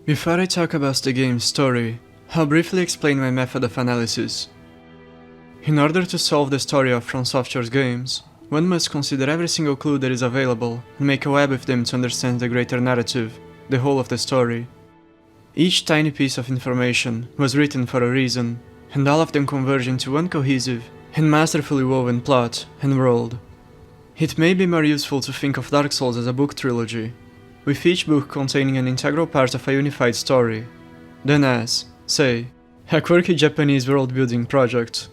Before I talk about the game's story, I'll briefly explain my method of analysis. In order to solve the story of From Software's games, one must consider every single clue that is available and make a web with them to understand the greater narrative, the whole of the story. Each tiny piece of information was written for a reason, and all of them converge into one cohesive and masterfully woven plot and world. It may be more useful to think of Dark Souls as a book trilogy, with each book containing an integral part of a unified story, than as, say, a quirky Japanese world-building project.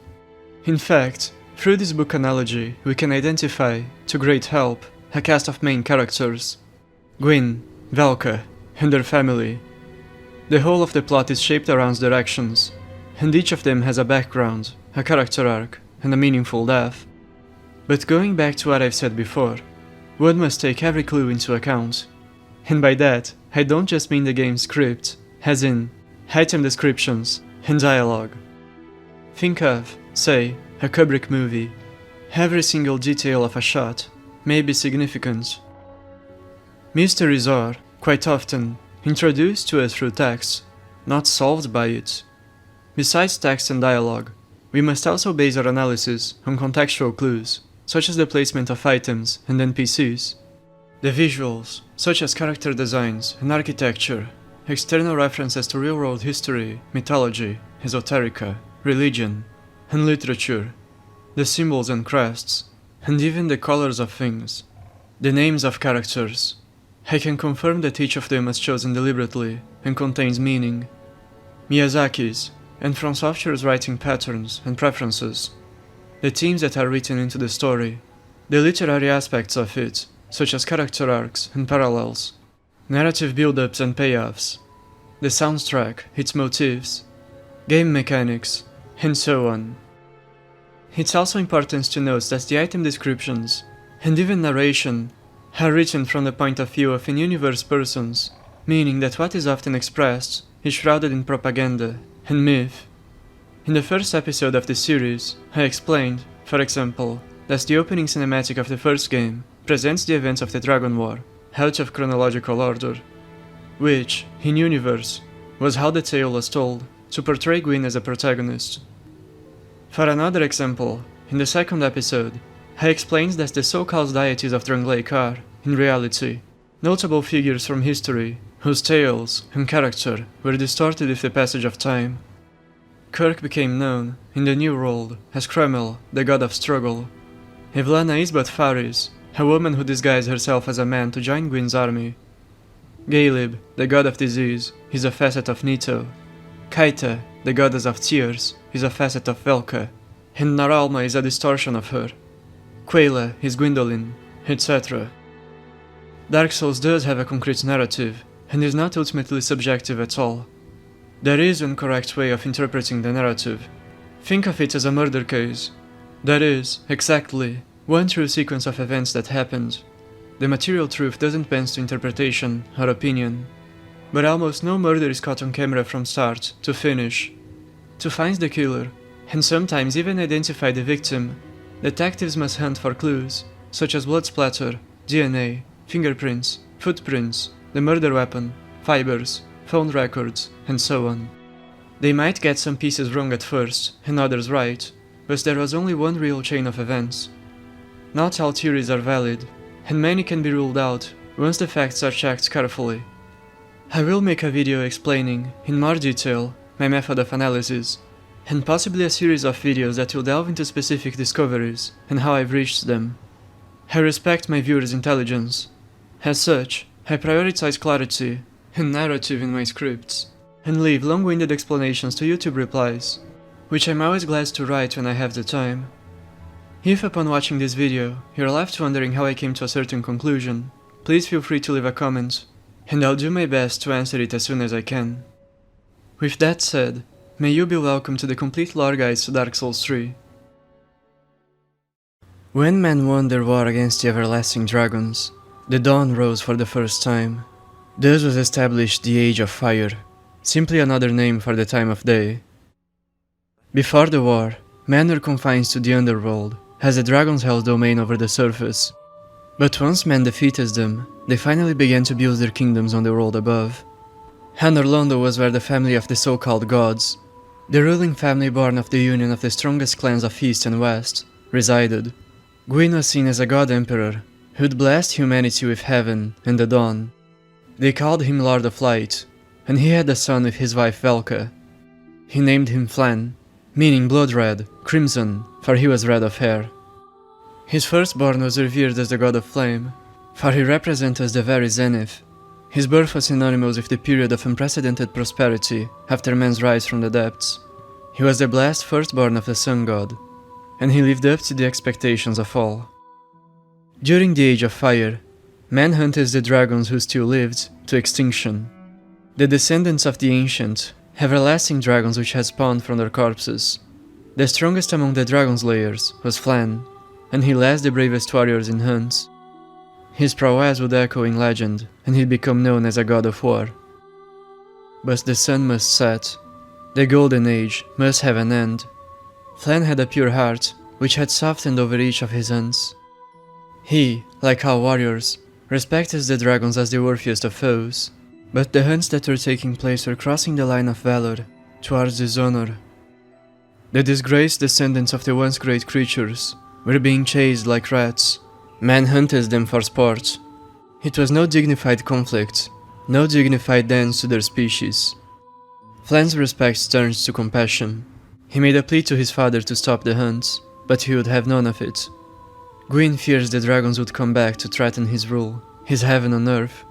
In fact, through this book analogy, we can identify, to great help, a cast of main characters: Gwyn, Velka, and their family. The whole of the plot is shaped around their actions, and each of them has a background, a character arc, and a meaningful death. But going back to what I've said before, one must take every clue into account. And by that, I don't just mean the game's script, as in item descriptions and dialogue. Think of, say, a Kubrick movie. Every single detail of a shot may be significant. Mysteries are, quite often, introduced to us through text, not solved by it. Besides text and dialogue, we must also base our analysis on contextual clues, such as the placement of items and NPCs. The visuals, such as character designs and architecture, external references to real-world history, mythology, esoterica, religion, and literature, the symbols and crests, and even the colors of things, the names of characters. I can confirm that each of them was chosen deliberately and contains meaning. Miyazaki's, and From Software's writing patterns and preferences, the themes that are written into the story, the literary aspects of it, such as character arcs and parallels, narrative build-ups and payoffs, the soundtrack, its motifs, game mechanics, and so on. It's also important to note that the item descriptions, and even narration, are written from the point of view of in-universe persons, meaning that what is often expressed is shrouded in propaganda and myth. In the first episode of the series, I explained, for example, that the opening cinematic of the first game presents the events of the Dragon War, out of chronological order, which, in universe, was how the tale was told, to portray Gwyn as a protagonist. For another example, in the second episode, I explained that the so-called deities of Drangleic are, in reality, notable figures from history, whose tales and character were distorted with the passage of time. Kirk became known, in the New World, as Kriemhild, the god of struggle. Evelana is but Faris, a woman who disguised herself as a man to join Gwyn's army. Galeb, the god of disease, is a facet of Nito. Kaita, the goddess of tears, is a facet of Velka, and Naralma is a distortion of her. Quayla is Gwyndolin, etc. Dark Souls does have a concrete narrative, and is not ultimately subjective at all. There is one correct way of interpreting the narrative. Think of it as a murder case. That is, exactly, one true sequence of events that happened. The material truth doesn't bend to interpretation or opinion. But almost no murder is caught on camera from start to finish. To find the killer, and sometimes even identify the victim, detectives must hunt for clues, such as blood splatter, DNA, fingerprints, footprints, the murder weapon, fibers, phone records, and so on. They might get some pieces wrong at first, and others right, but there was only one real chain of events. Not all theories are valid, and many can be ruled out once the facts are checked carefully. I will make a video explaining, in more detail, my method of analysis, and possibly a series of videos that will delve into specific discoveries and how I've reached them. I respect my viewers' intelligence. As such, I prioritize clarity and narrative in my scripts, and leave long-winded explanations to YouTube replies, which I'm always glad to write when I have the time. If upon watching this video, you're left wondering how I came to a certain conclusion, please feel free to leave a comment, and I'll do my best to answer it as soon as I can. With that said, may you be welcome to the complete lore guides to Dark Souls 3. When men won their war against the everlasting dragons, the dawn rose for the first time. Thus was established the Age of Fire, simply another name for the time of day. Before the war, men were confined to the underworld, as the dragons held domain over the surface. But once men defeated them, they finally began to build their kingdoms on the world above. Londo was where the family of the so-called gods, the ruling family born of the union of the strongest clans of East and West, resided. Gwyn was seen as a god emperor, who'd blessed humanity with heaven and the dawn. They called him Lord of Light, and he had a son with his wife Velka. He named him Flann, meaning blood red, crimson, for he was red of hair. His firstborn was revered as the god of flame, for he represented the very zenith. His birth was synonymous with the period of unprecedented prosperity after man's rise from the depths. He was the blessed firstborn of the sun god, and he lived up to the expectations of all. During the Age of Fire, man hunted the dragons who still lived to extinction. The descendants of the ancient, everlasting dragons which had spawned from their corpses. The strongest among the dragon slayers was Flann, and he led the bravest warriors in hunts. His prowess would echo in legend, and he'd become known as a god of war. But the sun must set. The golden age must have an end. Flann had a pure heart, which had softened over each of his hunts. He, like all warriors, respected the dragons as the worthiest of foes, but the hunts that were taking place were crossing the line of valor towards dishonor. The disgraced descendants of the once great creatures were being chased like rats. Man hunted them for sport. It was no dignified conflict, no dignified dance to their species. Flann's respect turned to compassion. He made a plea to his father to stop the hunts, but he would have none of it. Gwyn fears the dragons would come back to threaten his rule, his heaven on earth.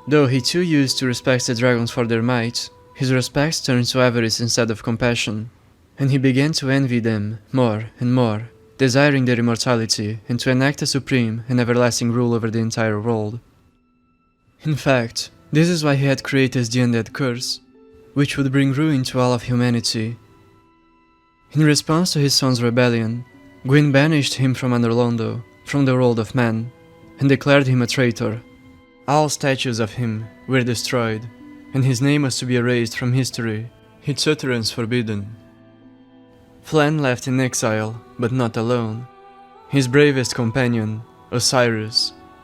Though he too used to respect the dragons for their might, his respect turned to avarice instead of compassion, and he began to envy them more and more, desiring their immortality and to enact a supreme and everlasting rule over the entire world. In fact, this is why he had created the Undead curse, which would bring ruin to all of humanity. In response to his son's rebellion, Gwyn banished him from under Londo, from the world of man, and declared him a traitor. All statues of him were destroyed, and his name was to be erased from history, its utterance forbidden. Flann left in exile, but not alone. His bravest companion, Oceiro,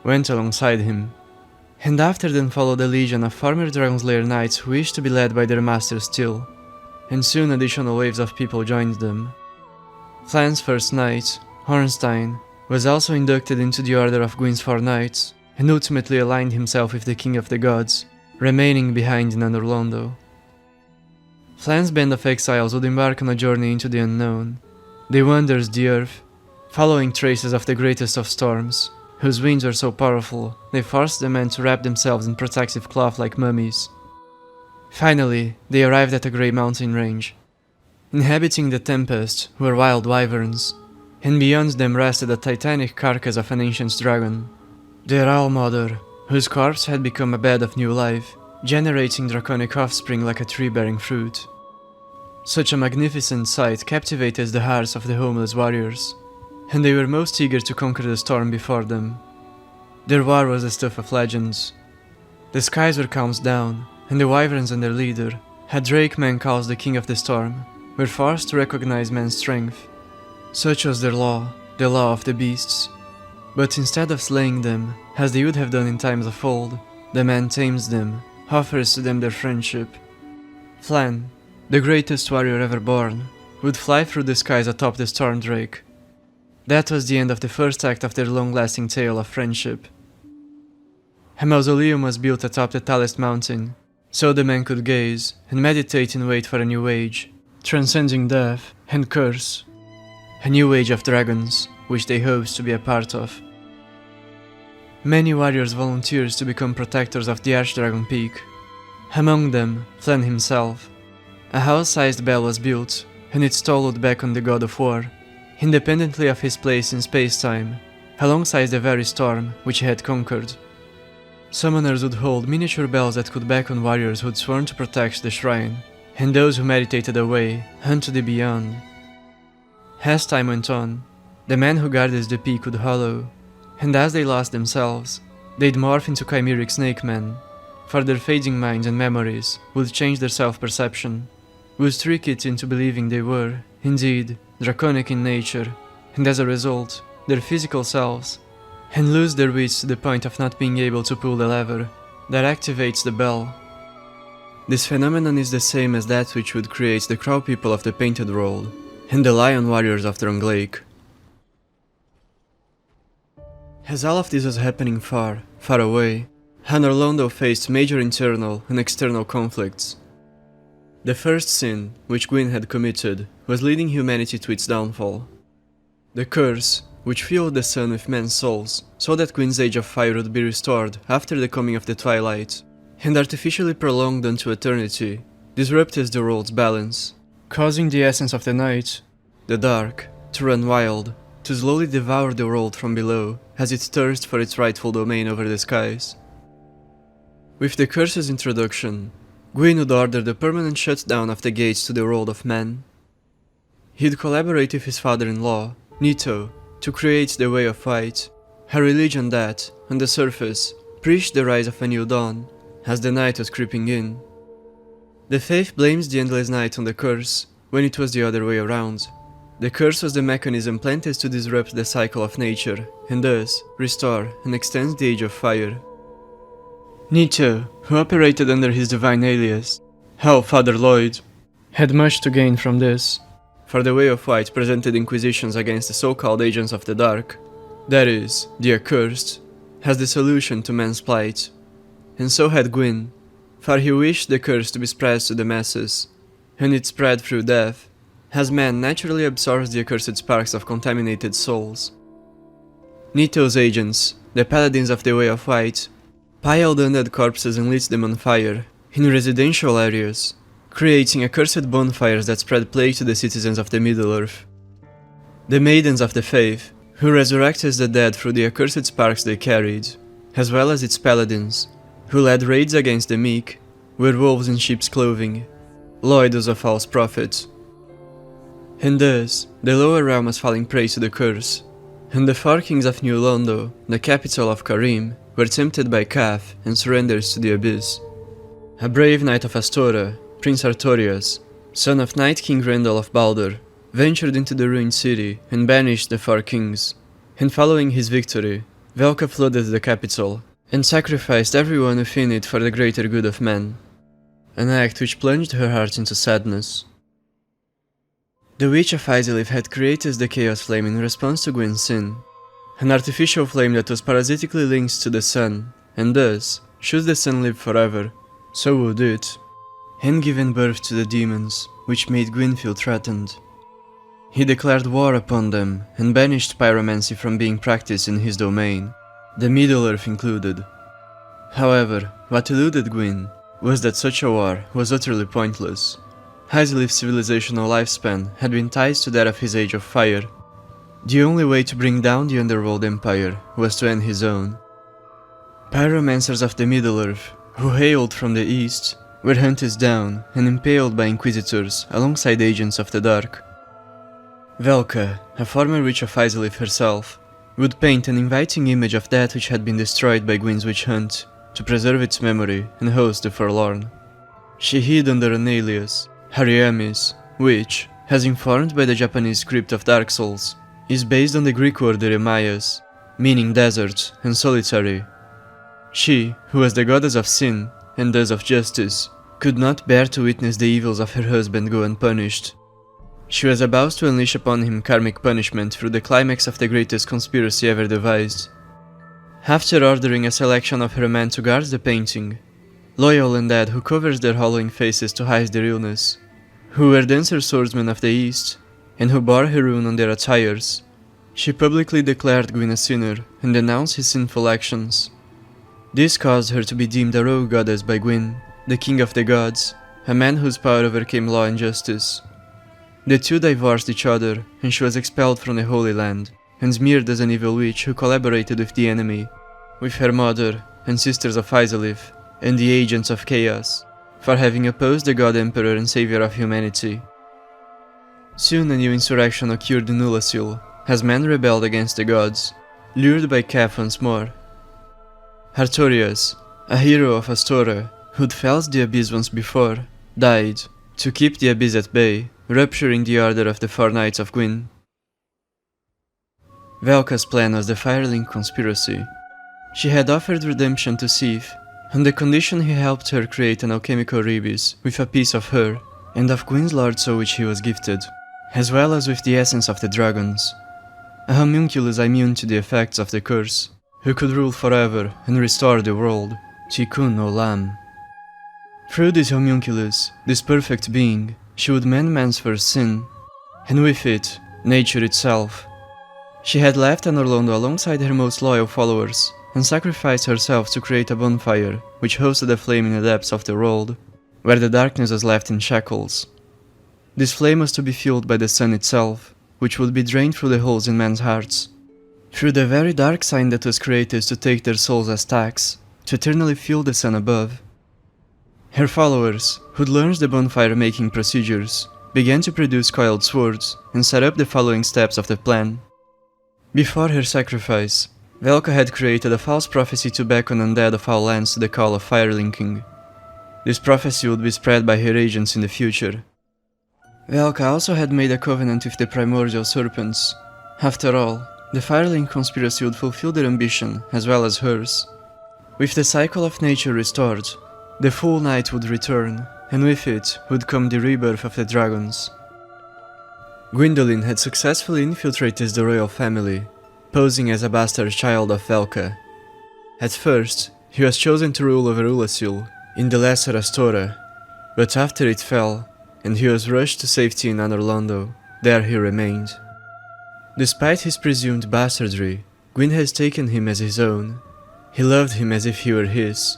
went alongside him, and after them followed a legion of former Dragonslayer knights who wished to be led by their master still, and soon additional waves of people joined them. Flann's first knight, Ornstein, was also inducted into the order of Gwyn's four knights, and ultimately aligned himself with the king of the gods, remaining behind in under Londo. Flann's band of exiles would embark on a journey into the unknown. They wandered the earth, following traces of the greatest of storms, whose winds were so powerful they forced the men to wrap themselves in protective cloth like mummies. Finally, they arrived at a grey mountain range. Inhabiting the tempest were wild wyverns, and beyond them rested the titanic carcass of an ancient dragon, their all-mother, whose corpse had become a bed of new life, generating draconic offspring like a tree bearing fruit. Such a magnificent sight captivated the hearts of the homeless warriors, and they were most eager to conquer the storm before them. Their war was the stuff of legends. The skies were calmed down, and the wyverns and their leader, a drake man called the King of the Storm, were forced to recognize man's strength. Such was their law, the law of the beasts. But instead of slaying them, as they would have done in times of old, the man tames them, offers to them their friendship. Flann, the greatest warrior ever born, would fly through the skies atop the storm drake. That was the end of the first act of their long-lasting tale of friendship. A mausoleum was built atop the tallest mountain, so the man could gaze and meditate and wait for a new age, transcending death and curse. A new age of dragons, which they hoped to be a part of. Many warriors volunteered to become protectors of the Archdragon Peak. Among them, Flann himself. A house-sized bell was built, and it tolled back on the god of war, independently of his place in space-time, alongside the very storm which he had conquered. Summoners would hold miniature bells that could beckon warriors who'd sworn to protect the shrine, and those who meditated away unto the beyond. As time went on, the men who guarded the peak would hollow, and as they lost themselves, they'd morph into chimeric snake men, for their fading minds and memories would change their self-perception, would trick it into believing they were, indeed, draconic in nature, and as a result, their physical selves, and lose their wits to the point of not being able to pull the lever that activates the bell. This phenomenon is the same as that which would create the Crow people of the Painted World, and the Lion Warriors of Drunk Lake. As all of this was happening far, far away, Honor Londo faced major internal and external conflicts. The first sin, which Gwyn had committed, was leading humanity to its downfall. The curse, which fueled the sun with men's souls, so that Gwyn's age of fire would be restored after the coming of the twilight, and artificially prolonged unto eternity, disrupted the world's balance, causing the essence of the night, the dark, to run wild, to slowly devour the world from below as it thirsts for its rightful domain over the skies. With the curse's introduction, Gwyn would order the permanent shutdown of the gates to the world of men. He'd collaborate with his father-in-law, Nito, to create the Way of White, a religion that, on the surface, preached the rise of a new dawn, as the night was creeping in. The faith blames the endless night on the curse, when it was the other way around. The curse was the mechanism planted to disrupt the cycle of nature, and thus restore and extend the Age of Fire. Nito, who operated under his divine alias, Father Lloyd, had much to gain from this, for the Way of White presented inquisitions against the so-called agents of the dark, that is, the accursed, as the solution to man's plight. And so had Gwyn, for he wished the curse to be spread to the masses, and it spread through death, as man naturally absorbs the accursed sparks of contaminated souls. Nito's agents, the paladins of the Way of White, piled undead corpses and lit them on fire, in residential areas, creating accursed bonfires that spread plague to the citizens of the Middle-earth. The Maidens of the Faith, who resurrected the dead through the accursed sparks they carried, as well as its paladins, who led raids against the meek, were wolves in sheep's clothing, Lloyd was a false prophet. And thus, the lower realm was falling prey to the curse, and the four kings of New Londo, the capital of Carim, were tempted by Cath and surrendered to the abyss. A brave knight of Astora, Prince Artorias, son of Night King Randall of Baldur, ventured into the ruined city and banished the four kings, and following his victory, Velka flooded the capital, and sacrificed everyone within it for the greater good of men, an act which plunged her heart into sadness. The Witch of Irithyll had created the Chaos Flame in response to Gwyn's sin, an artificial flame that was parasitically linked to the sun, and thus, should the sun live forever, so would it, and given birth to the demons, which made Gwyn feel threatened. He declared war upon them, and banished pyromancy from being practiced in his domain, the Middle-earth included. However, what eluded Gwyn was that such a war was utterly pointless. Irithyll's civilizational lifespan had been tied to that of his Age of Fire. The only way to bring down the Underworld Empire was to end his own. Pyromancers of the Middle-earth, who hailed from the east, were hunted down and impaled by inquisitors alongside agents of the dark. Velka, a former witch of Irithyll herself, would paint an inviting image of that which had been destroyed by Gwyn's witch hunt, to preserve its memory and host the forlorn. She hid under an alias, Ariandel, which, as informed by the Japanese script of Dark Souls, is based on the Greek word Eremaias, meaning desert and solitary. She, who was the goddess of sin, and thus of justice, could not bear to witness the evils of her husband go unpunished. She was about to unleash upon him karmic punishment through the climax of the greatest conspiracy ever devised. After ordering a selection of her men to guard the painting, loyal undead who covers their hollowing faces to hide their illness, who were dancer swordsmen of the East, and who bore her rune on their attires, she publicly declared Gwyn a sinner and denounced his sinful actions. This caused her to be deemed a rogue goddess by Gwyn, the king of the gods, a man whose power overcame law and justice. The two divorced each other, and she was expelled from the Holy Land, and smeared as an evil witch who collaborated with the enemy, with her mother and sisters of Irithyll, and the agents of chaos, for having opposed the god emperor and savior of humanity. Soon a new insurrection occurred in Ullasil, as men rebelled against the gods, lured by Cath once more. Artorias, a hero of Astora, who'd felled the abyss once before, died, to keep the abyss at bay, rupturing the order of the four knights of Gwyn. Velka's plan was the Firelink conspiracy. She had offered redemption to Sith, on the condition he helped her create an alchemical rebis with a piece of her and of Gwyn's lord soul which he was gifted, as well as with the essence of the dragons. A homunculus immune to the effects of the curse, who could rule forever and restore the world, Tikkun Olam. Through this homunculus, this perfect being, she would mend man's first sin, and with it, nature itself. She had left Londo alongside her most loyal followers, and sacrificed herself to create a bonfire which hosted a flame in the depths of the world, where the darkness was left in shackles. This flame was to be fueled by the sun itself, which would be drained through the holes in men's hearts, through the very dark sign that was created to take their souls as tax, to eternally fuel the sun above. Her followers, who'd learned the bonfire-making procedures, began to produce coiled swords and set up the following steps of the plan. Before her sacrifice, Velka had created a false prophecy to beckon undead of all lands to the call of firelinking. This prophecy would be spread by her agents in the future. Velka also had made a covenant with the primordial serpents. After all, the Firelink conspiracy would fulfill their ambition as well as hers. With the cycle of nature restored, the full night would return, and with it would come the rebirth of the dragons. Gwyndolin had successfully infiltrated the royal family, posing as a bastard child of Velka. At first, he was chosen to rule over Irithyll in the Lesser Astora, but after it fell, and he was rushed to safety in Londo, there he remained. Despite his presumed bastardry, Gwyn has taken him as his own. He loved him as if he were his.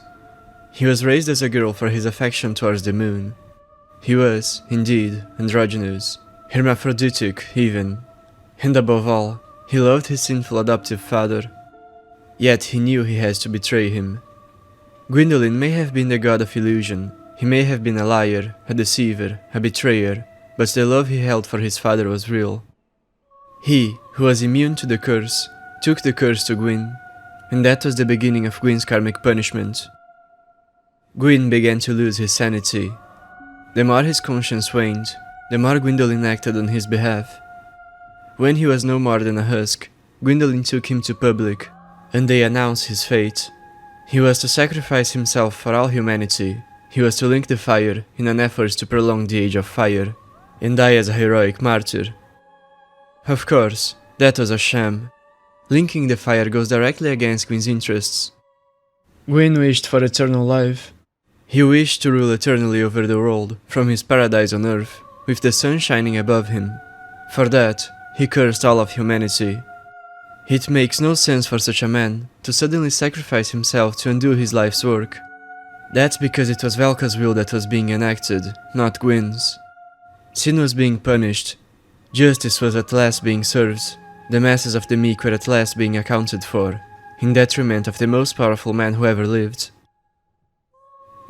He was raised as a girl for his affection towards the moon. He was, indeed, androgynous, hermaphroditic even, and above all, he loved his sinful adoptive father. Yet he knew he has to betray him. Gwyndolin may have been the god of illusion, he may have been a liar, a deceiver, a betrayer, but the love he held for his father was real. He, who was immune to the curse, took the curse to Gwyn, and that was the beginning of Gwyn's karmic punishment. Gwyn began to lose his sanity. The more his conscience waned, the more Gwyndolin acted on his behalf. When he was no more than a husk, Gwyndolin took him to public, and they announced his fate. He was to sacrifice himself for all humanity. He was to link the fire in an effort to prolong the age of fire, and die as a heroic martyr. Of course, that was a sham. Linking the fire goes directly against Gwyn's interests. Gwyn wished for eternal life. He wished to rule eternally over the world, from his paradise on earth, with the sun shining above him. For that, he cursed all of humanity. It makes no sense for such a man to suddenly sacrifice himself to undo his life's work. That's because it was Velka's will that was being enacted, not Gwyn's. Sin was being punished. Justice was at last being served. The masses of the meek were at last being accounted for, in detriment of the most powerful man who ever lived.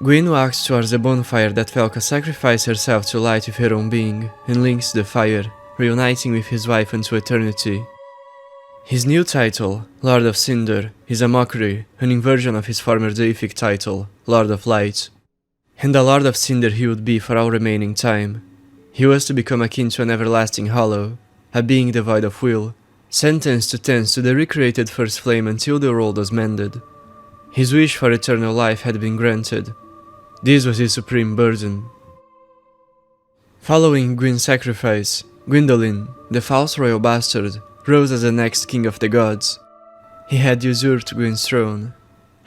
Gwyn walks towards the bonfire that Velka sacrificed herself to light with her own being, and links to the fire, reuniting with his wife unto eternity. His new title, Lord of Cinder, is a mockery, an inversion of his former deific title, Lord of Light. And a Lord of Cinder he would be for all remaining time. He was to become akin to an everlasting hollow, a being devoid of will, sentenced to tend to the recreated first flame until the world was mended. His wish for eternal life had been granted. This was his supreme burden. Following Gwyn's sacrifice, Gwyndolin, the false royal bastard, rose as the next king of the gods. He had usurped Gwyn's throne.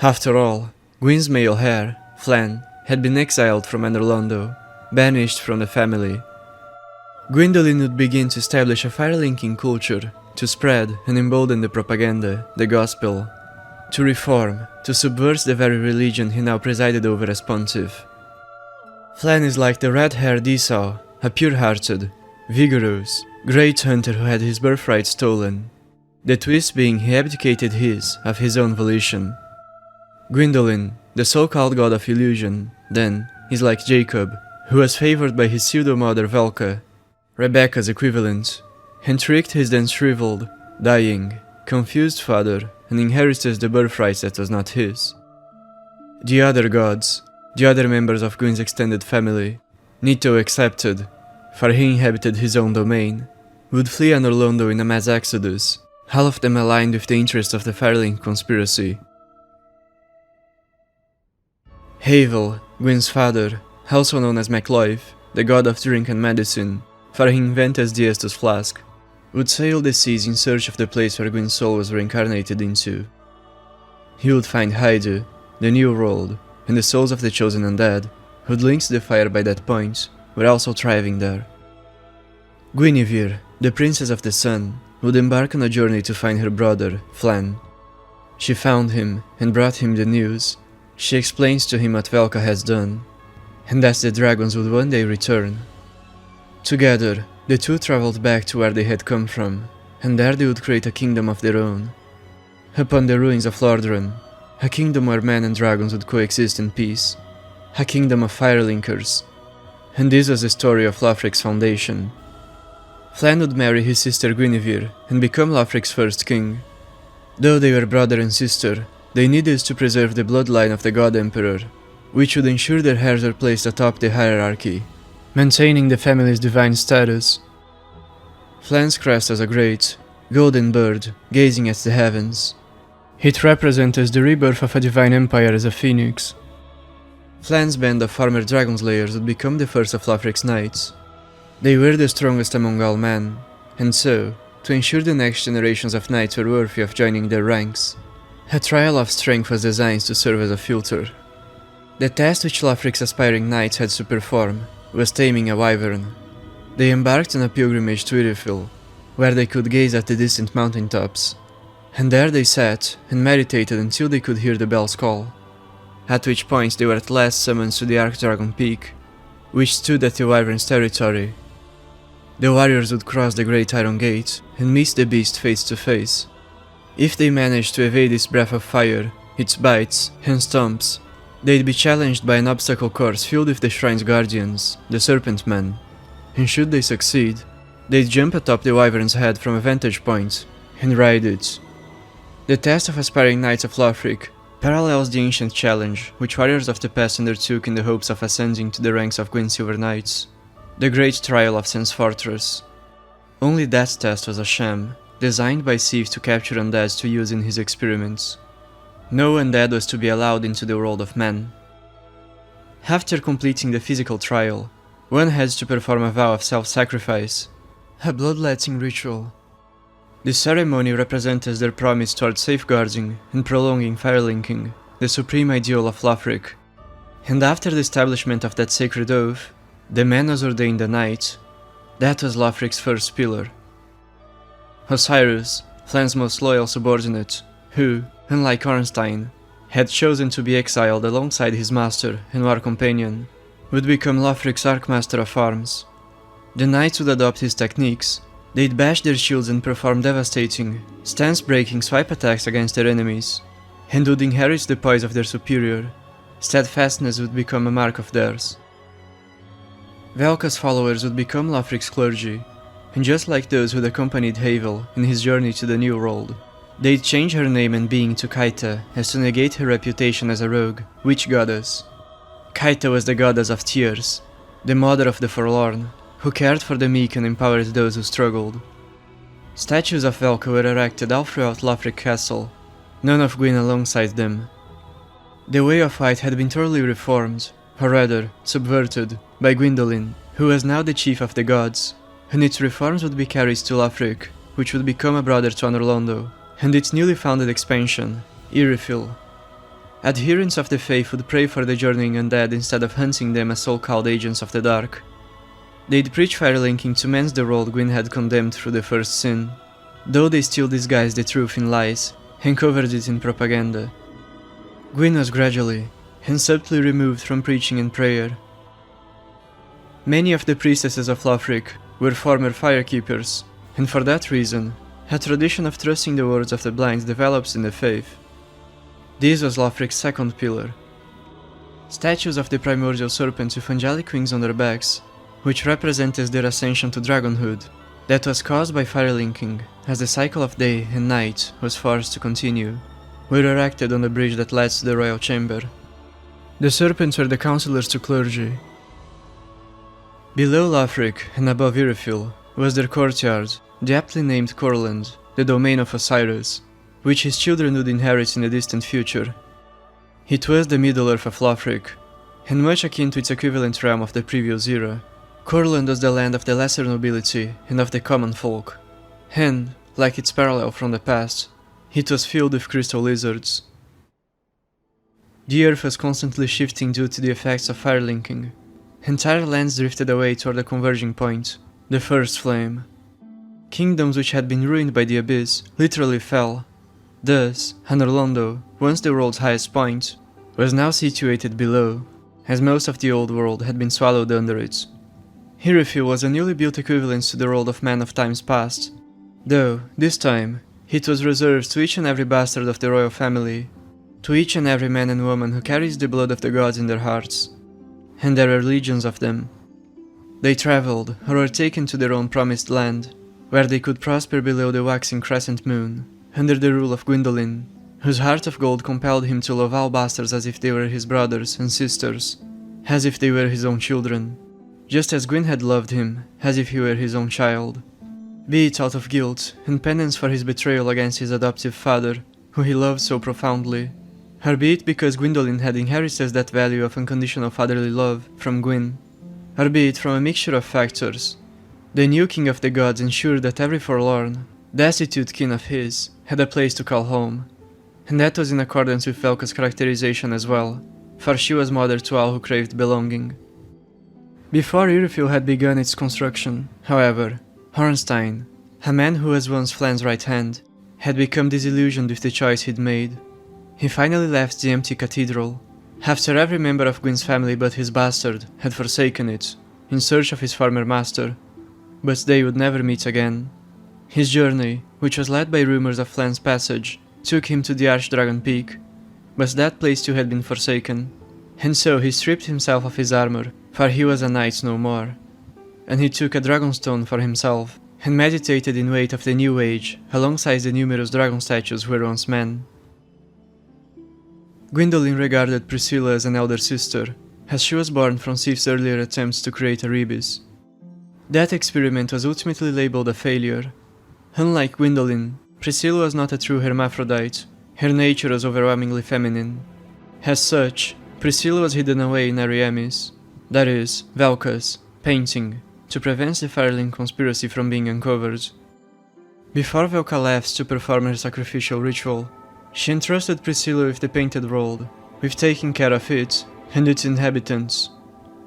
After all, Gwyn's male heir, Flann, had been exiled from Londo, banished from the family. Gwyndolin would begin to establish a firelinking culture, to spread and embolden the propaganda, the gospel, to reform, to subvert the very religion he now presided over as pontiff. Flann is like the red-haired Esau, a pure-hearted, vigorous, great hunter who had his birthright stolen, the twist being he abdicated his of his own volition. Gwyndolin, the so-called god of illusion, then, is like Jacob, who was favored by his pseudo-mother Velka, Rebecca's equivalent, and tricked his then shriveled, dying, confused father and inherited the birthright that was not his. The other gods, the other members of Gwyn's extended family, Nito excepted, for he inhabited his own domain, would flee Londo in a mass exodus, all of them aligned with the interests of the Firelink conspiracy. Havel, Gwyn's father, also known as MacLoith, the god of drink and medicine, for he invented the Estus flask, would sail the seas in search of the place where Gwyn's soul was reincarnated into. He would find Hyde, the New World, and the souls of the chosen undead, who'd linked to the fire by that point, were also thriving there. Guinevere, the Princess of the Sun, would embark on a journey to find her brother, Flann. She found him and brought him the news. She explains to him what Velka has done, and that the dragons would one day return. Together, the two traveled back to where they had come from, and there they would create a kingdom of their own. Upon the ruins of Lordran, a kingdom where men and dragons would coexist in peace, a kingdom of Firelinkers. And this was the story of Lothric's foundation. Flann would marry his sister Guinevere and become Lothric's first king. Though they were brother and sister, they needed to preserve the bloodline of the God Emperor, which would ensure their heirs were placed atop the hierarchy, maintaining the family's divine status. Flann's crest was a great, golden bird gazing at the heavens. It represented the rebirth of a divine empire as a phoenix. Flann's band of former dragon slayers would become the first of Lothric's knights. They were the strongest among all men, and so, to ensure the next generations of knights were worthy of joining their ranks, a trial of strength was designed to serve as a filter. The test which Lothric's aspiring knights had to perform was taming a wyvern. They embarked on a pilgrimage to Irithyll, where they could gaze at the distant mountaintops, and there they sat and meditated until they could hear the bells call, at which point they were at last summoned to the Archdragon peak, which stood at the wyvern's territory. The warriors would cross the great iron gate and meet the beast face to face. If they managed to evade its breath of fire, its bites, and stomps, they'd be challenged by an obstacle course filled with the shrine's guardians, the Serpent Men, and should they succeed, they'd jump atop the wyvern's head from a vantage point and ride it. The test of aspiring knights of Lothric parallels the ancient challenge which warriors of the past undertook in the hopes of ascending to the ranks of Gwyn's Silver Knights, the great trial of Sen's Fortress. Only that test was a sham, designed by Sith to capture undead to use in his experiments. No undead was to be allowed into the world of men. After completing the physical trial, one had to perform a vow of self-sacrifice, a bloodletting ritual. The ceremony represented their promise towards safeguarding and prolonging firelinking, the supreme ideal of Lothric. And after the establishment of that sacred oath, the man was ordained a knight. That was Lothric's first pillar. Oceiro, Flann's most loyal subordinate, who, unlike Ornstein, had chosen to be exiled alongside his master and war companion, would become Lothric's Archmaster of Arms. The knights would adopt his techniques. They'd bash their shields and perform devastating, stance-breaking swipe attacks against their enemies, and would inherit the poise of their superior. Steadfastness would become a mark of theirs. Velka's followers would become Lothric's clergy, and just like those who'd accompanied Havel in his journey to the New World, they'd change her name and being to Kaita as to negate her reputation as a rogue, witch goddess. Kaita was the goddess of tears, the mother of the forlorn, who cared for the meek and empowered those who struggled. Statues of Velka were erected all throughout Lothric Castle, none of Gwyn alongside them. The Way of White had been thoroughly reformed, or rather, subverted, by Gwyndolin, who was now the chief of the gods, and its reforms would be carried to Lothric, which would become a brother to Londo, and its newly founded expansion, Irithyll. Adherents of the faith would pray for the journeying undead instead of hunting them as so-called agents of the dark. They'd preach firelinking to mend the world Gwyn had condemned through the first sin, though they still disguised the truth in lies and covered it in propaganda. Gwyn was gradually and subtly removed from preaching and prayer. Many of the priestesses of Lothric were former firekeepers, and for that reason, a tradition of trusting the words of the blind develops in the faith. This was Lothric's second pillar. Statues of the primordial serpents with angelic wings on their backs, which represented their ascension to dragonhood, that was caused by firelinking, as the cycle of day and night was forced to continue, were erected on the bridge that led to the royal chamber. The serpents were the counselors to clergy. Below Lothric and above Irithyll was their courtyard, the aptly named Courland, the domain of Oceiro, which his children would inherit in the distant future. It was the Middle Earth of Lothric, and much akin to its equivalent realm of the previous era. Courland was the land of the lesser nobility and of the common folk, and, like its parallel from the past, it was filled with crystal lizards. The earth was constantly shifting due to the effects of firelinking. Entire lands drifted away toward the converging point, the First Flame. Kingdoms which had been ruined by the Abyss literally fell. Thus, Londo, once the world's highest point, was now situated below, as most of the old world had been swallowed under it. Irithyll was a newly built equivalent to the world of men of times past, though, this time, it was reserved to each and every bastard of the royal family, to each and every man and woman who carries the blood of the gods in their hearts. And there were legions of them. They traveled, or were taken to their own promised land, where they could prosper below the waxing crescent moon, under the rule of Gwyndolin, whose heart of gold compelled him to love all bastards as if they were his brothers and sisters, as if they were his own children, just as Gwyn had loved him, as if he were his own child. Be it out of guilt and penance for his betrayal against his adoptive father, who he loved so profoundly, or be it because Gwyndolin had inherited that value of unconditional fatherly love from Gwyn, or be it from a mixture of factors. The new king of the gods ensured that every forlorn, destitute kin of his had a place to call home, and that was in accordance with Velka's characterization as well, for she was mother to all who craved belonging. Before Irithyll had begun its construction, however, Ornstein, a man who was once Flann's right hand, had become disillusioned with the choice he'd made. He finally left the empty cathedral, after every member of Gwyn's family but his bastard had forsaken it, in search of his former master, but they would never meet again. His journey, which was led by rumors of Flann's passage, took him to the Archdragon peak, but that place too had been forsaken, and so he stripped himself of his armor, for he was a knight no more, and he took a dragonstone for himself, and meditated in wait of the new age, alongside the numerous dragon statues who were once men. Gwyndolin regarded Priscilla as an elder sister, as she was born from Sif's earlier attempts to create a Rebis. That experiment was ultimately labeled a failure. Unlike Gwyndolin, Priscilla was not a true hermaphrodite. Her nature was overwhelmingly feminine. As such, Priscilla was hidden away in Ariamis, that is, Velka's, painting, to prevent the Firelink conspiracy from being uncovered. Before Velka left to perform her sacrificial ritual, she entrusted Priscilla with the painted world, with taking care of it and its inhabitants.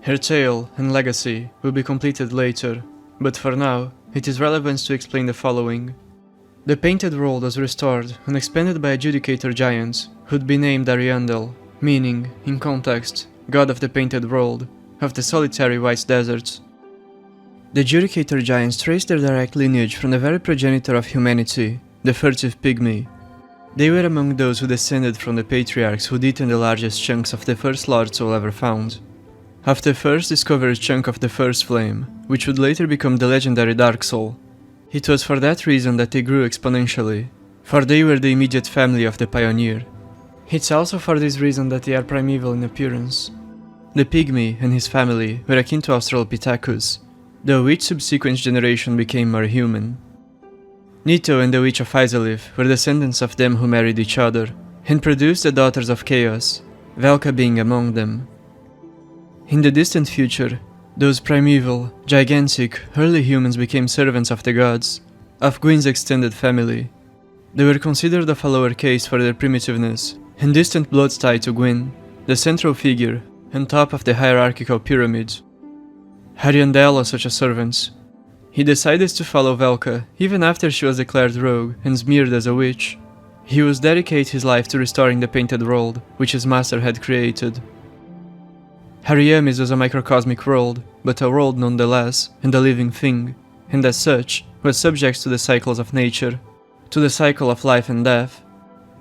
Her tale and legacy will be completed later, but for now, it is relevant to explain the following. The painted world was restored and expanded by a Judicator giant, who'd be named Ariandel, meaning, in context, god of the painted world, of the solitary white deserts. The Judicator giants traced their direct lineage from the very progenitor of humanity, the furtive pygmy. They were among those who descended from the patriarchs who'd eaten the largest chunks of the first Lord Soul ever found, of the first discovered chunk of the First Flame, which would later become the legendary Dark Soul. It was for that reason that they grew exponentially, for they were the immediate family of the Pioneer. It's also for this reason that they are primeval in appearance. The pygmy and his family were akin to Australopithecus, though each subsequent generation became more human. Nito and the Witch of Izalith were descendants of them who married each other, and produced the Daughters of Chaos, Velka being among them. In the distant future, those primeval, gigantic, early humans became servants of the gods, of Gwyn's extended family. They were considered of a lower caste for their primitiveness, and distant blood tie to Gwyn, the central figure, and top of the hierarchical pyramid. Ariandel was such a servant. He decided to follow Velka, even after she was declared rogue and smeared as a witch. He would dedicate his life to restoring the painted world, which his master had created. Ariamis was a microcosmic world, but a world nonetheless, and a living thing, and as such, was subject to the cycles of nature, to the cycle of life and death.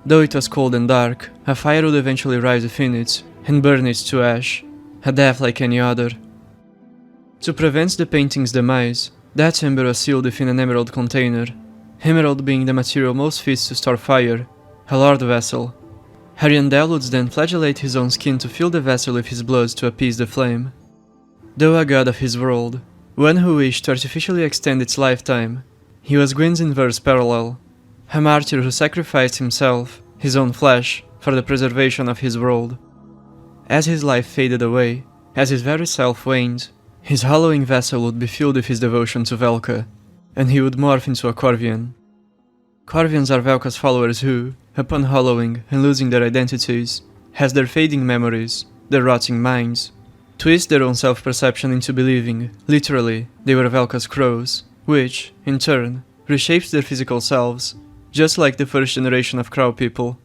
Though it was cold and dark, a fire would eventually rise within it, and burn it to ash, a death like any other. To prevent the painting's demise, that ember was sealed within an emerald container, emerald being the material most fit to store fire, a lord vessel. Ariandel would then flagellate his own skin to fill the vessel with his blood to appease the flame. Though a god of his world, one who wished to artificially extend its lifetime, he was Gwyn's inverse parallel, a martyr who sacrificed himself, his own flesh, for the preservation of his world. As his life faded away, as his very self waned, his hollowing vessel would be filled with his devotion to Velka, and he would morph into a Corvian. Corvians are Velka's followers who, upon hollowing and losing their identities, has their fading memories, their rotting minds, twist their own self-perception into believing, literally, they were Velka's crows, which, in turn, reshapes their physical selves, just like the first generation of crow people.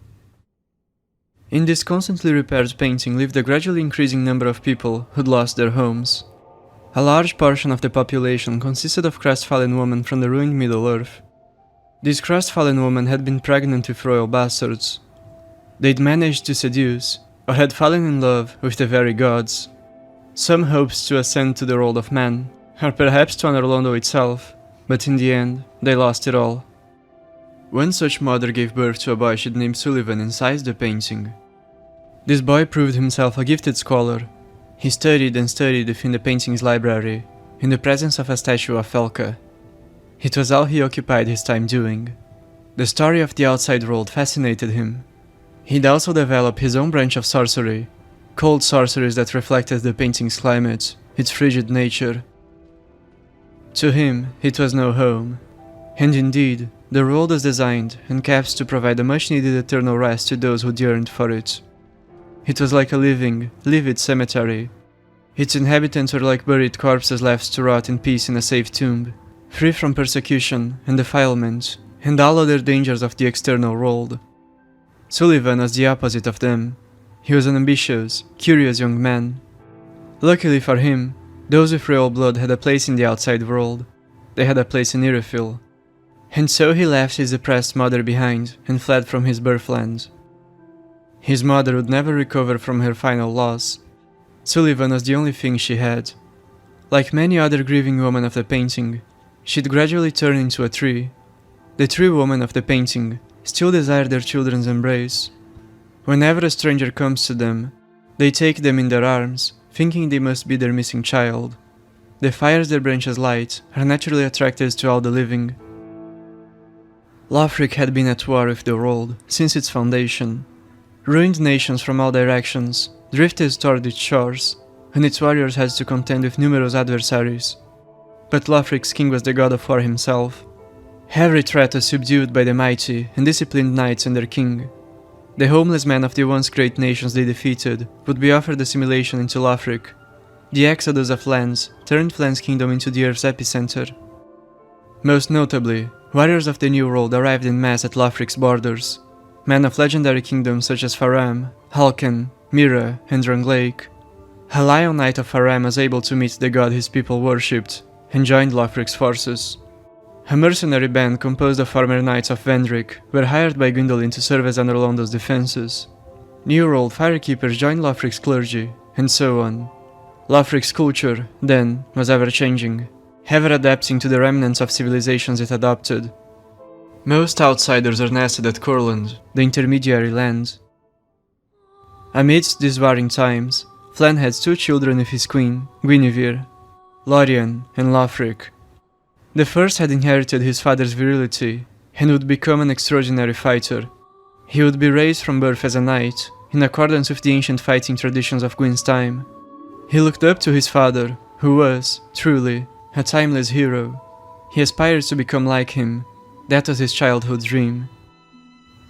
In this constantly repaired painting lived a gradually increasing number of people who'd lost their homes. A large portion of the population consisted of crestfallen women from the ruined Middle-earth. These crestfallen women had been pregnant with royal bastards. They'd managed to seduce, or had fallen in love with the very gods. Some hoped to ascend to the world of man, or perhaps to honor Londo itself, but in the end, they lost it all. One such mother gave birth to a boy she'd named Sulyvahn inside the painting. This boy proved himself a gifted scholar. He studied and studied within the painting's library, in the presence of a statue of Velka. It was all he occupied his time doing. The story of the outside world fascinated him. He'd also developed his own branch of sorcery, cold sorceries that reflected the painting's climate, its frigid nature. To him, it was no home. And indeed, the world was designed and kept to provide a much-needed eternal rest to those who yearned for it. It was like a living, livid cemetery. Its inhabitants were like buried corpses left to rot in peace in a safe tomb, free from persecution and defilement, and all other dangers of the external world. Sulyvahn was the opposite of them. He was an ambitious, curious young man. Luckily for him, those with royal blood had a place in the outside world. They had a place in Irithyll. And so he left his depressed mother behind and fled from his birthland. His mother would never recover from her final loss. Sulyvahn was the only thing she had. Like many other grieving women of the painting, she'd gradually turn into a tree. The tree women of the painting still desire their children's embrace. Whenever a stranger comes to them, they take them in their arms, thinking they must be their missing child. The fires their branches light are naturally attractors to all the living. Lothric had been at war with the world since its foundation. Ruined nations from all directions drifted toward its shores, and its warriors had to contend with numerous adversaries. But Lothric's king was the god of war himself. Every threat was subdued by the mighty and disciplined knights and their king. The homeless men of the once great nations they defeated would be offered assimilation into Lothric. The exodus of lands turned Flann's kingdom into the Earth's epicenter. Most notably, warriors of the New World arrived in mass at Lothric's borders. Men of legendary kingdoms such as Farron, Halkan, Mira, and Drangleic. A lion knight of Farron was able to meet the god his people worshipped, and joined Lothric's forces. A mercenary band composed of former knights of Vendrick were hired by Gwyndolin to serve as under Londo's defenses. New World firekeepers joined Lothric's clergy, and so on. Lothric's culture, then, was ever-changing, ever adapting to the remnants of civilizations it adopted. Most outsiders are nested at Courland, the intermediary land. Amidst these warring times, Flann had two children with his queen, Guinevere, Lorian and Lothric. The first had inherited his father's virility, and would become an extraordinary fighter. He would be raised from birth as a knight, in accordance with the ancient fighting traditions of Gwyn's time. He looked up to his father, who was, truly, a timeless hero. He aspired to become like him. That was his childhood dream.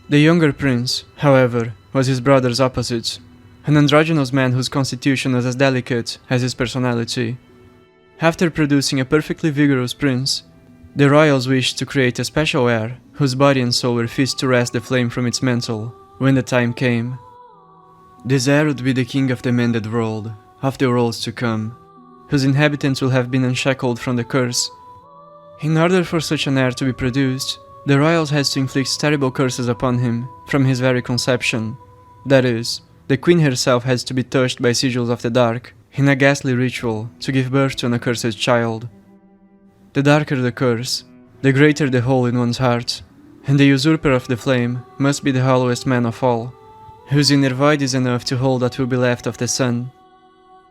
The younger prince, however, was his brother's opposite, an androgynous man whose constitution was as delicate as his personality. After producing a perfectly vigorous prince, the royals wished to create a special heir, whose body and soul were fit to wrest the flame from its mantle, when the time came. This heir would be the king of the mended world, of the worlds to come, whose inhabitants will have been unshackled from the curse. In order for such an heir to be produced, the royals had to inflict terrible curses upon him, from his very conception. That is, the queen herself has to be touched by sigils of the dark, in a ghastly ritual, to give birth to an accursed child. The darker the curse, the greater the hole in one's heart, and the usurper of the flame must be the hollowest man of all, whose inner void is enough to hold what will be left of the sun.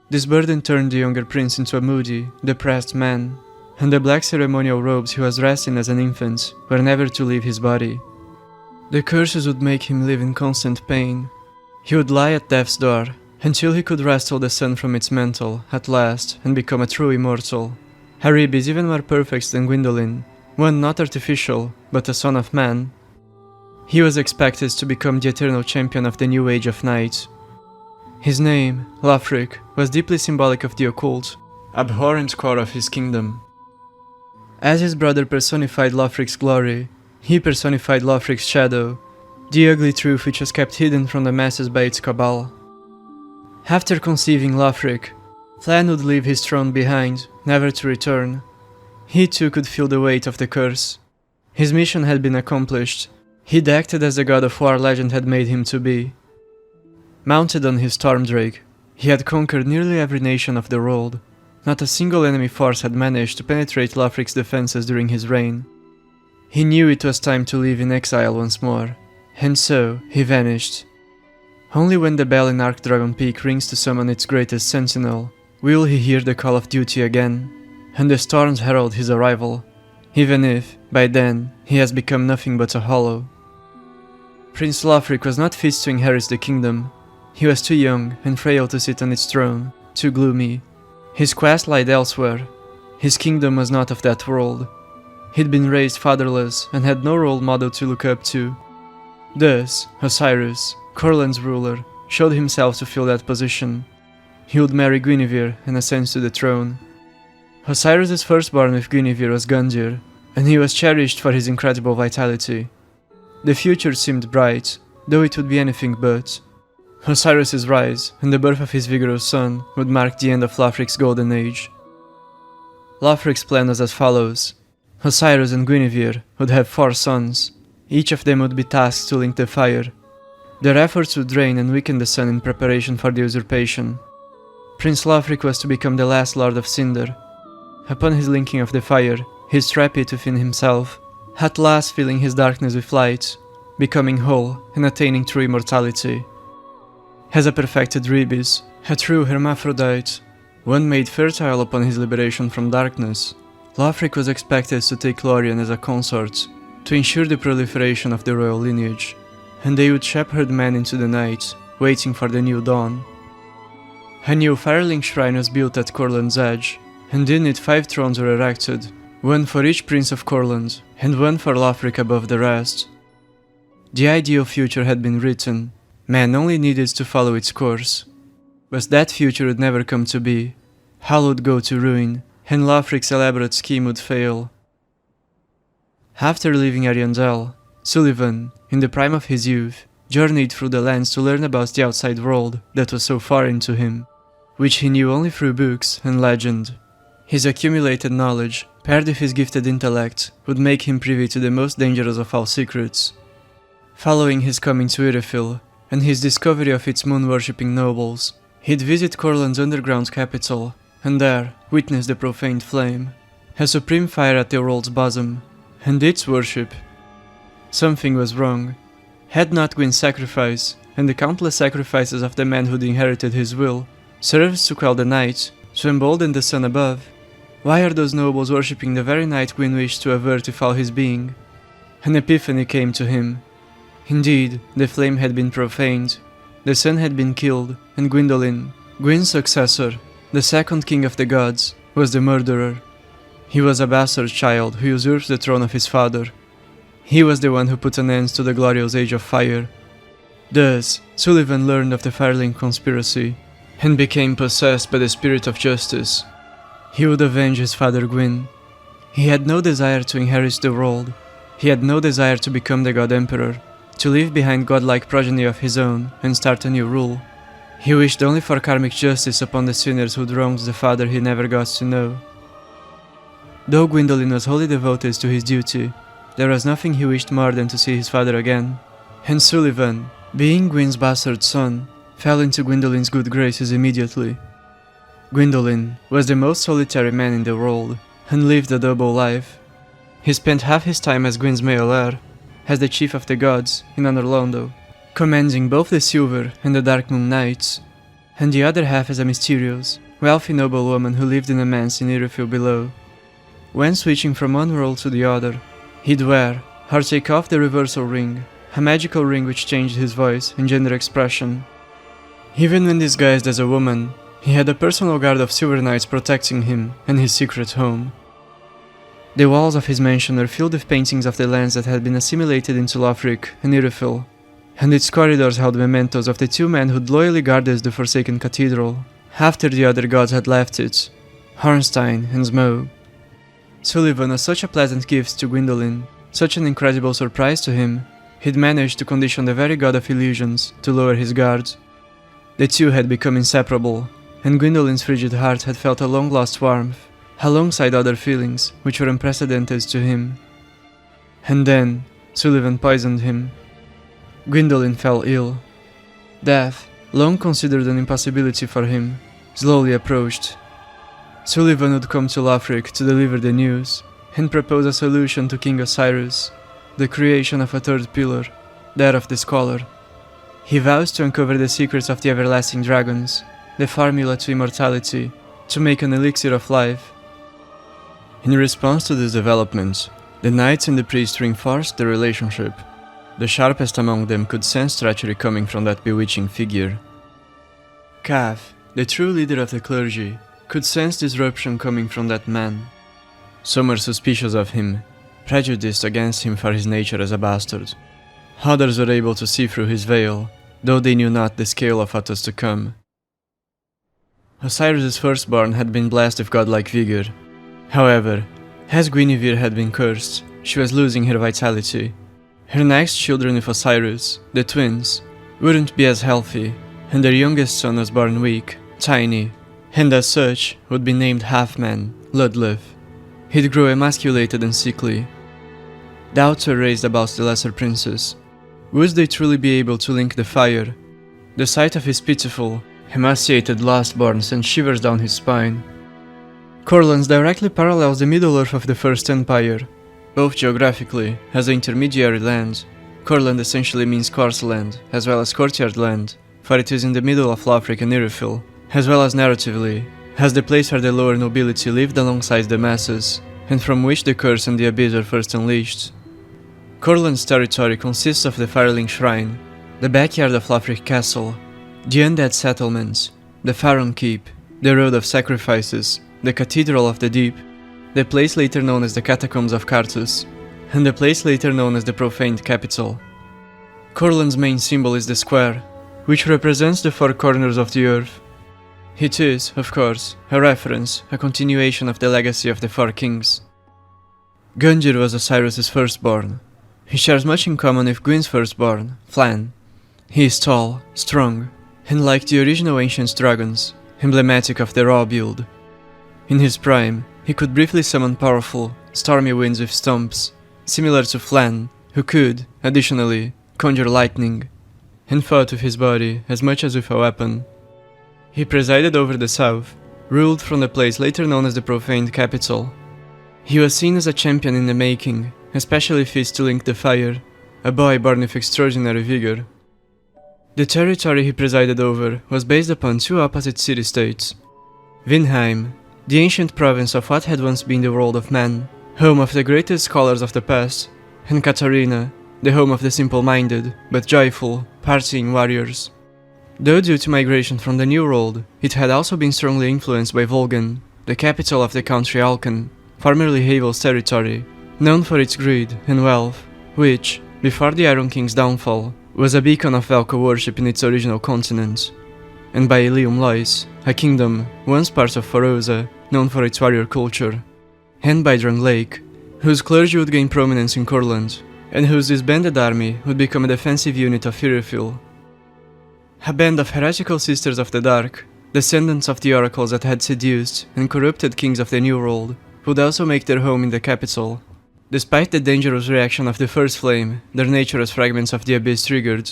This burden turned the younger prince into a moody, depressed man, and the black ceremonial robes he was dressed in as an infant were never to leave his body. The curses would make him live in constant pain, He would lie at death's door, until he could wrestle the sun from its mantle, at last, and become a true immortal. Harib is even more perfect than Gwyndolin, one not artificial, but a son of man. He was expected to become the eternal champion of the new age of knights. His name, Lothric, was deeply symbolic of the occult, abhorrent core of his kingdom. As his brother personified Lothric's glory, he personified Lothric's shadow, the ugly truth which was kept hidden from the masses by its cabal. After conceiving Lothric, Flann would leave his throne behind, never to return. He too could feel the weight of the curse. His mission had been accomplished. He'd acted as the god of war legend had made him to be. Mounted on his Stormdrake, he had conquered nearly every nation of the world. Not a single enemy force had managed to penetrate Lothric's defenses during his reign. He knew it was time to live in exile once more, and so he vanished. Only when the bell in Archdragon Peak rings to summon its greatest sentinel, will he hear the call of duty again, and the storms herald his arrival, even if, by then, he has become nothing but a hollow. Prince Lothric was not fit to inherit the kingdom. He was too young and frail to sit on its throne, too gloomy. His quest lied elsewhere. His kingdom was not of that world. He'd been raised fatherless and had no role model to look up to. Thus, Oceiro, Courland's ruler, showed himself to fill that position. He would marry Guinevere and ascend to the throne. Oceiro's firstborn with Guinevere was Gundyr, and he was cherished for his incredible vitality. The future seemed bright, though it would be anything but. Oceiro's rise and the birth of his vigorous son would mark the end of Lothric's golden age. Lothric's plan was as follows. Oceiro and Guinevere would have 4 sons. Each of them would be tasked to link the fire. Their efforts would drain and weaken the sun in preparation for the usurpation. Prince Lothric was to become the last Lord of Cinder. Upon his linking of the fire, he strapped it within himself, at last filling his darkness with light, becoming whole and attaining true immortality. As a perfected Rebis, a true hermaphrodite, one made fertile upon his liberation from darkness, Lothric was expected to take Lorian as a consort, to ensure the proliferation of the royal lineage, and they would shepherd men into the night, waiting for the new dawn. A new Firelink shrine was built at Courland's edge, and in it 5 thrones were erected, one for each prince of Courland, and one for Lothric above the rest. The ideal future had been written, man only needed to follow its course. But that future would never come to be. Hall would go to ruin, and Lothric's elaborate scheme would fail. After leaving Ariandel, Sulyvahn, in the prime of his youth, journeyed through the lands to learn about the outside world that was so foreign to him, which he knew only through books and legend. His accumulated knowledge, paired with his gifted intellect, would make him privy to the most dangerous of all secrets. Following his coming to Irithyll, and his discovery of its moon-worshipping nobles, he'd visit Courland's underground capital, and there witness the profaned flame, a supreme fire at the world's bosom, and its worship. Something was wrong. Had not Gwyn's sacrifice, and the countless sacrifices of the man who'd inherited his will, served to quell the night, to embolden the sun above? Why are those nobles worshipping the very night Gwyn wished to avert with all his being? An epiphany came to him. Indeed, the flame had been profaned, the sun had been killed, and Gwyndolin, Gwyn's successor, the second king of the gods, was the murderer. He was a bastard child who usurped the throne of his father. He was the one who put an end to the glorious age of fire. Thus, Sulyvahn learned of the Firelink conspiracy, and became possessed by the spirit of justice. He would avenge his father Gwyn. He had no desire to inherit the world. He had no desire to become the God Emperor, to leave behind godlike progeny of his own and start a new rule. He wished only for karmic justice upon the sinners who'd wronged the father he never got to know. Though Gwyndolin was wholly devoted to his duty, there was nothing he wished more than to see his father again, and Sulyvahn, being Gwyn's bastard son, fell into Gwyndolin's good graces immediately. Gwyndolin was the most solitary man in the world, and lived a double life. He spent half his time as Gwyn's male heir, as the chief of the gods in honor Londo, commanding both the Silver and the Dark Moon Knights, and the other half as a mysterious, wealthy noblewoman who lived in a manse in Irithyll below. When switching from one world to the other, he'd wear, or take off the reversal ring, a magical ring which changed his voice and gender expression, Even when disguised as a woman, he had a personal guard of silver knights protecting him and his secret home. The walls of his mansion were filled with paintings of the lands that had been assimilated into Lothric and Irithyll, and its corridors held mementos of the two men who'd loyally guarded the Forsaken Cathedral after the other gods had left it, Ornstein and Smough. Sulyvahn was such a pleasant gift to Gwyndolin, such an incredible surprise to him. He'd managed to condition the very god of illusions to lower his guard. The two had become inseparable, and Gwyndolin's frigid heart had felt a long-lost warmth, alongside other feelings which were unprecedented to him. And then, Sulyvahn poisoned him. Gwyndolin fell ill. Death, long considered an impossibility for him, slowly approached. Sulyvahn would come to Lothric to deliver the news, and propose a solution to King Oceiro, the creation of a third pillar, that of the Scholar. He vows to uncover the secrets of the everlasting dragons, the formula to immortality, to make an elixir of life. In response to this development, the knights and the priest reinforced the relationship. The sharpest among them could sense treachery coming from that bewitching figure. Cav, the true leader of the clergy, could sense disruption coming from that man. Some were suspicious of him, prejudiced against him for his nature as a bastard. Others were able to see through his veil, though they knew not the scale of what was to come. Osiris' firstborn had been blessed with godlike vigor. However, as Guinevere had been cursed, she was losing her vitality. Her next children with Osiris, the twins, wouldn't be as healthy, and their youngest son was born weak, tiny, and as such would be named half-man, Ludleth. He'd grow emasculated and sickly. Doubts were raised about the lesser princess. Would they truly be able to link the fire? The sight of his pitiful, emaciated lastborn sent shivers down his spine. Courland directly parallels the Middle-earth of the First Empire, both geographically, as an intermediary land. Courland essentially means coarse land, as well as courtyard land, for it is in the middle of Lothric and Irithyll, as well as narratively, as the place where the lower nobility lived alongside the masses, and from which the curse and the abyss were first unleashed. Courland's territory consists of the Firelink Shrine, the backyard of Lothric Castle, the Undead settlements, the Farron Keep, the Road of Sacrifices, the Cathedral of the Deep, the place later known as the Catacombs of Carthus, and the place later known as the Profaned Capital. Courland's main symbol is the square, which represents the four corners of the earth. It is, of course, a reference, a continuation of the legacy of the four kings. Gundyr was Osiris' firstborn. He shares much in common with Gwyn's firstborn, Flann. He is tall, strong, and like the original ancient dragons, emblematic of the raw build. In his prime, he could briefly summon powerful, stormy winds with stomps, similar to Flann, who could, additionally, conjure lightning, and fought with his body as much as with a weapon. He presided over the south, ruled from the place later known as the Profaned Capital. He was seen as a champion in the making, especially fit to link the fire, a boy born with extraordinary vigor. The territory he presided over was based upon two opposite city-states. Vinheim, the ancient province of what had once been the world of man, home of the greatest scholars of the past, and Katarina, the home of the simple-minded, but joyful, partying warriors. Though due to migration from the New World, it had also been strongly influenced by Volgan, the capital of the country Alkan, formerly Havel's territory, known for its greed and wealth, which, before the Iron King's downfall, was a beacon of Velka worship in its original continent, and by Ilium Lois, a kingdom once part of Forosa, known for its warrior culture, and by Drang Lake, whose clergy would gain prominence in Courland, and whose disbanded army would become a defensive unit of Irithyll. A band of heretical Sisters of the Dark, descendants of the oracles that had seduced and corrupted kings of the New World, would also make their home in the capital. Despite the dangerous reaction of the first flame, their nature as fragments of the abyss triggered,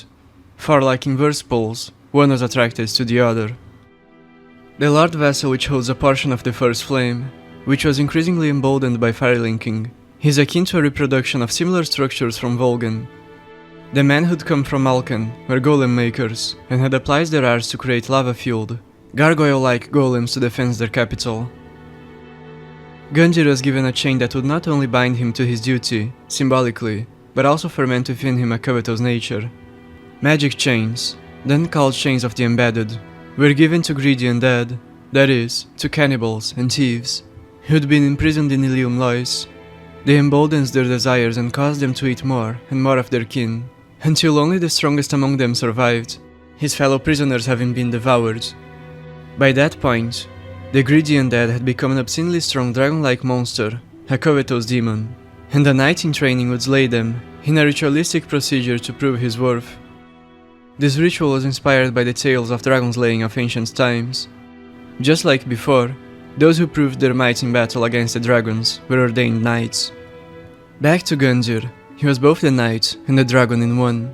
for like inverse poles, one was attracted to the other. The Lord Vessel which holds a portion of the first flame, which was increasingly emboldened by firelinking, is akin to a reproduction of similar structures from Volgan. The men who'd come from Alkan were golem makers, and had applied their arts to create lava-fueled, gargoyle-like golems to defend their capital. Gundyr was given a chain that would not only bind him to his duty, symbolically, but also ferment within him a covetous nature. Magic chains, then called Chains of the Embedded, were given to greedy undead, that is, to cannibals and thieves, who'd been imprisoned in Ilium Lois. They emboldened their desires and caused them to eat more and more of their kin, until only the strongest among them survived, his fellow prisoners having been devoured. By that point, the greedy undead had become an obscenely strong dragon-like monster, a covetous demon, and a knight in training would slay them in a ritualistic procedure to prove his worth. This ritual was inspired by the tales of dragon slaying of ancient times. Just like before, those who proved their might in battle against the dragons were ordained knights. Back to Gundyr, he was both the knight and the dragon in one.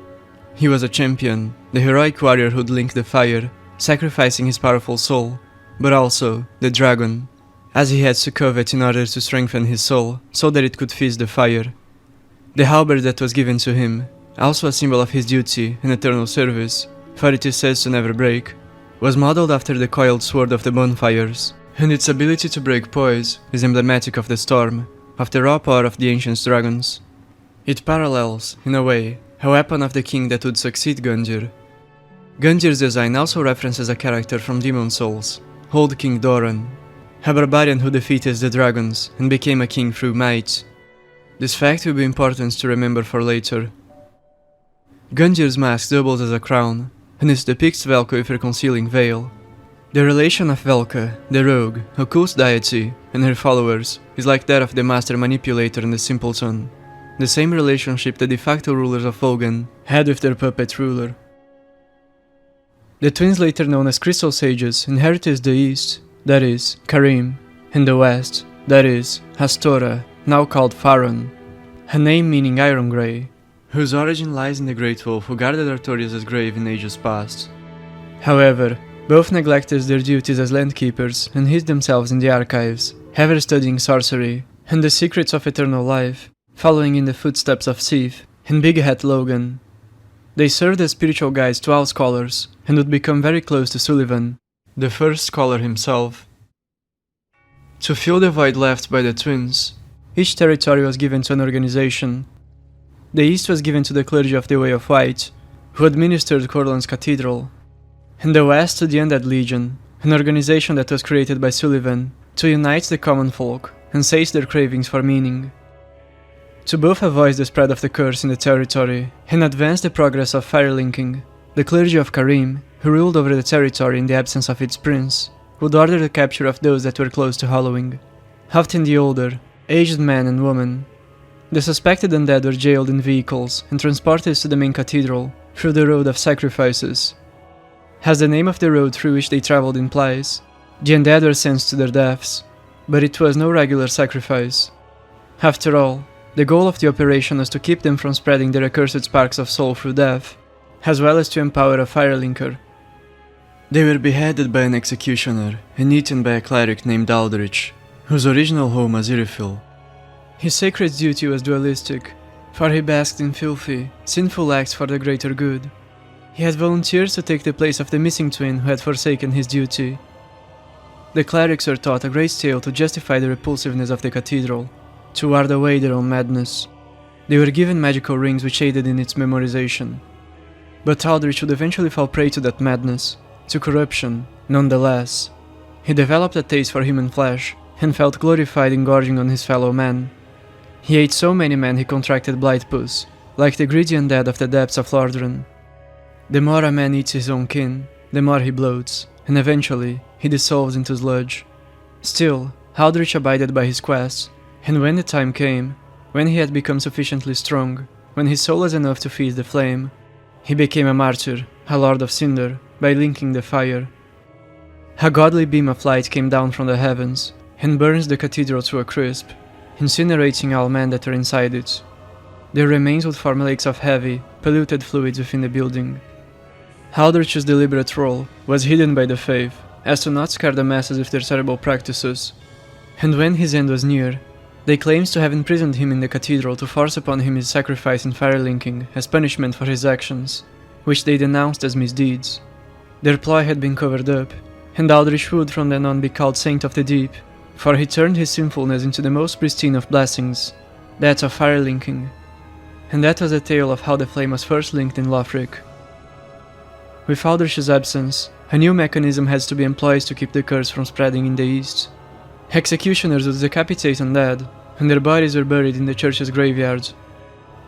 He was a champion, the heroic warrior who'd link the fire, sacrificing his powerful soul, but also the dragon, as he had to covet in order to strengthen his soul so that it could feast the fire. The halberd that was given to him, also a symbol of his duty and eternal service, for it is said to never break, was modeled after the coiled sword of the bonfires, and its ability to break poise is emblematic of the storm, of the raw power of the ancient dragons. It parallels, in a way, a weapon of the king that would succeed Gundyr. Gundyr's design also references a character from Demon Souls, Old King Doran, a barbarian who defeated the dragons and became a king through might. This fact will be important to remember for later. Gundyr's mask doubles as a crown, and it depicts Velka with her concealing veil. The relation of Velka, the rogue, occult deity, and her followers is like that of the master manipulator and the simpleton, the same relationship the de facto rulers of Vogan had with their puppet ruler. The twins, later known as Crystal Sages, inherited the east, that is, Carim, and the west, that is, Arstor, now called Farron, a name meaning iron grey, whose origin lies in the great wolf who guarded Artorias' grave in ages past. However, both neglected their duties as landkeepers and hid themselves in the archives, ever studying sorcery and the secrets of eternal life, following in the footsteps of Sif and Big Hat Logan. They served as spiritual guides to all scholars and would become very close to Sulyvahn, the first scholar himself. To fill the void left by the twins, each territory was given to an organization. The east was given to the clergy of the Way of White, who administered Courland's cathedral, and the west to the Undead Legion, an organization that was created by Sulyvahn to unite the common folk and sate their cravings for meaning. To both avoid the spread of the curse in the territory and advance the progress of Firelinking, the clergy of Carim, who ruled over the territory in the absence of its prince, would order the capture of those that were close to Hallowing, often the older, aged men and women. The suspected undead were jailed in vehicles and transported to the main cathedral through the Road of Sacrifices. As the name of the road through which they traveled implies, the undead were sent to their deaths, but it was no regular sacrifice. After all, the goal of the operation was to keep them from spreading their accursed sparks of soul through death, as well as to empower a Firelinker. They were beheaded by an executioner and eaten by a cleric named Lothric, whose original home was Irithyll. His sacred duty was dualistic, for he basked in filthy, sinful acts for the greater good. He had volunteered to take the place of the missing twin who had forsaken his duty. The clerics were taught a great tale to justify the repulsiveness of the cathedral, to ward away their own madness. They were given magical rings which aided in its memorization. But Lothric would eventually fall prey to that madness, to corruption, nonetheless. He developed a taste for human flesh, and felt glorified in gorging on his fellow man. He ate so many men he contracted blight pus, like the greedy undead of the depths of Lordran. The more a man eats his own kin, the more he bloats, and eventually he dissolves into sludge. Still, Lothric abided by his quest, and when the time came, when he had become sufficiently strong, when his soul was enough to feed the flame, he became a martyr, a lord of cinder, by linking the fire. A godly beam of light came down from the heavens, and burns the cathedral to a crisp, incinerating all men that are inside it. Their remains would form lakes of heavy, polluted fluids within the building. Lothrich's deliberate role was hidden by the faith, as to not scare the masses with their terrible practices, and when his end was near, they claimed to have imprisoned him in the cathedral to force upon him his sacrifice in Firelinking as punishment for his actions, which they denounced as misdeeds. Their ploy had been covered up, and Lothric would from then on be called Saint of the Deep, for he turned his sinfulness into the most pristine of blessings, that of Firelinking. And that was the tale of how the flame was first linked in Lothric. With Aldrich's absence, a new mechanism has to be employed to keep the curse from spreading in the east. Executioners would decapitate undead, and their bodies were buried in the church's graveyard.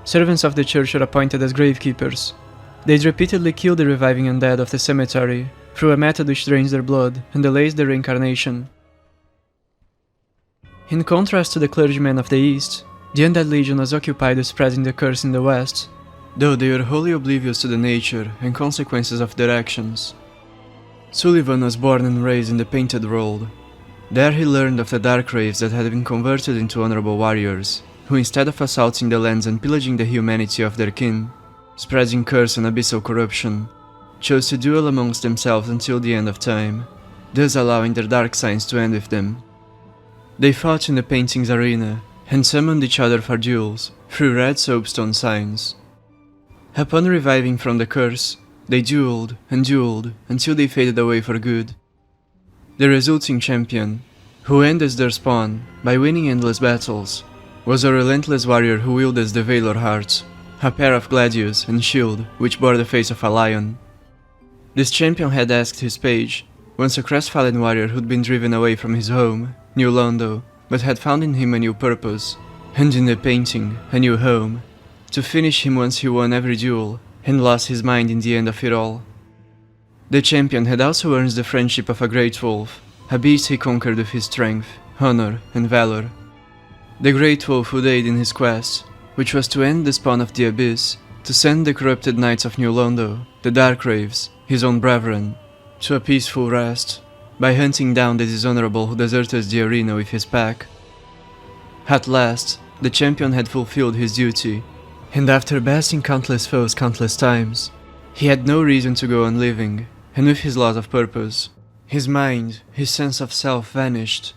Servants of the church were appointed as gravekeepers. They'd repeatedly kill the reviving undead of the cemetery through a method which drains their blood and delays their reincarnation. In contrast to the clergymen of the east, the Undead Legion was occupied with spreading the curse in the west, though they were wholly oblivious to the nature and consequences of their actions. Sulyvahn was born and raised in the Painted World. There he learned of the dark raves that had been converted into honorable warriors, who instead of assaulting the lands and pillaging the humanity of their kin, spreading curse and abyssal corruption, chose to duel amongst themselves until the end of time, thus allowing their dark signs to end with them. They fought in the painting's arena, and summoned each other for duels, through red soapstone signs. Upon reviving from the curse, they dueled until they faded away for good. The resulting champion, who ended their spawn by winning endless battles, was a relentless warrior who wielded the Valor Heart, a pair of gladius and shield which bore the face of a lion. This champion had asked his page, once a crestfallen warrior who'd been driven away from his home, New Londo, but had found in him a new purpose, and in the painting, a new home, to finish him once he won every duel, and lost his mind in the end of it all. The champion had also earned the friendship of a great wolf, a beast he conquered with his strength, honor, and valor. The great wolf would aid in his quest, which was to end the spawn of the abyss, to send the corrupted knights of New Londo, the Dark Raves, his own brethren, to a peaceful rest, by hunting down the dishonorable who deserted the arena with his pack. At last, the champion had fulfilled his duty, and after besting countless foes countless times, he had no reason to go on living, and with his loss of purpose, his mind, his sense of self vanished.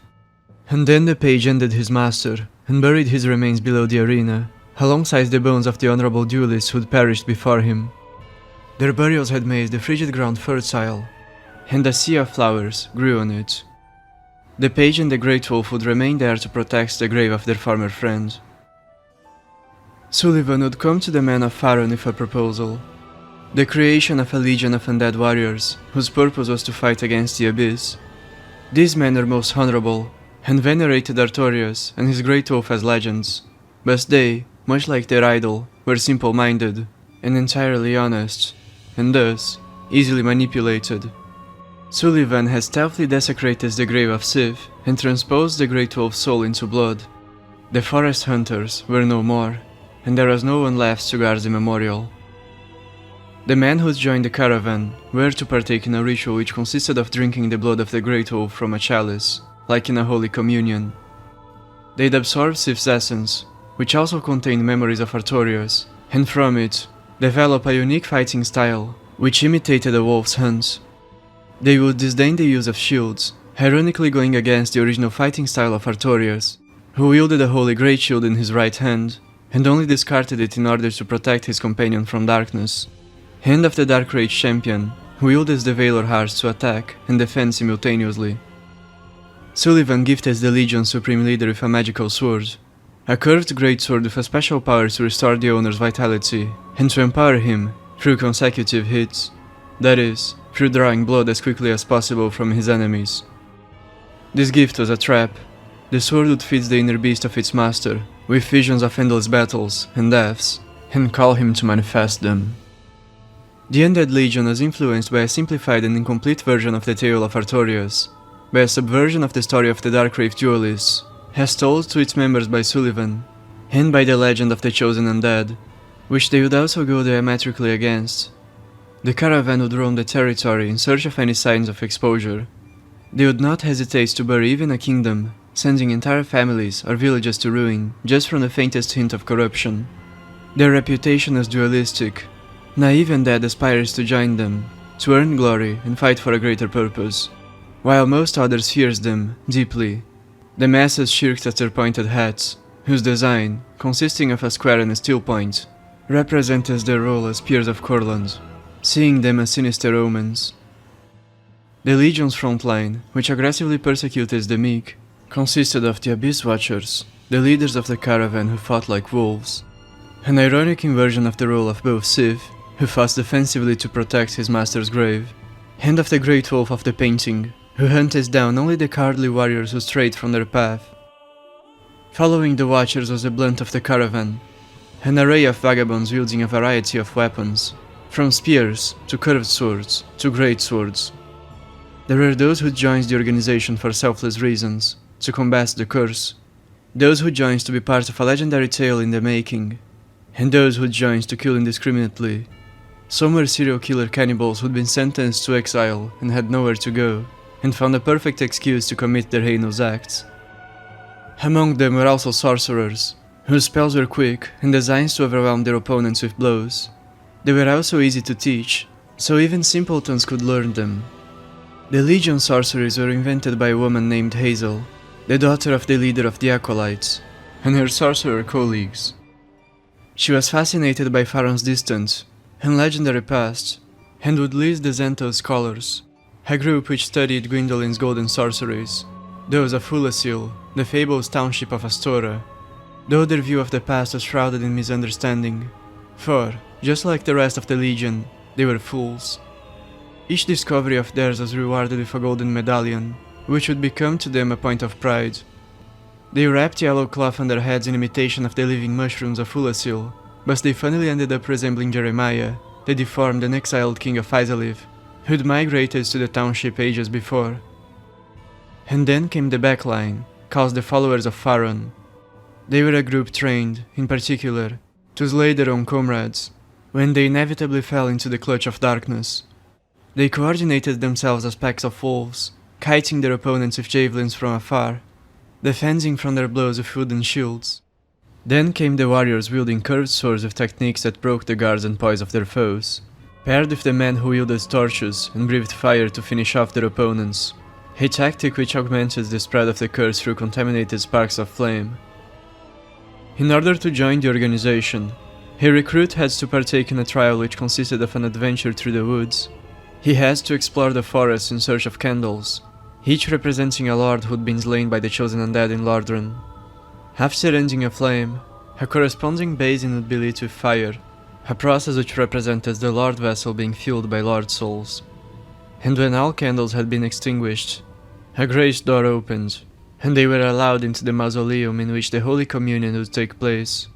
And then the page ended his master, and buried his remains below the arena, alongside the bones of the honorable duelists who'd perished before him. Their burials had made the frigid ground fertile, and a sea of flowers grew on it. The page and the great wolf would remain there to protect the grave of their former friend. Sulyvahn would come to the men of Farron with a proposal: the creation of a legion of undead warriors, whose purpose was to fight against the abyss. These men were most honorable, and venerated Artorius and his great wolf as legends, but they, much like their idol, were simple-minded, and entirely honest, and thus, easily manipulated. Sulyvahn had stealthily desecrated the grave of Sif, and transposed the great wolf's soul into blood. The forest hunters were no more, and there was no one left to guard the memorial. The men who joined the caravan were to partake in a ritual which consisted of drinking the blood of the great wolf from a chalice, like in a holy communion. They'd absorb Sif's essence, which also contained memories of Artorius, and from it, develop a unique fighting style, which imitated a wolf's hunt. They would disdain the use of shields, ironically going against the original fighting style of Artorius, who wielded a holy great shield in his right hand, and only discarded it in order to protect his companion from darkness. Hand of the Dark Rage champion, who wields the Valor Heart to attack and defend simultaneously. Sulyvahn gifted the Legion's supreme leader with a magical sword, a curved greatsword with a special power to restore the owner's vitality, and to empower him through consecutive hits, that is, through drawing blood as quickly as possible from his enemies. This gift was a trap. The sword would feed the inner beast of its master, with visions of endless battles and deaths, and call him to manifest them. The Undead Legion was influenced by a simplified and incomplete version of the tale of Artorius, by a subversion of the story of the Darkrave duelists, as told to its members by Sulyvahn, and by the legend of the Chosen Undead, which they would also go diametrically against. The caravan would roam the territory in search of any signs of exposure. They would not hesitate to bury even a kingdom, sending entire families or villages to ruin just from the faintest hint of corruption. Their reputation as dualistic, naive undead aspires to join them, to earn glory and fight for a greater purpose, while most others fears them deeply. The masses shirked at their pointed hats, whose design, consisting of a square and a steel point, represented their role as peers of Courland, seeing them as sinister omens. The Legion's front line, which aggressively persecuted the meek, consisted of the Abyss Watchers, the leaders of the caravan who fought like wolves, an ironic inversion of the role of both Sith who fought defensively to protect his master's grave, and of the Great Wolf of the painting, who hunted down only the cowardly warriors who strayed from their path. Following the Watchers was the blunt of the caravan, an array of vagabonds wielding a variety of weapons, from spears to curved swords to great swords. There were those who joined the organization for selfless reasons, to combat the curse, those who joined to be part of a legendary tale in the making, and those who joined to kill indiscriminately. Some were serial killer cannibals who'd been sentenced to exile and had nowhere to go, and found a perfect excuse to commit their heinous acts. Among them were also sorcerers, whose spells were quick and designed to overwhelm their opponents with blows. They were also easy to teach, so even simpletons could learn them. The Legion sorceries were invented by a woman named Hazel, the daughter of the leader of the Acolytes, and her sorcerer colleagues. She was fascinated by Farron's distant and legendary past, and would lead the Xanthos Scholars, a group which studied Gwyndolin's golden sorceries, those of Untended, the Fables township of Astora, though their view of the past was shrouded in misunderstanding, for, just like the rest of the Legion, they were fools. Each discovery of theirs was rewarded with a golden medallion, which would become to them a point of pride. They wrapped yellow cloth on their heads in imitation of the living mushrooms of Untended, but they finally ended up resembling Jeremiah, the deformed and exiled king of Irithyll, who'd migrated to the township ages before. And then came the backline, called the followers of Farron. They were a group trained, in particular, to slay their own comrades, when they inevitably fell into the clutch of darkness. They coordinated themselves as packs of wolves, kiting their opponents with javelins from afar, defending from their blows with wooden shields. Then came the warriors wielding curved swords with techniques that broke the guards and poise of their foes, paired with the men who wielded torches and breathed fire to finish off their opponents, a tactic which augmented the spread of the curse through contaminated sparks of flame. In order to join the organization, a recruit had to partake in a trial which consisted of an adventure through the woods. He had to explore the forest in search of candles, each representing a lord who'd been slain by the chosen undead in Lordran. After ending a flame, a corresponding basin would be lit with fire, a process which represented the lord vessel being filled by lord souls. And when all candles had been extinguished, a great door opened, and they were allowed into the mausoleum in which the Holy Communion would take place,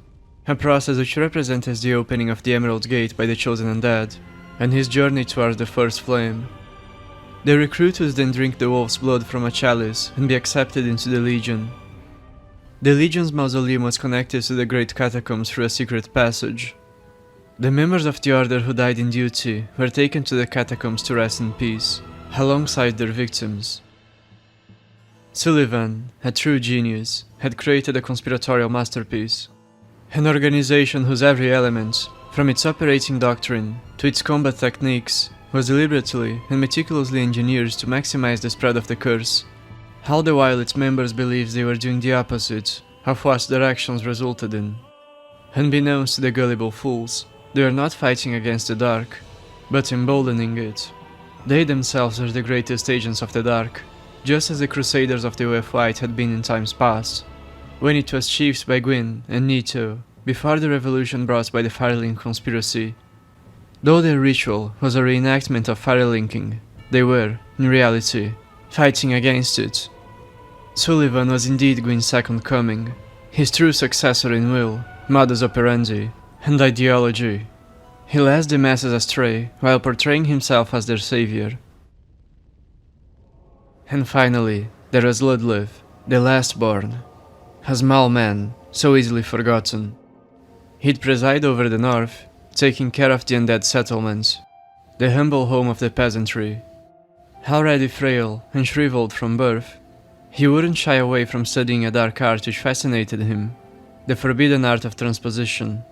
a process which represented the opening of the Emerald Gate by the chosen undead, and his journey towards the first flame. The recruit would then drink the wolf's blood from a chalice and be accepted into the Legion. The Legion's mausoleum was connected to the Great Catacombs through a secret passage. The members of the Order who died in duty were taken to the catacombs to rest in peace, alongside their victims. Sulyvahn, a true genius, had created a conspiratorial masterpiece, an organization whose every element, from its operating doctrine to its combat techniques, was deliberately and meticulously engineered to maximize the spread of the curse, all the while its members believed they were doing the opposite of what their actions resulted in. Unbeknownst to the gullible fools, they were not fighting against the dark, but emboldening it. They themselves were the greatest agents of the dark, just as the Crusaders of the Way of White had been in times past, when it was chiefed by Gwyn and Nito, before the revolution brought by the Firelink conspiracy. Though their ritual was a reenactment of Firelinking, they were, in reality, fighting against it. Sulyvahn was indeed Gwyn's second coming, his true successor in will, modus operandi, and ideology. He led the masses astray while portraying himself as their savior. And finally, there was Ludleth, the last-born, a small man, so easily forgotten. He'd preside over the north, taking care of the undead settlements, the humble home of the peasantry. Already frail and shriveled from birth, he wouldn't shy away from studying a dark art which fascinated him, the forbidden art of transposition.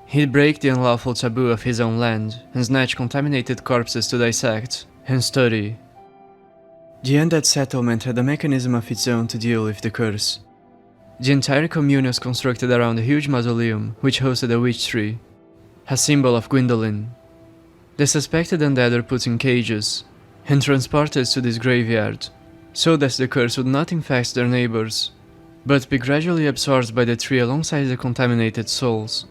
He'd break the unlawful taboo of his own land and snatch contaminated corpses to dissect and study. The undead settlement had a mechanism of its own to deal with the curse. The entire commune was constructed around a huge mausoleum which hosted a witch tree, a symbol of Gwyndolin. The suspected undead were put in cages and transported to this graveyard, so that the curse would not infect their neighbors, but be gradually absorbed by the tree alongside the contaminated souls.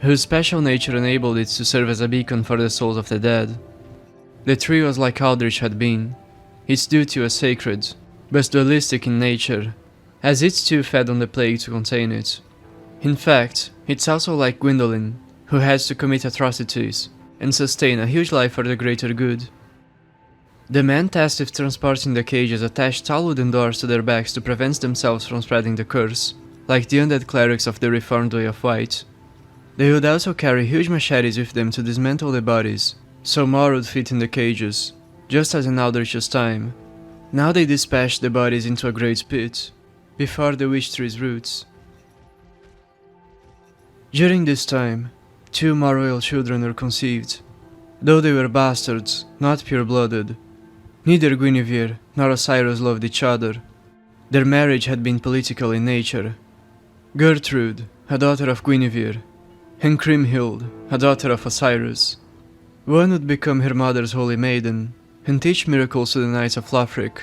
whose special nature enabled it to serve as a beacon for the souls of the dead. The tree was like Aldrich had been. Its duty was sacred, but dualistic in nature, as it too fed on the plague to contain it. In fact, it's also like Gwyndolin, who has to commit atrocities and sustain a huge life for the greater good. The men tasked with transporting the cages attached tall wooden doors to their backs to prevent themselves from spreading the curse, like the undead clerics of the reformed way of white. They would also carry huge machetes with them to dismantle the bodies, so more would fit in the cages, just as in Aldrich's time. Now they dispatched the bodies into a great pit, before the witch tree's roots. During this time, 2 more royal children were conceived, though they were bastards, not pure-blooded. Neither Guinevere nor Oceiro loved each other. Their marriage had been political in nature. Gertrude, a daughter of Guinevere, and Kriemhild, a daughter of Oceiro. One would become her mother's holy maiden, and teach miracles to the knights of Lothric.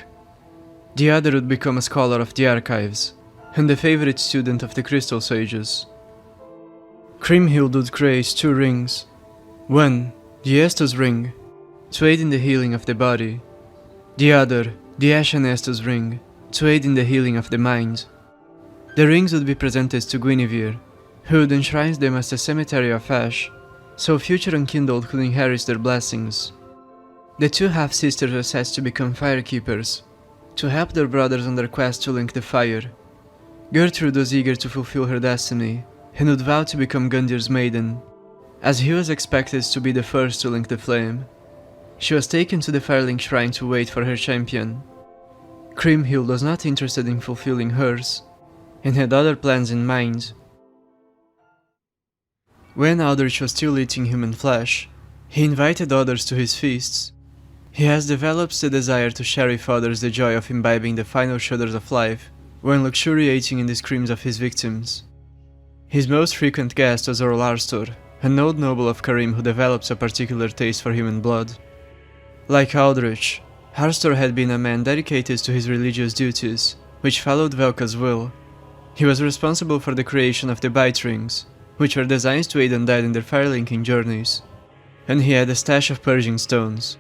The other would become a scholar of the archives, and the favorite student of the crystal sages. Kriemhild would create 2 rings. One, the Estus ring, to aid in the healing of the body. The other, the Ashen Estus ring, to aid in the healing of the mind. The rings would be presented to Guinevere, who would enshrine them as the cemetery of ash, so future unkindled could inherit their blessings. The 2 half-sisters were set to become firekeepers, to help their brothers on their quest to link the fire. Gertrude was eager to fulfill her destiny, and would vow to become Gundyr's maiden, as he was expected to be the first to link the flame. She was taken to the Firelink shrine to wait for her champion. Kriemhild was not interested in fulfilling hers, and had other plans in mind. When Aldrich was still eating human flesh, he invited others to his feasts. He has developed the desire to share with others the joy of imbibing the final shudders of life, when luxuriating in the screams of his victims. His most frequent guest was Earl Arstor, an old noble of Carim who developed a particular taste for human blood. Like Aldrich, Arstor had been a man dedicated to his religious duties, which followed Velka's will. He was responsible for the creation of the Bite Rings, which were designed to aid Undead in their firelinking journeys, and he had a stash of purging stones.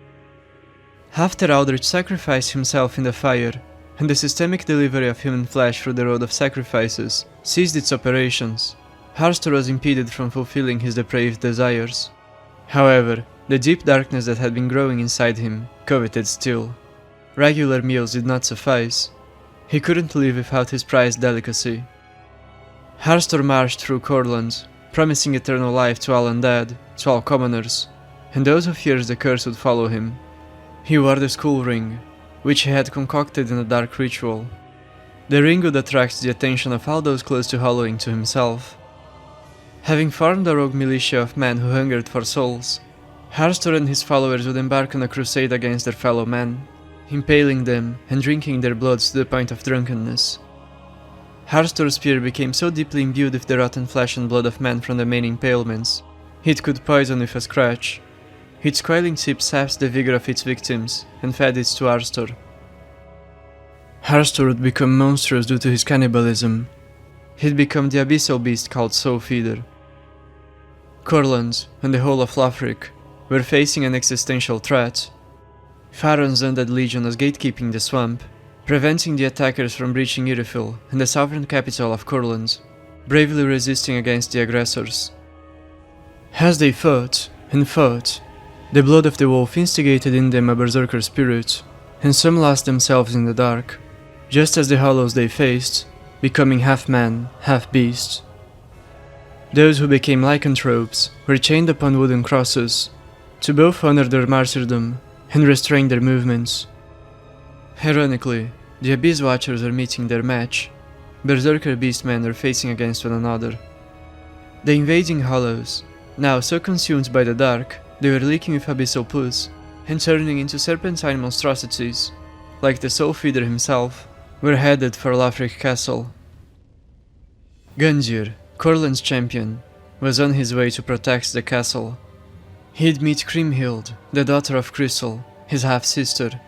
After Aldrich sacrificed himself in the fire, and the systemic delivery of human flesh through the road of sacrifices ceased its operations, Arstor was impeded from fulfilling his depraved desires. However, the deep darkness that had been growing inside him coveted still. Regular meals did not suffice. He couldn't live without his prized delicacy. Arstor marched through Courland, promising eternal life to all undead, to all commoners, and those who feared the curse would follow him. He wore the skull ring, which he had concocted in a dark ritual. The ring would attract the attention of all those close to hollowing to himself. Having formed a rogue militia of men who hungered for souls, Arstor and his followers would embark on a crusade against their fellow men, impaling them and drinking their bloods to the point of drunkenness. Arstor's spear became so deeply imbued with the rotten flesh and blood of men from the main impalements, it could poison with a scratch. Its coiling tip sapped the vigor of its victims and fed it to Arstor. Arstor would become monstrous due to his cannibalism. He'd become the abyssal beast called Soul Feeder. Courland and the whole of Lothric were facing an existential threat. Farron's undead legion was gatekeeping the swamp, preventing the attackers from reaching Irithyll and the sovereign capital of Courland, bravely resisting against the aggressors. As they fought and fought, the blood of the wolf instigated in them a berserker spirit, and some lost themselves in the dark, just as the hollows they faced, becoming half man, half beast. Those who became lycanthropes were chained upon wooden crosses, to both honor their martyrdom and restrain their movements. Ironically, the Abyss Watchers were meeting their match. Berserker beastmen were facing against one another. The invading hollows, now so consumed by the dark, they were leaking with abyssal pus and turning into serpentine monstrosities, like the Soul Feeder himself, were headed for Lothric Castle. Gundyr, Courland's champion, was on his way to protect the castle. He'd meet Kriemhild, the daughter of Crystal, his half-sister.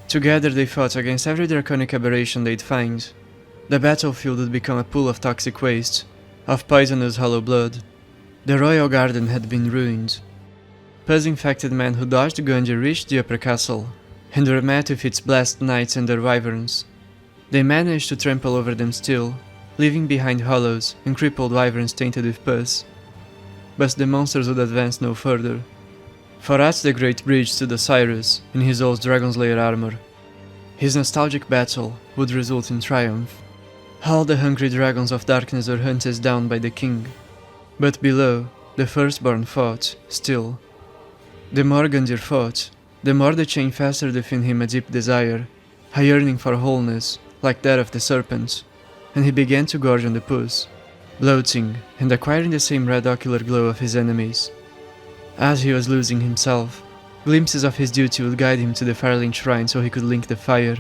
Together they fought against every draconic aberration they'd find. The battlefield would become a pool of toxic waste, of poisonous hollow blood. The royal garden had been ruined. Pus-infected men who dodged Gundyr reached the upper castle, and were met with its blessed knights and their wyverns. They managed to trample over them still, leaving behind hollows and crippled wyverns tainted with pus. But the monsters would advance no further. For at the Great Bridge stood Osiris in his old Dragonslayer armor. His nostalgic battle would result in triumph. All the hungry dragons of darkness were hunted down by the king. But below, the Firstborn fought, still. The more Gundyr fought, the more the chain fastened within him a deep desire, a yearning for wholeness, like that of the serpent, and he began to gorge on the pus, bloating and acquiring the same red ocular glow of his enemies. As he was losing himself, glimpses of his duty would guide him to the Firelink shrine so he could link the fire,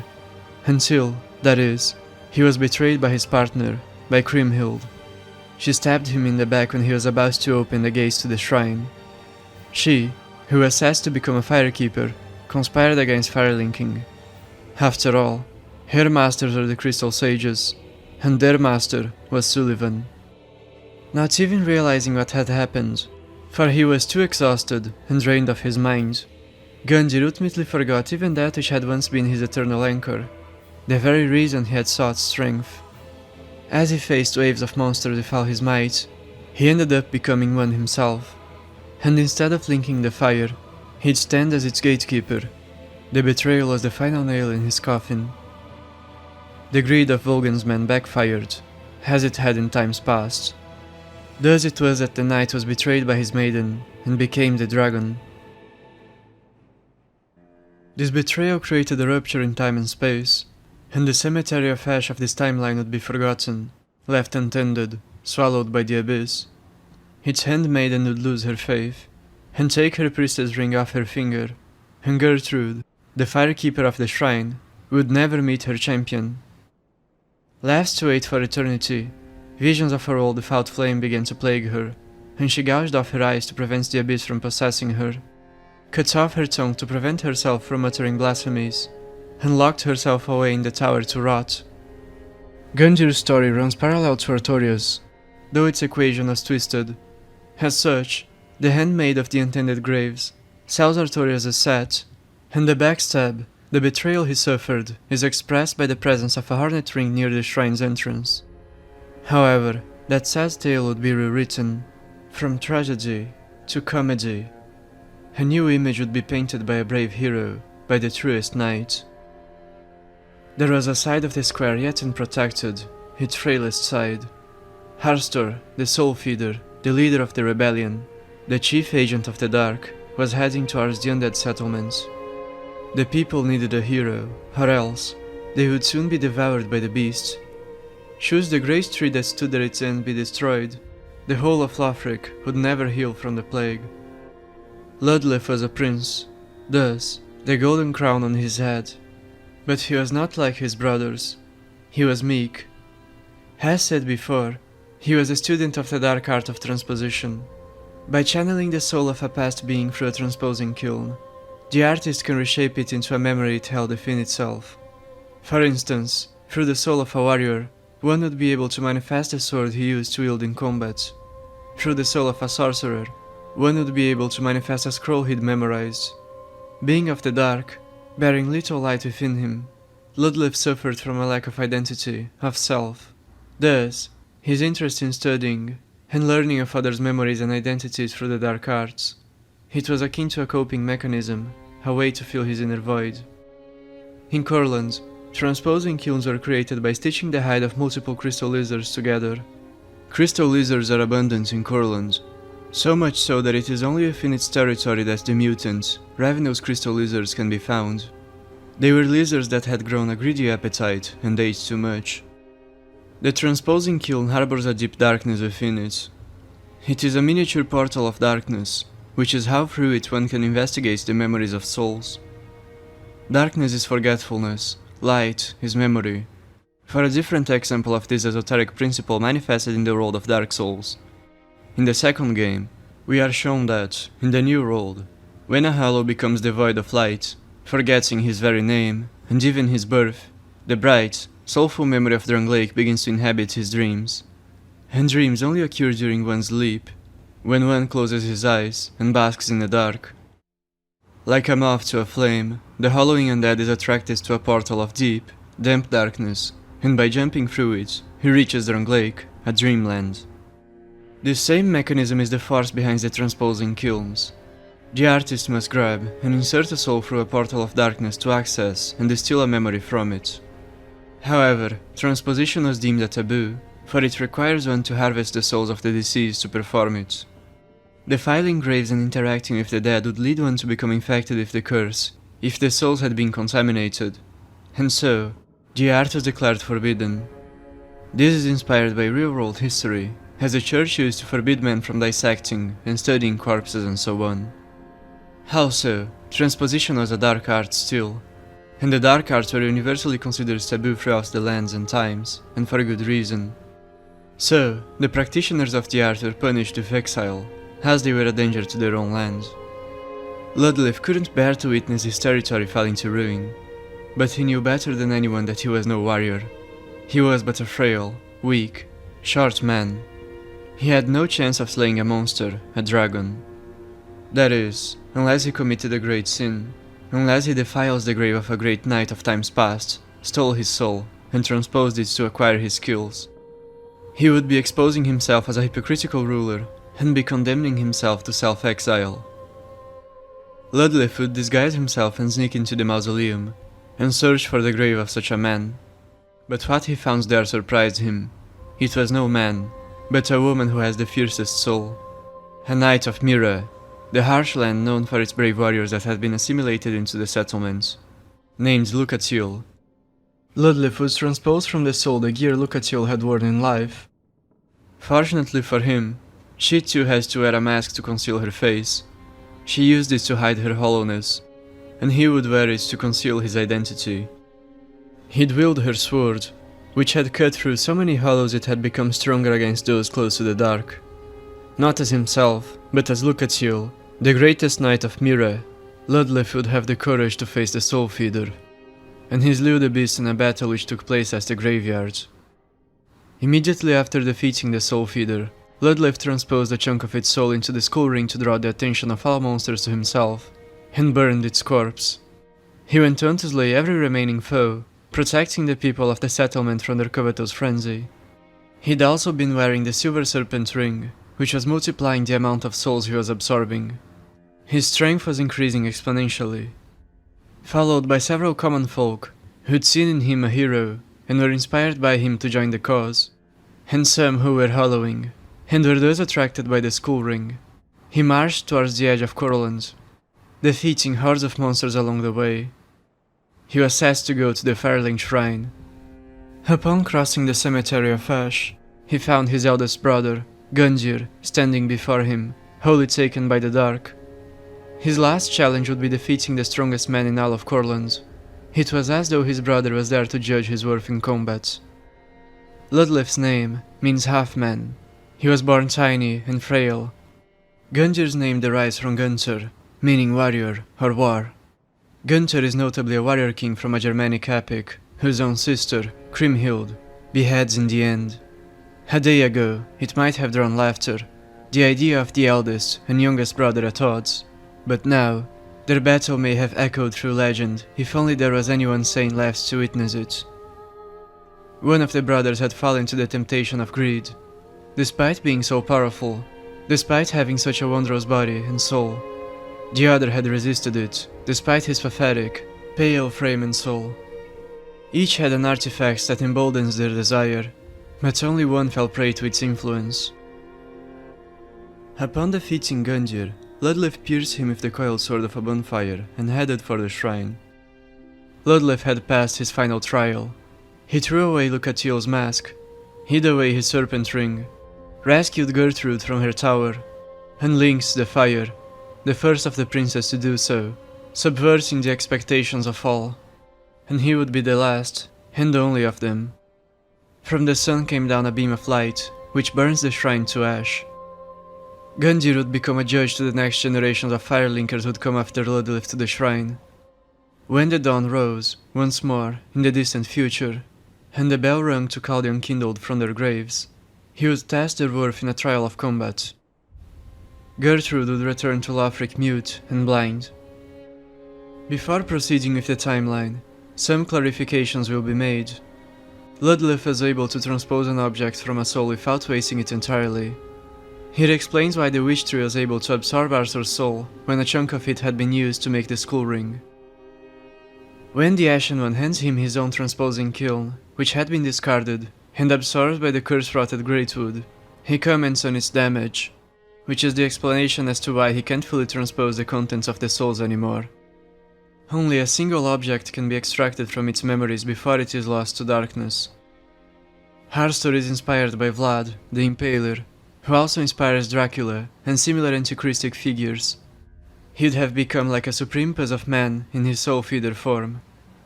until, that is, he was betrayed by his partner, by Kriemhild. She stabbed him in the back when he was about to open the gates to the shrine. She, who was asked to become a firekeeper, conspired against firelinking. After all, her masters were the Crystal Sages, and their master was Sulyvahn. Not even realizing what had happened, for he was too exhausted and drained of his mind, Gundyr ultimately forgot even that which had once been his eternal anchor, the very reason he had sought strength. As he faced waves of monsters with all his might, he ended up becoming one himself, and instead of linking the fire, he'd stand as its gatekeeper. The betrayal was the final nail in his coffin. The greed of Volgan's men backfired, as it had in times past. Thus it was that the knight was betrayed by his maiden, and became the dragon. This betrayal created a rupture in time and space, and the cemetery of ash of this timeline would be forgotten, left untended, swallowed by the abyss. Its handmaiden would lose her faith, and take her priestess ring off her finger, and Gertrude, the firekeeper of the shrine, would never meet her champion. Left to wait for eternity, visions of her old devout flame began to plague her, and she gouged off her eyes to prevent the abyss from possessing her, cut off her tongue to prevent herself from uttering blasphemies, and locked herself away in the tower to rot. Gundyr's story runs parallel to Artoria's, though its equation was twisted. As such, the handmaid of the Untended graves sells Artorias as set, and the backstab, the betrayal he suffered, is expressed by the presence of a hornet ring near the shrine's entrance. However, that sad tale would be rewritten, from tragedy to comedy. A new image would be painted by a brave hero, by the truest knight. There was a side of the square yet unprotected, its frailest side. Arstor, the Soul Feeder, the leader of the rebellion, the chief agent of the Dark, was heading towards the Undead settlements. The people needed a hero, or else they would soon be devoured by the beast. Should the great tree that stood at its end be destroyed, the whole of Lothric would never heal from the plague. Ludleth was a prince, thus the golden crown on his head, but he was not like his brothers. He was meek. As said before, he was a student of the dark art of transposition. By channeling the soul of a past being through a transposing kiln, the artist can reshape it into a memory it held within itself. For instance, through the soul of a warrior, one would be able to manifest the sword he used to wield in combat. Through the soul of a sorcerer, one would be able to manifest a scroll he'd memorized. Being of the dark, bearing little light within him, Ludleth suffered from a lack of identity, of self. Thus, his interest in studying and learning of others' memories and identities through the dark arts. It was akin to a coping mechanism, a way to fill his inner void. In Courland, transposing kilns were created by stitching the hide of multiple crystal lizards together. Crystal lizards are abundant in Courland, so much so that it is only within its territory that the mutant, ravenous crystal lizards can be found. They were lizards that had grown a greedy appetite and ate too much. The transposing kiln harbors a deep darkness within it. It is a miniature portal of darkness, which is how through it one can investigate the memories of souls. Darkness is forgetfulness, light is memory. For a different example of this esoteric principle manifested in the world of Dark Souls. In the second game, we are shown that, in the new world, when a hollow becomes devoid of light, forgetting his very name, and even his birth, the bright, soulful memory of Drangleic begins to inhabit his dreams. And dreams only occur during one's sleep. when one closes his eyes and basks in the dark. Like a moth to a flame, the hollowing undead is attracted to a portal of deep, damp darkness, and by jumping through it, he reaches Drunk Lake, a dreamland. This same mechanism is the force behind the transposing kilns. The artist must grab and insert a soul through a portal of darkness to access and distill a memory from it. However, transposition was deemed a taboo, for it requires one to harvest the souls of the deceased to perform it. Defiling graves and interacting with the dead would lead one to become infected with the curse, if the souls had been contaminated, and so, the art was declared forbidden. This is inspired by real-world history, as the church used to forbid men from dissecting and studying corpses and so on. Also, transposition was a dark art still, and the dark arts were universally considered taboo throughout the lands and times, and for good reason. So, the practitioners of the art were punished with exile, as they were a danger to their own land. Ludleth couldn't bear to witness his territory falling to ruin, but he knew better than anyone that he was no warrior. He was but a frail, weak, short man. He had no chance of slaying a monster, a dragon. That is, unless he committed a great sin, unless he defiles the grave of a great knight of times past, stole his soul, and transposed it to acquire his skills. He would be exposing himself as a hypocritical ruler, and be condemning himself to self-exile. Ludleth would disguise himself and sneak into the mausoleum, and search for the grave of such a man. But what he found there surprised him. It was no man, but a woman who has the fiercest soul. A knight of Mira, the harsh land known for its brave warriors that had been assimilated into the settlement, named Yhorm. Ludleth was transposed from the soul the gear Yhorm had worn in life. Fortunately for him, she too has to wear a mask to conceal her face. She used it to hide her hollowness, and he would wear it to conceal his identity. He'd wield her sword, which had cut through so many hollows it had become stronger against those close to the dark. Not as himself, but as Yhorm, the greatest knight of Mira, Ludleth would have the courage to face the Soul Feeder, and he slew the beast in a battle which took place at the graveyard. Immediately after defeating the Soul Feeder, Ludleth transposed a chunk of its soul into the skull ring to draw the attention of all monsters to himself, and burned its corpse. He went on to slay every remaining foe, protecting the people of the settlement from their covetous frenzy. He'd also been wearing the Silver Serpent Ring, which was multiplying the amount of souls he was absorbing. His strength was increasing exponentially. Followed by several common folk, who'd seen in him a hero, and were inspired by him to join the cause, and some who were hollowing, and were those attracted by the skull ring. He marched towards the edge of Courland, defeating hordes of monsters along the way. He was asked to go to the Firelink shrine. Upon crossing the cemetery of Ash, he found his eldest brother, Gundyr, standing before him, wholly taken by the dark. His last challenge would be defeating the strongest man in all of Courland. It was as though his brother was there to judge his worth in combat. Ludleth's name means half-man. He was born tiny and frail. Gundyr's name derives from Gunther, meaning warrior or war. Gunther is notably a warrior king from a Germanic epic, whose own sister, Kriemhild, beheads in the end. A day ago, it might have drawn laughter, the idea of the eldest and youngest brother at odds, but now, their battle may have echoed through legend if only there was anyone sane left to witness it. One of the brothers had fallen to the temptation of greed. Despite being so powerful, despite having such a wondrous body and soul, the other had resisted it, despite his pathetic, pale frame and soul. Each had an artifact that emboldens their desire, but only one fell prey to its influence. Upon defeating Gundyr, Ludleth pierced him with the coiled sword of a bonfire and headed for the shrine. Ludleth had passed his final trial. He threw away Yhorm's mask, hid away his serpent ring, rescued Gertrude from her tower, and Lynx the Fire, the first of the princes to do so, subverting the expectations of all, and he would be the last, and only of them. From the sun came down a beam of light, which burns the shrine to ash. Gundyr would become a judge to the next generations of Firelinkers who would come after Ludleth to the shrine. When the dawn rose, once more, in the distant future, and the bell rung to call the unkindled from their graves, he would test their worth in a trial of combat. Gertrude would return to Lothric mute and blind. Before proceeding with the timeline, some clarifications will be made. Ludleth was able to transpose an object from a soul without wasting it entirely. It explains why the witch tree was able to absorb Arstor's soul when a chunk of it had been used to make the skull ring. When the Ashen One hands him his own transposing kiln, which had been discarded and absorbed by the curse-rotted Greatwood, he comments on its damage, which is the explanation as to why he can't fully transpose the contents of the souls anymore. Only a single object can be extracted from its memories before it is lost to darkness. Arstor is inspired by Vlad, the Impaler, who also inspires Dracula and similar antichristic figures. He'd have become like a supreme pus of man in his soul feeder form.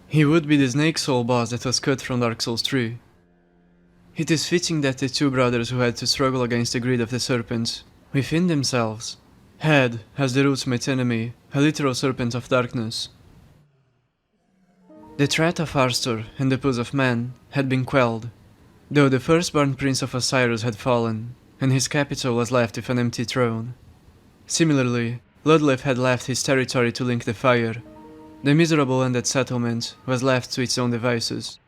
He would be the snake soul boss that was cut from Dark Souls 3. It is fitting that the two brothers who had to struggle against the greed of the serpent within themselves had, as their ultimate enemy, a literal serpent of darkness. The threat of Arstor and the pus of man had been quelled, though the firstborn prince of Oceiro had fallen, and his capital was left with an empty throne. Similarly, Ludleth had left his territory to link the fire. The miserable undead settlement was left to its own devices.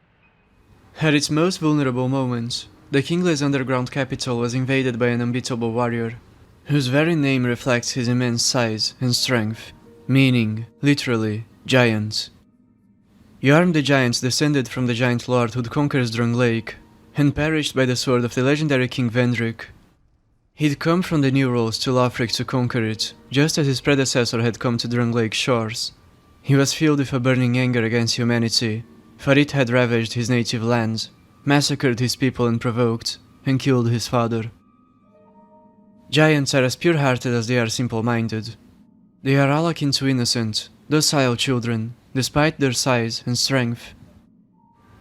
At its most vulnerable moment, the kingless underground capital was invaded by an unbeatable warrior, whose very name reflects his immense size and strength, meaning, literally, giant. Yhorm the Giant descended from the giant lord who'd conquered Drung Lake, and perished by the sword of the legendary King Vendrick. He'd come from the New Worlds to Lothric to conquer it, just as his predecessor had come to Drung Lake's shores. He was filled with a burning anger against humanity, for it had ravaged his native land, massacred his people unprovoked, and killed his father. Giants are as pure-hearted as they are simple-minded. They are all akin to innocent, docile children, despite their size and strength.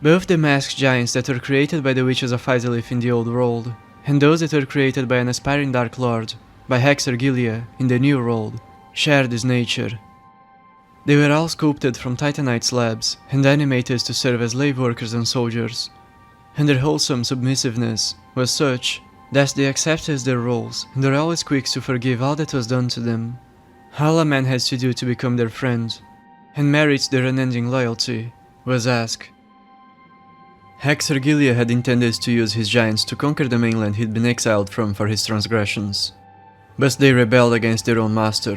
Both the masked giants that were created by the witches of Irithyll in the Old World, and those that were created by an aspiring Dark Lord, by Hexer Gilia in the New World, share this nature. They were all sculpted from titanite slabs and animated to serve as slave workers and soldiers, and their wholesome submissiveness was such that they accepted their roles and were always quick to forgive all that was done to them. All a man has to do to become their friend, and merit their unending loyalty, was ask. Hexer Gilia had intended to use his giants to conquer the mainland he'd been exiled from for his transgressions. But they rebelled against their own master,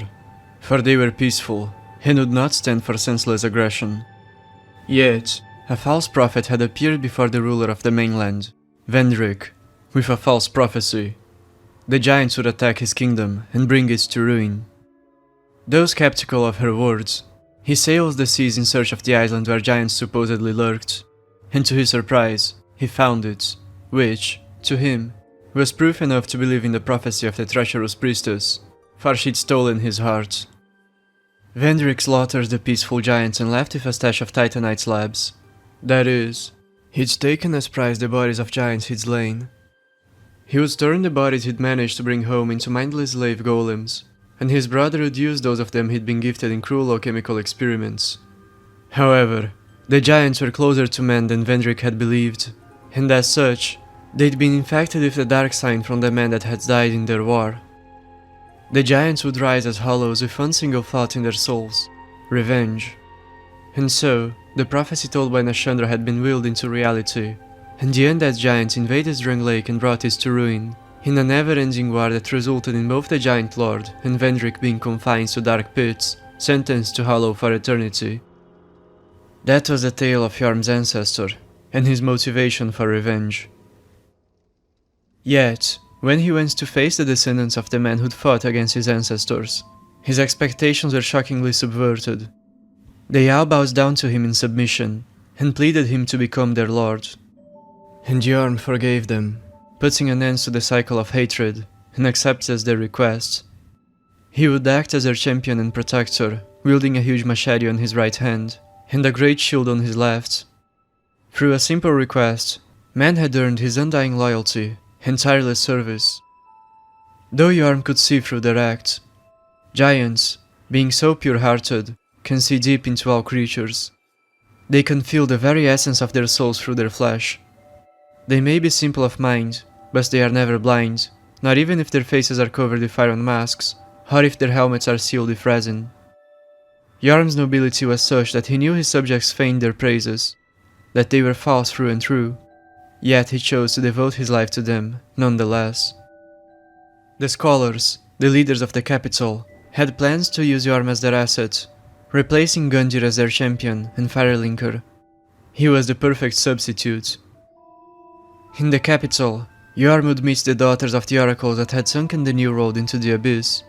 for they were peaceful and would not stand for senseless aggression. Yet, a false prophet had appeared before the ruler of the mainland, Vendrick, with a false prophecy. The giants would attack his kingdom and bring it to ruin. Though skeptical of her words, he sails the seas in search of the island where giants supposedly lurked, and to his surprise, he found it, which, to him, was proof enough to believe in the prophecy of the treacherous priestess, for she'd stolen his heart. Vendrick slaughtered the peaceful giants and left with a stash of titanite slabs. That is, he'd taken as prize the bodies of giants he'd slain. He would turn the bodies he'd managed to bring home into mindless slave golems, and his brother would use those of them he'd been gifted in cruel alchemical experiments. However, the giants were closer to men than Vendrick had believed, and as such, they'd been infected with the dark sign from the men that had died in their war. The giants would rise as hollows with one single thought in their souls: revenge. And so, the prophecy told by Nashandra had been willed into reality, and the undead giants invaded Drung Lake and brought it to ruin, in a never-ending war that resulted in both the Giant Lord and Vendrick being confined to dark pits, sentenced to hollow for eternity. That was the tale of Yhorm's ancestor, and his motivation for revenge. Yet, when he went to face the descendants of the men who'd fought against his ancestors, his expectations were shockingly subverted. They all bowed down to him in submission, and pleaded him to become their lord. And Yhorm forgave them, putting an end to the cycle of hatred, and accepted their request. He would act as their champion and protector, wielding a huge machete on his right hand, and a great shield on his left. Through a simple request, man had earned his undying loyalty and tireless service. Though Yhorm could see through their acts, giants, being so pure-hearted, can see deep into all creatures. They can feel the very essence of their souls through their flesh. They may be simple of mind, but they are never blind, not even if their faces are covered with iron masks, or if their helmets are sealed with resin. Yhorm's nobility was such that he knew his subjects feigned their praises, that they were false through and through, yet he chose to devote his life to them, nonetheless. The scholars, the leaders of the capital, had plans to use Yhorm as their asset, replacing Gundyr as their champion and Firelinker. He was the perfect substitute. In the capital, Yhorm would meet the daughters of the oracles that had sunken the new road into the abyss,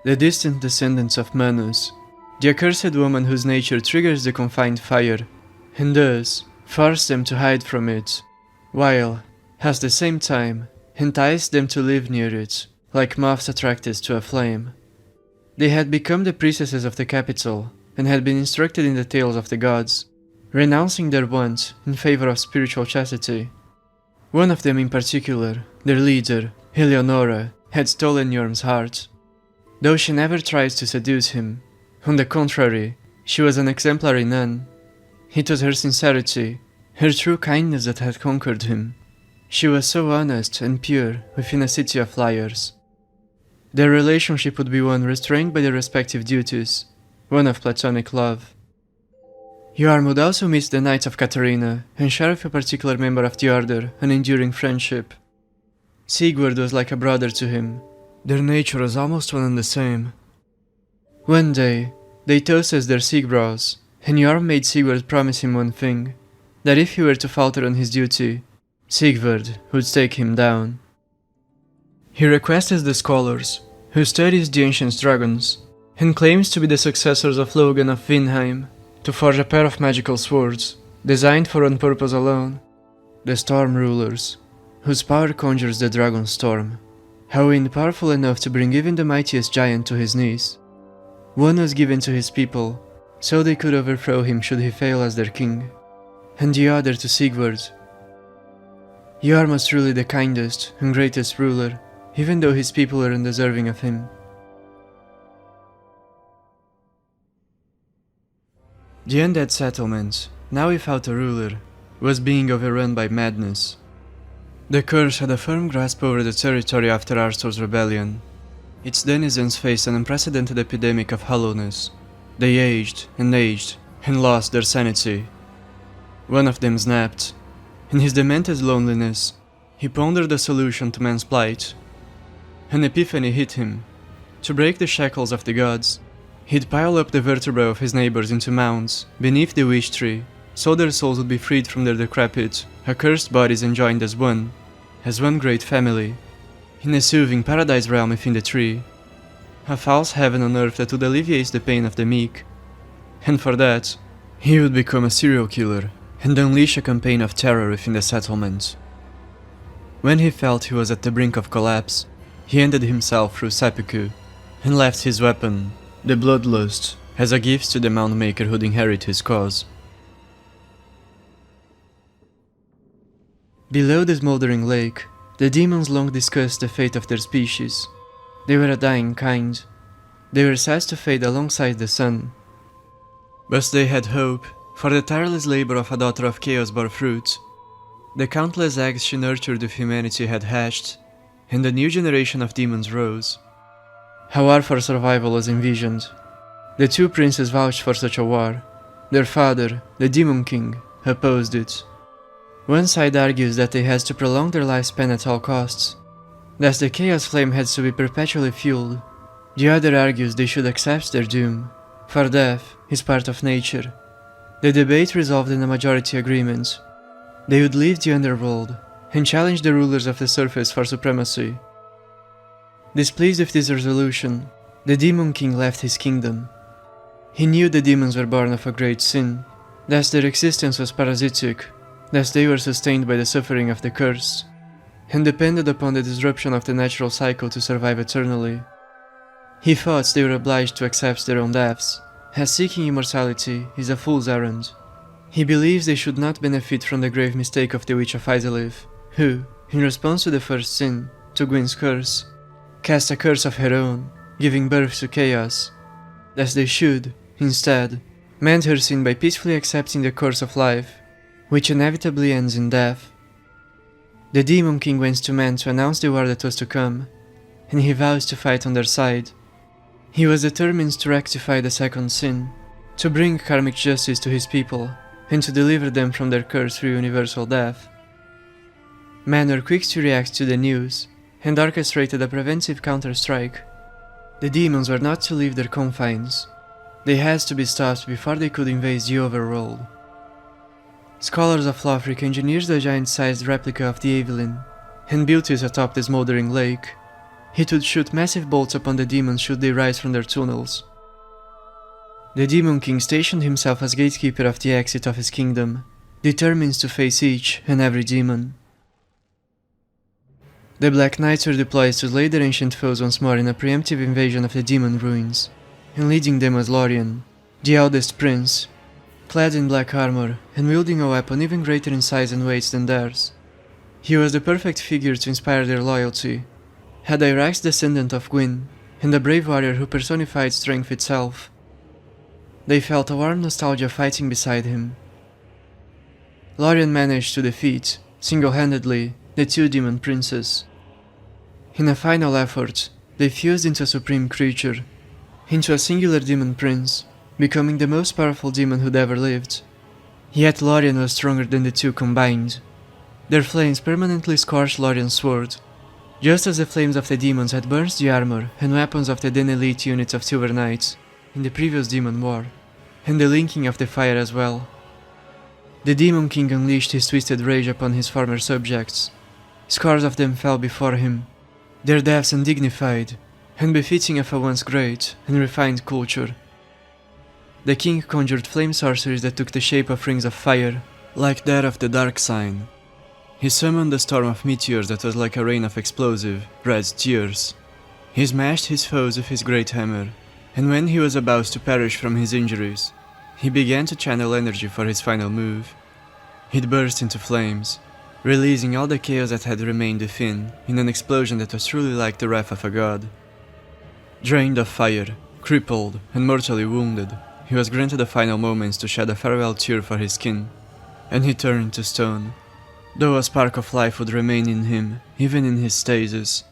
the distant descendants of Manus, the accursed woman whose nature triggers the confined fire, and thus forced them to hide from it, while, at the same time, enticed them to live near it, like moths attracted to a flame. They had become the priestesses of the capital, and had been instructed in the tales of the gods, renouncing their want in favor of spiritual chastity. One of them in particular, their leader, Eleonora, had stolen Yhorm's heart. Though she never tried to seduce him, on the contrary, she was an exemplary nun. It was her sincerity, her true kindness that had conquered him. She was so honest and pure within a city of liars. Their relationship would be one restrained by their respective duties, one of platonic love. Yhorm would also meet the Knights of Katarina and share with a particular member of the Order an enduring friendship. Sigurd was like a brother to him. Their nature was almost one and the same. One day, they toasted their Sigbrows, and Yhorm made Sigurd promise him one thing, that if he were to falter on his duty, Sigurd would take him down. He requested the scholars, who studies the ancient dragons, and claims to be the successors of Logan of Vinheim, to forge a pair of magical swords, designed for one purpose alone, the Storm Rulers, whose power conjures the Dragon Storm, a wind powerful enough to bring even the mightiest giant to his knees. One was given to his people, so they could overthrow him should he fail as their king, and the other to Sigurd. Yhorm was truly the kindest and greatest ruler, even though his people were undeserving of him. The Undead settlement, now without a ruler, was being overrun by madness. The curse had a firm grasp over the territory after Arstor's rebellion. Its denizens faced an unprecedented epidemic of hollowness. They aged, and lost their sanity. One of them snapped. In his demented loneliness, he pondered a solution to man's plight. An epiphany hit him. To break the shackles of the gods, he'd pile up the vertebrae of his neighbors into mounds beneath the wish tree, so their souls would be freed from their decrepit, accursed bodies and joined as one great family, in a soothing paradise realm within the tree, a false heaven on earth that would alleviate the pain of the meek. And for that, he would become a serial killer and unleash a campaign of terror within the settlement. When he felt he was at the brink of collapse, he ended himself through seppuku, and left his weapon, the Bloodlust, as a gift to the Mound Maker who'd inherit his cause. Below the smoldering lake, the demons long discussed the fate of their species. They were a dying kind. They were sad to fade alongside the sun. But they had hope, for the tireless labor of a daughter of chaos bore fruit. The countless eggs she nurtured with humanity had hatched, and a new generation of demons rose. A war for survival was envisioned. The two princes vouched for such a war. Their father, the Demon King, opposed it. One side argues that they had to prolong their lifespan at all costs, thus the chaos flame had to be perpetually fueled. The other argues they should accept their doom, for death is part of nature. The debate resolved in a majority agreement. They would leave the underworld and challenge the rulers of the surface for supremacy. Displeased with this resolution, the Demon King left his kingdom. He knew the demons were born of a great sin, thus their existence was parasitic, thus they were sustained by the suffering of the curse, and depended upon the disruption of the natural cycle to survive eternally. He thought they were obliged to accept their own deaths, as seeking immortality is a fool's errand. He believes they should not benefit from the grave mistake of the Witch of Irithyll, who, in response to the first sin, to Gwyn's curse, cast a curse of her own, giving birth to chaos. Thus they should, instead, mend her sin by peacefully accepting the course of life, which inevitably ends in death. The Demon King went to men to announce the war that was to come, and he vows to fight on their side. He was determined to rectify the second sin, to bring karmic justice to his people, and to deliver them from their curse through universal death. Men were quick to react to the news, and orchestrated a preventive counter-strike. The demons were not to leave their confines. They had to be stopped before they could invade the overworld. Scholars of Lothric engineered a giant-sized replica of the Evelyn, and built it atop the smoldering lake. It would shoot massive bolts upon the demons should they rise from their tunnels. The Demon King stationed himself as gatekeeper of the exit of his kingdom, determined to face each and every demon. The Black Knights were deployed to slay their ancient foes once more in a preemptive invasion of the demon ruins, and leading them was Lorian, the eldest prince, clad in black armor and wielding a weapon even greater in size and weight than theirs. He was the perfect figure to inspire their loyalty, a direct descendant of Gwyn, and a brave warrior who personified strength itself. They felt a warm nostalgia fighting beside him. Lorian managed to defeat, single-handedly, the two demon princes. In a final effort, they fused into a supreme creature, into a singular demon prince, becoming the most powerful demon who'd ever lived. Yet Lorian was stronger than the two combined. Their flames permanently scorched Lorian's sword, just as the flames of the demons had burned the armor and weapons of the then elite units of Silver Knights in the previous demon war, and the linking of the fire as well. The Demon King unleashed his twisted rage upon his former subjects. Scores of them fell before him, their deaths undignified, and befitting of a once great and refined culture. The king conjured flame sorceries that took the shape of rings of fire, like that of the Dark Sign. He summoned a storm of meteors that was like a rain of explosive, red tears. He smashed his foes with his great hammer, and when he was about to perish from his injuries, he began to channel energy for his final move. It burst into flames, releasing all the chaos that had remained within in an explosion that was truly like the wrath of a god. Drained of fire, crippled, and mortally wounded, he was granted the final moments to shed a farewell tear for his kin, and he turned to stone, though a spark of life would remain in him, even in his stasis.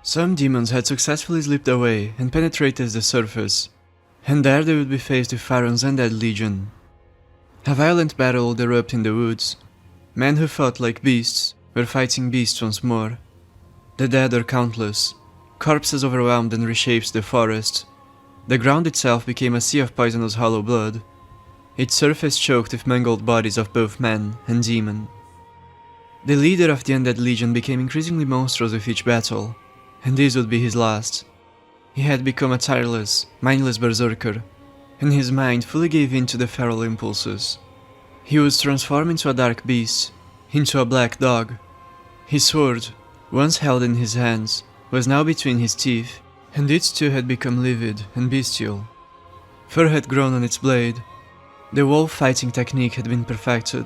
Some demons had successfully slipped away and penetrated the surface, and there they would be faced with Farron's Undead Legion. A violent battle would erupt in the woods. Men who fought like beasts were fighting beasts once more. The dead are countless. Corpses overwhelmed and reshaped the forest. The ground itself became a sea of poisonous hollow blood, its surface choked with mangled bodies of both man and demon. The leader of the Undead Legion became increasingly monstrous with each battle, and this would be his last. He had become a tireless, mindless berserker, and his mind fully gave in to the feral impulses. He was transformed into a dark beast, into a black dog. His sword, once held in his hands, was now between his teeth, and it too had become livid and bestial. Fur had grown on its blade. The wolf fighting technique had been perfected.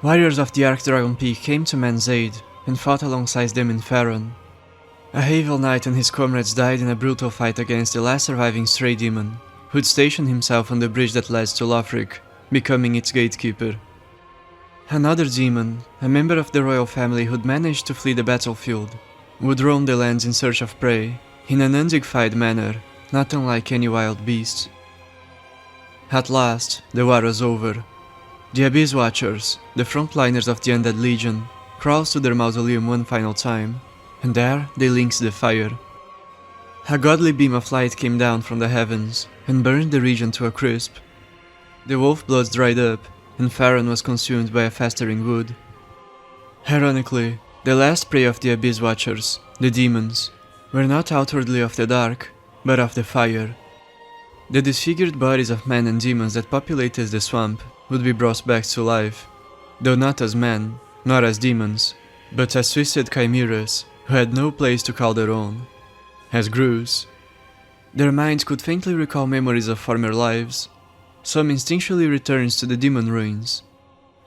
Warriors of the Archdragon Peak came to men's aid and fought alongside them in Farron. A Havel Knight and his comrades died in a brutal fight against the last surviving stray demon, who'd stationed himself on the bridge that led to Lothric, becoming its gatekeeper. Another demon, a member of the royal family who'd managed to flee the battlefield, would roam the lands in search of prey, in an undignified manner, not unlike any wild beast. At last, the war was over. The Abyss Watchers, the frontliners of the Undead Legion, crawled to their mausoleum one final time, and there they linked the fire. A godly beam of light came down from the heavens and burned the region to a crisp. The wolf blood dried up, and Farron was consumed by a festering wood. Ironically, the last prey of the Abyss Watchers, the demons, were not outwardly of the dark, but of the fire. The disfigured bodies of men and demons that populated the swamp would be brought back to life, though not as men, nor as demons, but as twisted chimeras who had no place to call their own, as grus. Their minds could faintly recall memories of former lives. Some instinctually returned to the demon ruins.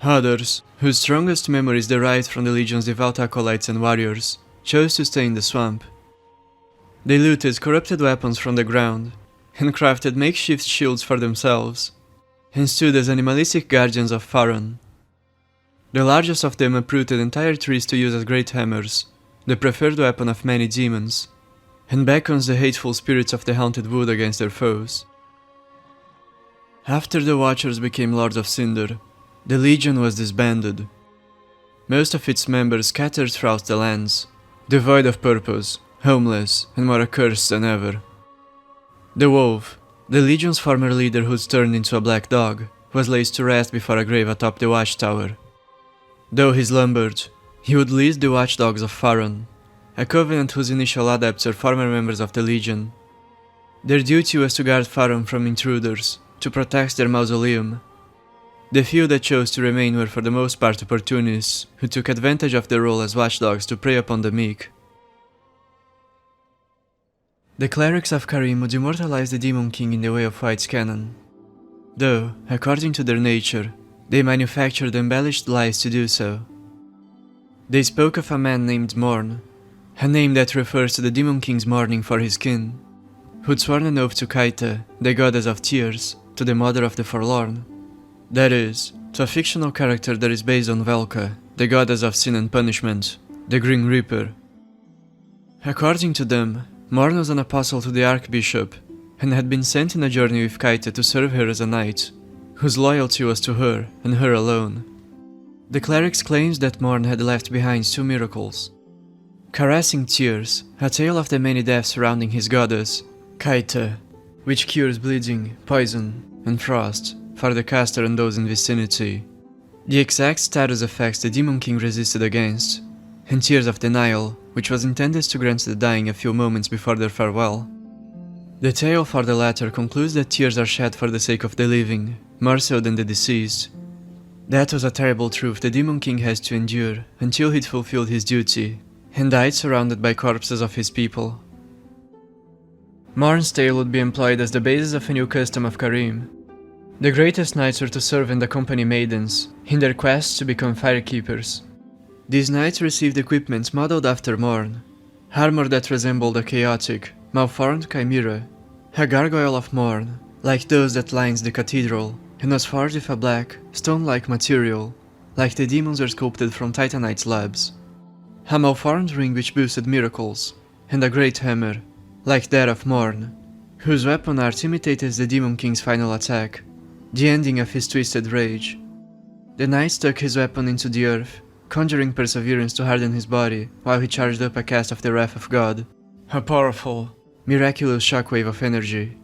Others, whose strongest memories derived from the Legion's devout acolytes and warriors, chose to stay in the swamp. They looted corrupted weapons from the ground, and crafted makeshift shields for themselves. and stood as animalistic guardians of Farron. The largest of them uprooted entire trees to use as great hammers, the preferred weapon of many demons, and beckons the hateful spirits of the haunted wood against their foes. After the Watchers became Lords of Cinder, the Legion was disbanded. Most of its members scattered throughout the lands, devoid of purpose, homeless, and more accursed than ever. The Wolf, the Legion's former leader who's turned into a black dog, was laid to rest before a grave atop the watchtower. Though he slumbered, he would lead the watchdogs of Farron, a covenant whose initial adepts are former members of the Legion. Their duty was to guard Farron from intruders, to protect their mausoleum. The few that chose to remain were for the most part opportunists, who took advantage of their role as watchdogs to prey upon the meek. The clerics of Carim would immortalize the Demon King in the way of White's canon, though, according to their nature, they manufactured embellished lies to do so. They spoke of a man named Morne, a name that refers to the Demon King's mourning for his kin, who'd sworn an oath to Kaita, the goddess of tears, to the mother of the forlorn. That is, to a fictional character that is based on Velka, the goddess of sin and punishment, the Grim Reaper. According to them, Morne was an apostle to the Archbishop, and had been sent in a journey with Kaita to serve her as a knight, whose loyalty was to her, and her alone. The clerics claimed that Morne had left behind two miracles: Caressing Tears, a tale of the many deaths surrounding his goddess, Kaita, which cures bleeding, poison, and frost for the caster and those in vicinity, the exact status effects the Demon King resisted against, and Tears of Denial, which was intended to grant the dying a few moments before their farewell. The tale for the latter concludes that tears are shed for the sake of the living, more so than the deceased. That was a terrible truth the Demon King has to endure until he'd fulfilled his duty, and died surrounded by corpses of his people. Morne's tale would be employed as the basis of a new custom of Carim. The greatest knights were to serve and accompany maidens in their quests to become firekeepers. These knights received equipment modeled after Morne, armor that resembled a chaotic, malformed chimera, a gargoyle of Morne, like those that lines the cathedral, and was forged with a black, stone-like material, like the demons were sculpted from Titanite slabs. A malformed ring which boosted miracles, and a great hammer, like that of Morne, whose weapon art imitated the Demon King's final attack, the ending of his twisted rage. The knight stuck his weapon into the earth, conjuring perseverance to harden his body while he charged up a cast of the Wrath of God, a powerful, miraculous shockwave of energy.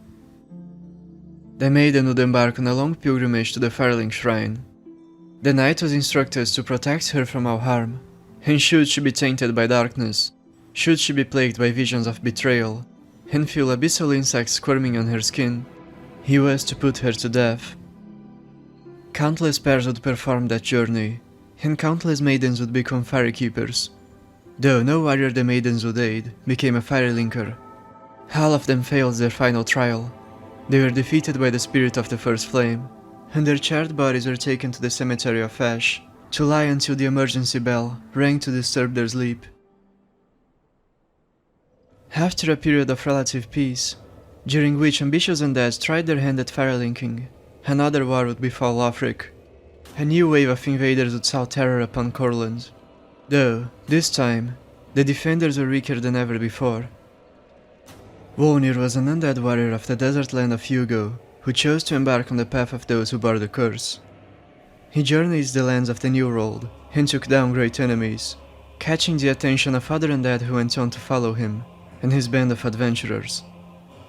The maiden would embark on a long pilgrimage to the Firelink shrine. The knight was instructed to protect her from all harm, and should she be tainted by darkness, should she be plagued by visions of betrayal, and feel abyssal insects squirming on her skin, he was to put her to death. Countless pairs would perform that journey, and countless maidens would become firekeepers. Though no warrior the maidens would aid became a firelinker. All of them failed their final trial. They were defeated by the spirit of the first flame, and their charred bodies were taken to the cemetery of ash, to lie until the emergency bell rang to disturb their sleep. After a period of relative peace, during which ambitious undead tried their hand at firelinking, another war would befall Lothric. A new wave of invaders would sow terror upon Courland, though, this time, the defenders were weaker than ever before. Wolnir was an undead warrior of the desert land of Hugo, who chose to embark on the path of those who bore the curse. He journeyed the lands of the New World, and took down great enemies, catching the attention of other undead who went on to follow him, and his band of adventurers.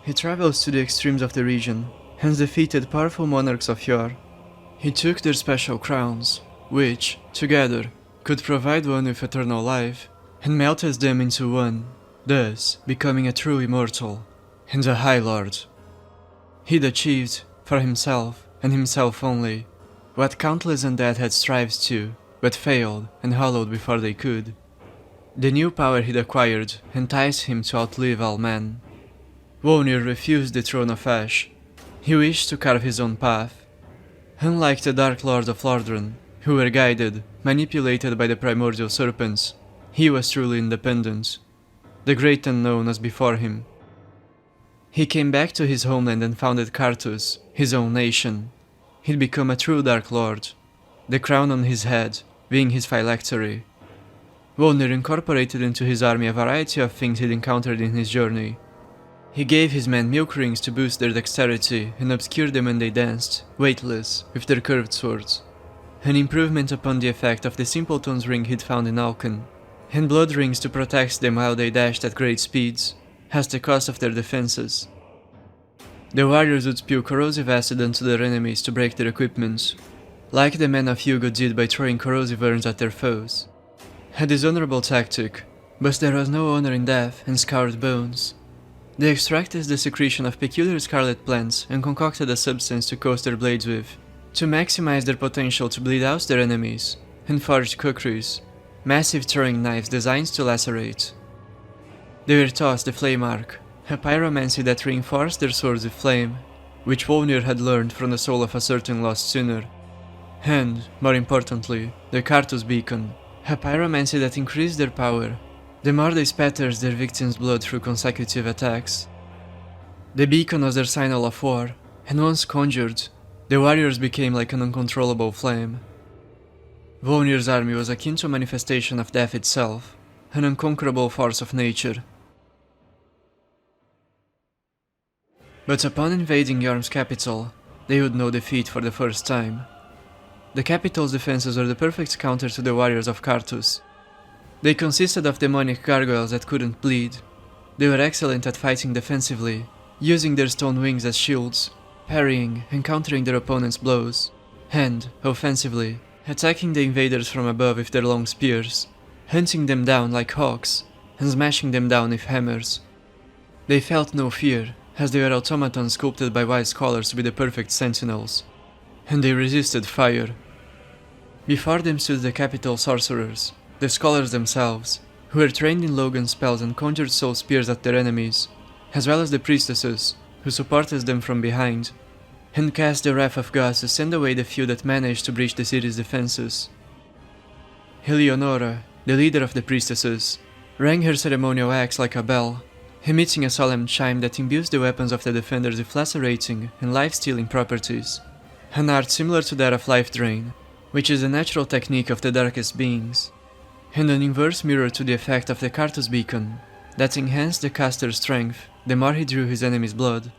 He travels to the extremes of the region, and defeated powerful monarchs of yore. He took their special crowns, which, together, could provide one with eternal life, and melted them into one, thus becoming a true immortal, and a High Lord. He'd achieved, for himself, and himself only, what countless undead had strived to, but failed and hollowed before they could. The new power he'd acquired enticed him to outlive all men. Wolnir refused the throne of ash. He wished to carve his own path. Unlike the Dark Lords of Lordran, who were guided, manipulated by the primordial serpents, he was truly independent. The great unknown was before him. He came back to his homeland and founded Karthus, his own nation. he'd become a true Dark Lord, the crown on his head being his phylactery. Wolnir incorporated into his army a variety of things he'd encountered in his journey. He gave his men milk rings to boost their dexterity and obscure them when they danced, weightless, with their curved swords. An improvement upon the effect of the Simpleton's ring he'd found in Alken, and blood rings to protect them while they dashed at great speeds, as the cost of their defenses. The warriors would spew corrosive acid onto their enemies to break their equipment, like the men of Hugo did by throwing corrosive urns at their foes. A dishonorable tactic, but there was no honor in death and scoured bones. They extracted the secretion of peculiar scarlet plants and concocted a substance to coat their blades with, to maximize their potential to bleed out their enemies, and forged kukris, massive throwing knives designed to lacerate. They were taught the Flame Arc, a pyromancy that reinforced their swords with flame, which Wolnir had learned from the soul of a certain lost sinner. And, more importantly, the Cartus Beacon, a pyromancy that increased their power, the more they spattered their victims' blood through consecutive attacks. The beacon was their signal of war, and once conjured, the warriors became like an uncontrollable flame. Wolnir's army was akin to a manifestation of death itself, an unconquerable force of nature. But upon invading Yhorm's capital, they would know defeat for the first time. The capital's defenses were the perfect counter to the warriors of Cartus. They consisted of demonic gargoyles that couldn't bleed. They were excellent at fighting defensively, using their stone wings as shields, parrying and countering their opponent's blows, and, offensively, attacking the invaders from above with their long spears, hunting them down like hawks, and smashing them down with hammers. They felt no fear, as they were automatons sculpted by wise scholars to be the perfect sentinels, and they resisted fire. Before them stood the capital sorcerers, the scholars themselves, who were trained in Logan spells and conjured soul spears at their enemies, as well as the priestesses, who supported them from behind, and cast the wrath of gods to send away the few that managed to breach the city's defenses. Eleonora, the leader of the priestesses, rang her ceremonial axe like a bell, emitting a solemn chime that imbues the weapons of the defenders with lacerating and life-stealing properties, an art similar to that of life drain, which is the natural technique of the darkest beings, and an inverse mirror to the effect of the Cartus Beacon, that enhanced the caster's strength the more he drew his enemy's blood.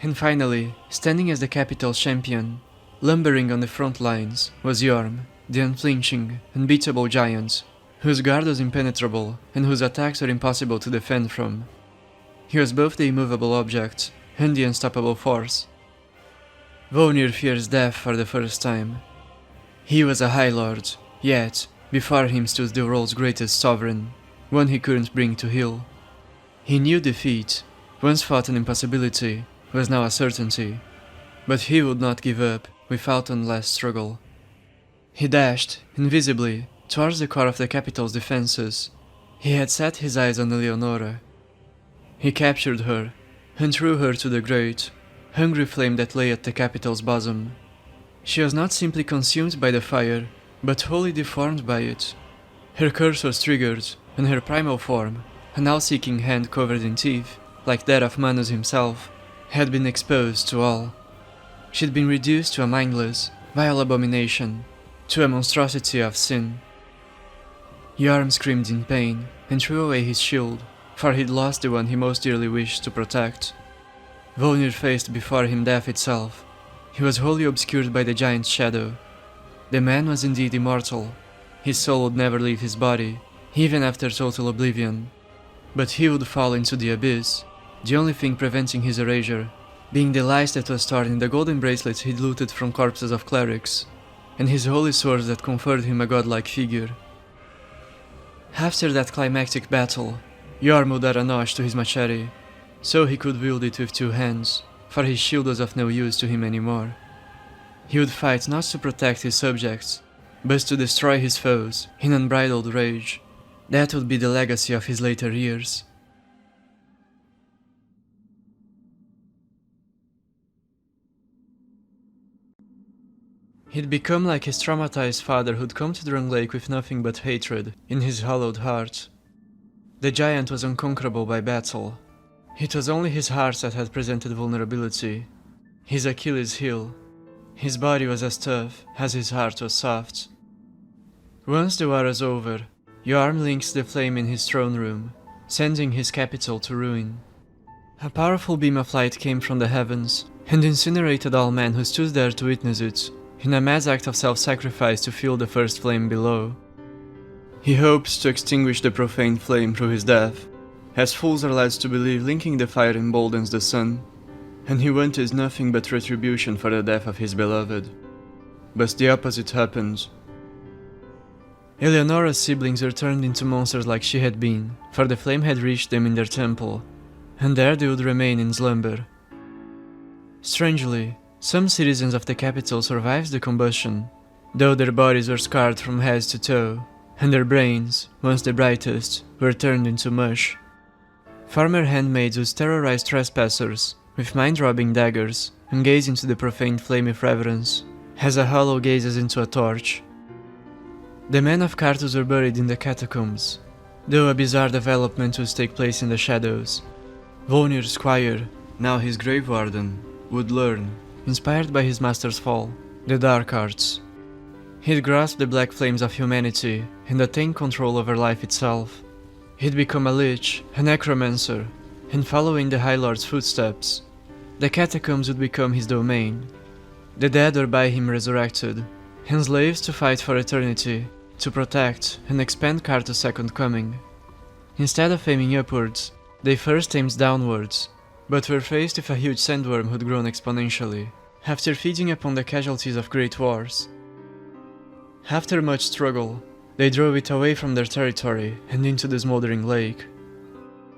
And finally, standing as the capital's champion, lumbering on the front lines, was Yhorm, the unflinching, unbeatable giant, whose guard was impenetrable and whose attacks were impossible to defend from. He was both the immovable object and the unstoppable force. Wolnir fears death for the first time. He was a High Lord, yet before him stood the world's greatest sovereign, one he couldn't bring to heel. He knew defeat, once thought an impossibility, was now a certainty, but he would not give up without one last struggle. He dashed, invisibly, towards the core of the capital's defenses. He had set his eyes on Eleonora. He captured her, and threw her to the great, hungry flame that lay at the capital's bosom. She was not simply consumed by the fire, but wholly deformed by it. Her curse was triggered, and her primal form, a now-seeking hand covered in teeth, like that of Manus himself, had been exposed to all. She'd been reduced to a mindless, vile abomination, to a monstrosity of sin. Yhorm screamed in pain, and threw away his shield, for he'd lost the one he most dearly wished to protect. Wolnir faced before him death itself. He was wholly obscured by the giant's shadow. The man was indeed immortal. His soul would never leave his body, even after total oblivion. But he would fall into the abyss, the only thing preventing his erasure being the lice that was stored in the golden bracelets he'd looted from corpses of clerics, and his holy swords that conferred him a godlike figure. After that climactic battle, Yhorm would add a notch to his machete, so he could wield it with two hands, for his shield was of no use to him anymore. He would fight not to protect his subjects, but to destroy his foes in unbridled rage. That would be the legacy of his later years. He'd become like his traumatized father who'd come to Drung Lake with nothing but hatred in his hollowed heart. The giant was unconquerable by battle. It was only his heart that had presented vulnerability, his Achilles heel. His body was as tough as his heart was soft. Once the war was over, Yhorm links the flame in his throne room, sending his capital to ruin. A powerful beam of light came from the heavens and incinerated all men who stood there to witness it, in a mad act of self-sacrifice to fuel the first flame below. He hopes to extinguish the profane flame through his death, as fools are led to believe linking the fire emboldens the sun, and he wanted nothing but retribution for the death of his beloved. But the opposite happened. Eleonora's siblings were turned into monsters like she had been, for the flame had reached them in their temple, and there they would remain in slumber. Strangely, some citizens of the capital survived the combustion, though their bodies were scarred from head to toe, and their brains, once the brightest, were turned into mush. Farmer handmaids would terrorize trespassers with mind-robbing daggers and gaze into the profane flame with reverence, as a hollow gazes into a torch. The men of Carthus were buried in the catacombs, though a bizarre development would take place in the shadows. Wolnir's squire, now his grave warden, would learn, inspired by his master's fall, the dark arts. He'd grasp the black flames of humanity and attain control over life itself. He'd become a lich, a necromancer, and follow in the High Lord's footsteps. The catacombs would become his domain. The dead were by him resurrected, and slaves to fight for eternity, to protect and expand Carthus' second coming. Instead of aiming upwards, they first aimed downwards, but were faced with a huge sandworm who'd grown exponentially, after feeding upon the casualties of great wars. After much struggle, they drove it away from their territory and into the smoldering lake.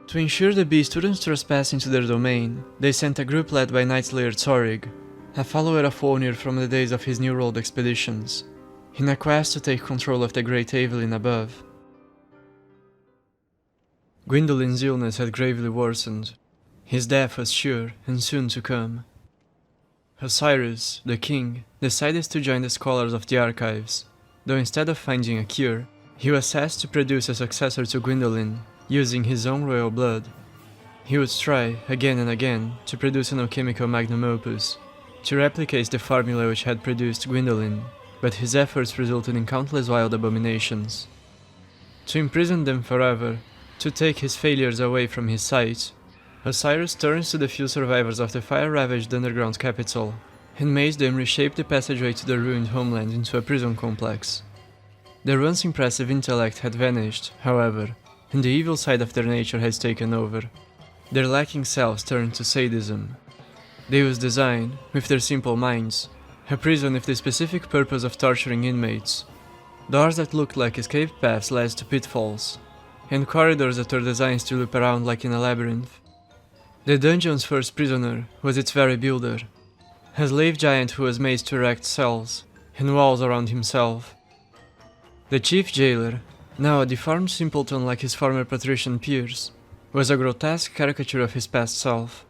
To ensure the beast wouldn't trespass into their domain, they sent a group led by Knight Slayer Thorig, a follower of Wolnir from the days of his New World expeditions, in a quest to take control of the great Evelyn above. Gwyndolin illness had gravely worsened. His death was sure and soon to come. Oceiro, the king, decided to join the scholars of the archives, though instead of finding a cure, he was asked to produce a successor to Gwyndolin, using his own royal blood. He would try, again and again, to produce an alchemical magnum opus, to replicate the formula which had produced Gwyndolin, but his efforts resulted in countless wild abominations. To imprison them forever, to take his failures away from his sight, Oceiro turns to the few survivors of the fire-ravaged underground capital, and makes them reshape the passageway to their ruined homeland into a prison complex. Their once impressive intellect had vanished, however, and the evil side of their nature has taken over. Their lacking selves turned to sadism. They would design, with their simple minds, a prison with the specific purpose of torturing inmates. Doors that looked like escape paths led to pitfalls, and corridors that were designed to loop around like in a labyrinth. The dungeon's first prisoner was its very builder, a slave giant who was made to erect cells and walls around himself. The chief jailer, now a deformed simpleton like his former patrician peers, was a grotesque caricature of his past self.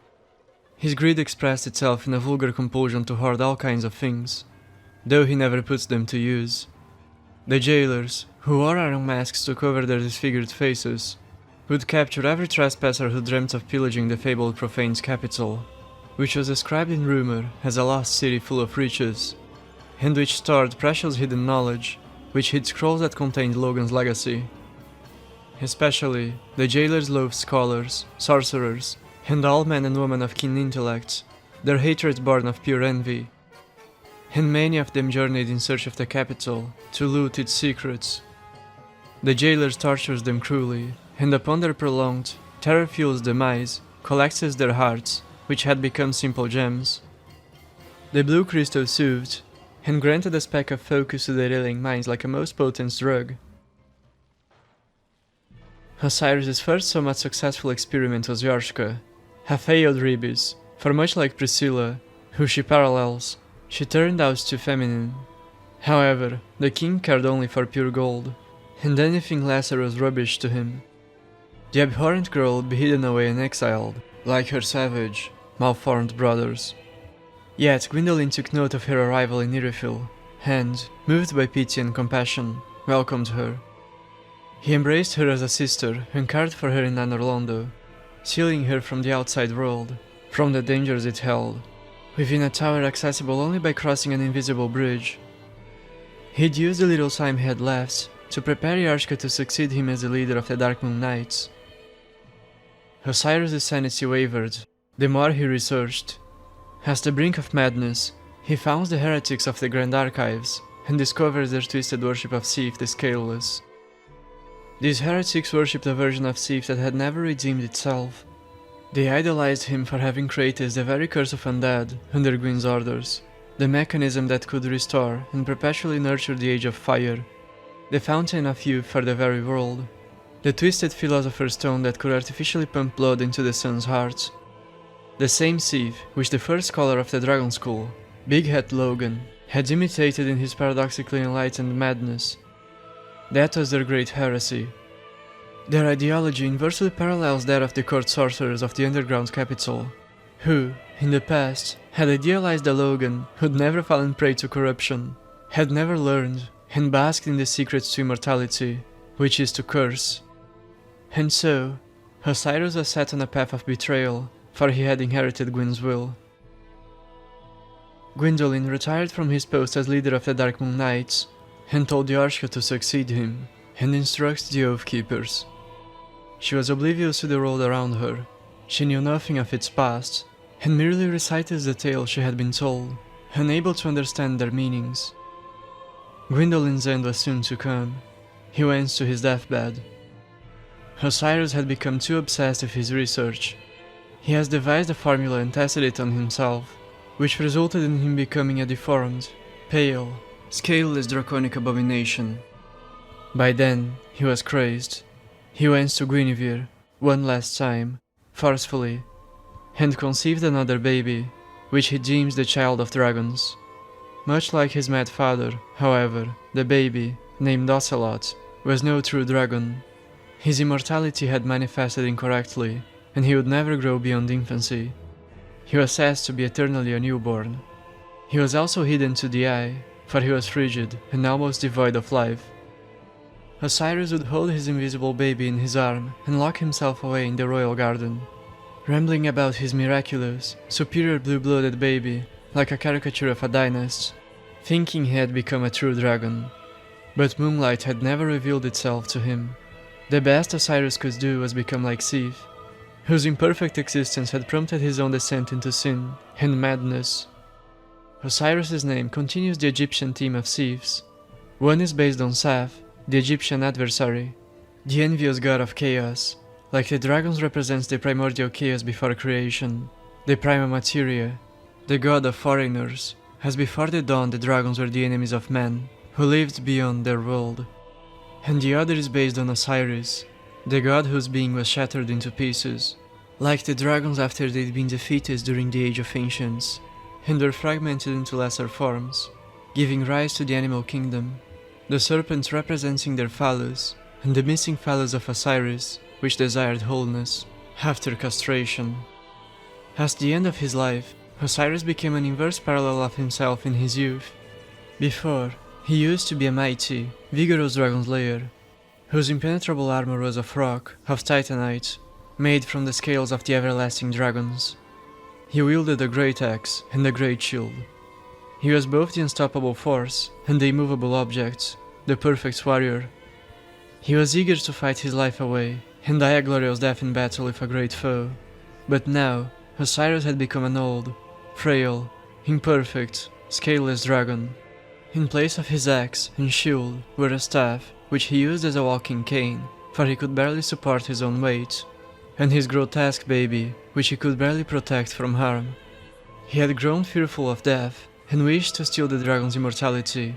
His greed expressed itself in a vulgar compulsion to hoard all kinds of things, though he never puts them to use. The jailers, who wore iron masks to cover their disfigured faces, would capture every trespasser who dreamt of pillaging the fabled profane's capital, which was described in rumor as a lost city full of riches, and which stored precious hidden knowledge, which hid scrolls that contained Logan's legacy. Especially, the jailers loathed scholars, sorcerers, and all men and women of keen intellect, their hatred born of pure envy. And many of them journeyed in search of the capital, to loot its secrets. The jailers tortures them cruelly, and upon their prolonged, terror-fueled demise, collects their hearts, which had become simple gems. The blue crystal soothed, and granted a speck of focus to their ailing minds like a most potent drug. Osiris' first somewhat successful experiment was Yorshka, a failed rebus, for much like Priscilla, who she parallels, she turned out too feminine. However, the king cared only for pure gold, and anything lesser was rubbish to him. The abhorrent girl would be hidden away and exiled, like her savage, malformed brothers. Yet Gwyndolin took note of her arrival in Irithyll, and, moved by pity and compassion, welcomed her. He embraced her as a sister and cared for her in Londo, shielding her from the outside world, from the dangers it held, within a tower accessible only by crossing an invisible bridge. He'd used the little time he had left to prepare Yarshka to succeed him as the leader of the Dark Moon Knights. Oceiros's sanity wavered, the more he researched. At the brink of madness, he found the heretics of the Grand Archives and discovered their twisted worship of Sith the Scaleless. These heretics worshipped a version of Sith that had never redeemed itself. They idolized him for having created the very curse of Undead under Gwyn's orders, the mechanism that could restore and perpetually nurture the Age of Fire, the fountain of youth for the very world, the twisted philosopher's stone that could artificially pump blood into the sun's heart. The same Sith which the first scholar of the Dragon School, Big Hat Logan, had imitated in his paradoxically enlightened madness. That was their great heresy. Their ideology inversely parallels that of the court sorcerers of the underground capital, who, in the past, had idealized a Logan who'd never fallen prey to corruption, had never learned, and basked in the secrets to immortality, which is to curse. And so, Oceiros was set on a path of betrayal, for he had inherited Gwyn's will. Gwyndolin retired from his post as leader of the Dark Moon Knights, and told Yarshka to succeed him, and instruct the Oath Keepers. She was oblivious to the world around her, she knew nothing of its past, and merely recited the tale she had been told, unable to understand their meanings. Gwyndolin's end was soon to come. He went to his deathbed. Oceiros had become too obsessed with his research. He has devised a formula and tested it on himself, which resulted in him becoming a deformed, pale, scaleless draconic abomination. By then, he was crazed. He went to Guinevere, one last time, forcefully, and conceived another baby, which he deems the child of dragons. Much like his mad father, however, the baby, named Ocelot, was no true dragon. His immortality had manifested incorrectly, and he would never grow beyond infancy. He was said to be eternally a newborn. He was also hidden to the eye, for he was frigid and almost devoid of life. Oceiros would hold his invisible baby in his arm and lock himself away in the royal garden, rambling about his miraculous, superior blue-blooded baby like a caricature of a dynast, thinking he had become a true dragon. But moonlight had never revealed itself to him. The best Oceiros could do was become like Sith, whose imperfect existence had prompted his own descent into sin and madness. Oceiros' name continues the Egyptian theme of Siths. One is based on Seth, the Egyptian adversary, the envious god of chaos. Like the dragons represents the primordial chaos before creation, the prima materia, the god of foreigners, as before the dawn the dragons were the enemies of men, who lived beyond their world. And the other is based on Osiris, the god whose being was shattered into pieces, like the dragons after they'd been defeated during the Age of Ancients, and were fragmented into lesser forms, giving rise to the animal kingdom, the serpents representing their phallus, and the missing phallus of Osiris, which desired wholeness, after castration. At the end of his life, Osiris became an inverse parallel of himself in his youth. Before, he used to be a mighty, vigorous dragon slayer, whose impenetrable armor was of rock, of titanite, made from the scales of the everlasting dragons. He wielded a great axe and a great shield. He was both the unstoppable force and the immovable object, the perfect warrior. He was eager to fight his life away and die a glorious death in battle with a great foe. But now, Oceiros had become an old, frail, imperfect, scaleless dragon. In place of his axe and shield were a staff, which he used as a walking cane, for he could barely support his own weight, and his grotesque baby, which he could barely protect from harm. He had grown fearful of death, and wished to steal the dragon's immortality.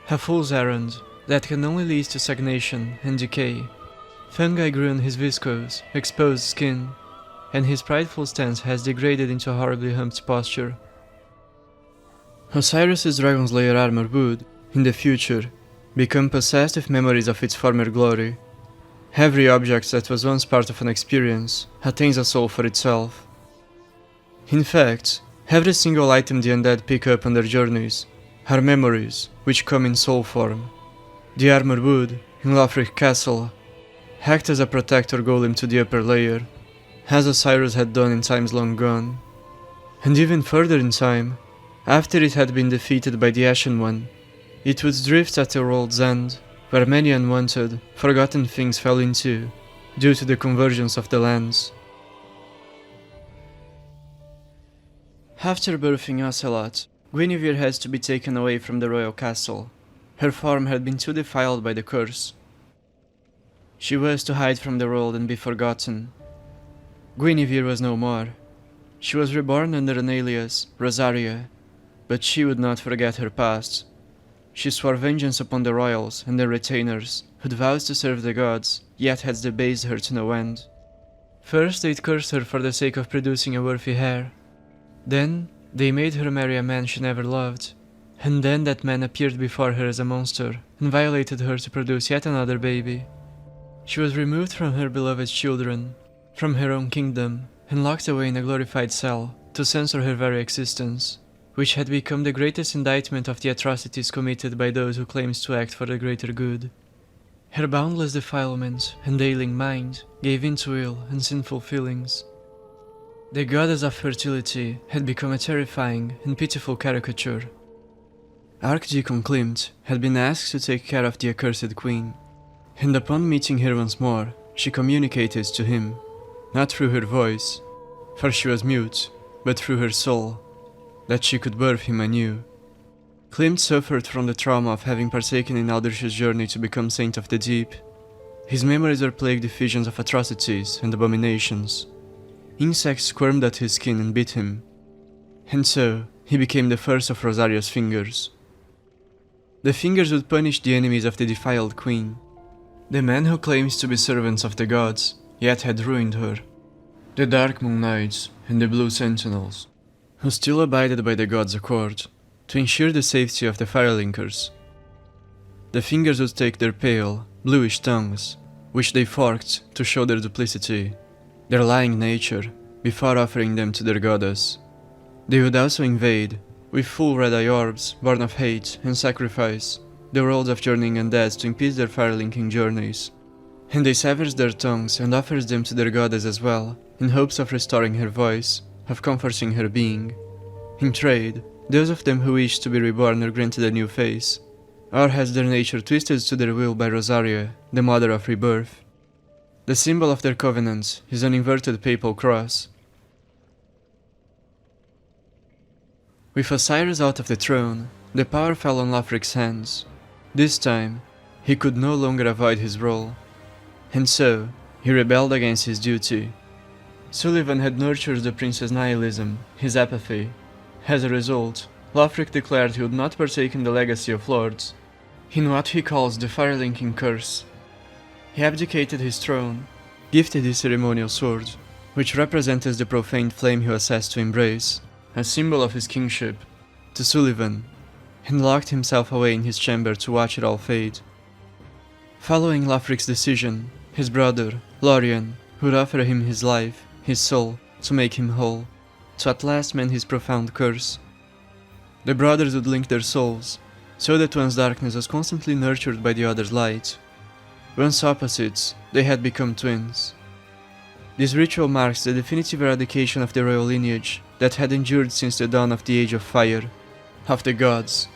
A fool's errand that can only lead to stagnation and decay. Fungi grew on his viscose, exposed skin, and his prideful stance has degraded into a horribly humped posture. Osiris' Dragon Slayer armor would, in the future, become possessed with memories of its former glory. Every object that was once part of an experience attains a soul for itself. In fact, every single item the Undead pick up on their journeys are memories which come in soul form. The armor would, in Lothric Castle, act as a protector golem to the upper layer, as Osiris had done in times long gone. And even further in time, after it had been defeated by the Ashen One, it would drift at the world's end, where many unwanted, forgotten things fell into, due to the convergence of the lands. After birthing Ocelot, Guinevere had to be taken away from the royal castle. Her form had been too defiled by the curse. She was to hide from the world and be forgotten. Guinevere was no more. She was reborn under an alias, Rosaria, but she would not forget her past. She swore vengeance upon the royals and their retainers, who'd vowed to serve the gods, yet had debased her to no end. First they'd cursed her for the sake of producing a worthy heir. Then they made her marry a man she never loved, and then that man appeared before her as a monster and violated her to produce yet another baby. She was removed from her beloved children, from her own kingdom, and locked away in a glorified cell to censor her very existence, which had become the greatest indictment of the atrocities committed by those who claimed to act for the greater good. Her boundless defilement and ailing mind gave in to ill and sinful feelings. The goddess of fertility had become a terrifying and pitiful caricature. Archdragon Kriemhild had been asked to take care of the accursed queen, and upon meeting her once more, she communicated to him, not through her voice, for she was mute, but through her soul, that she could birth him anew. Kriemhild suffered from the trauma of having partaken in Aldrich's journey to become Saint of the Deep. His memories were plagued with visions of atrocities and abominations. Insects squirmed at his skin and bit him, and so he became the first of Rosaria's fingers. The fingers would punish the enemies of the defiled queen, the men who claimed to be servants of the gods, yet had ruined her, the Dark Moon Knights and the Blue Sentinels, who still abided by the gods' accord, to ensure the safety of the Firelinkers. The fingers would take their pale, bluish tongues, which they forked to show their duplicity, their lying nature, before offering them to their goddess. They would also invade, with full red-eye orbs born of hate and sacrifice, the worlds of journeying undead to impede their firelinking journeys. And they severs their tongues and offers them to their goddess as well, in hopes of restoring her voice, of comforting her being. In trade, those of them who wish to be reborn are granted a new face, or has their nature twisted to their will by Rosaria, the mother of rebirth. The symbol of their covenant is an inverted papal cross. With Osiris out of the throne, the power fell on Lothric's hands. This time, he could no longer avoid his role, and so he rebelled against his duty. Sulyvahn had nurtured the prince's nihilism, his apathy. As a result, Lothric declared he would not partake in the legacy of lords, in what he calls the Firelinking curse. He abdicated his throne, gifted his ceremonial sword, which represented the profaned flame he was asked to embrace, a symbol of his kingship, to Sulyvahn, and locked himself away in his chamber to watch it all fade. Following Lothric's decision, his brother, Lorian, would offer him his life, his soul, to make him whole, to at last mend his profound curse. The brothers would link their souls, so that one's darkness was constantly nurtured by the other's light. Once opposites, they had become twins. This ritual marks the definitive eradication of the royal lineage that had endured since the dawn of the Age of Fire, of the gods.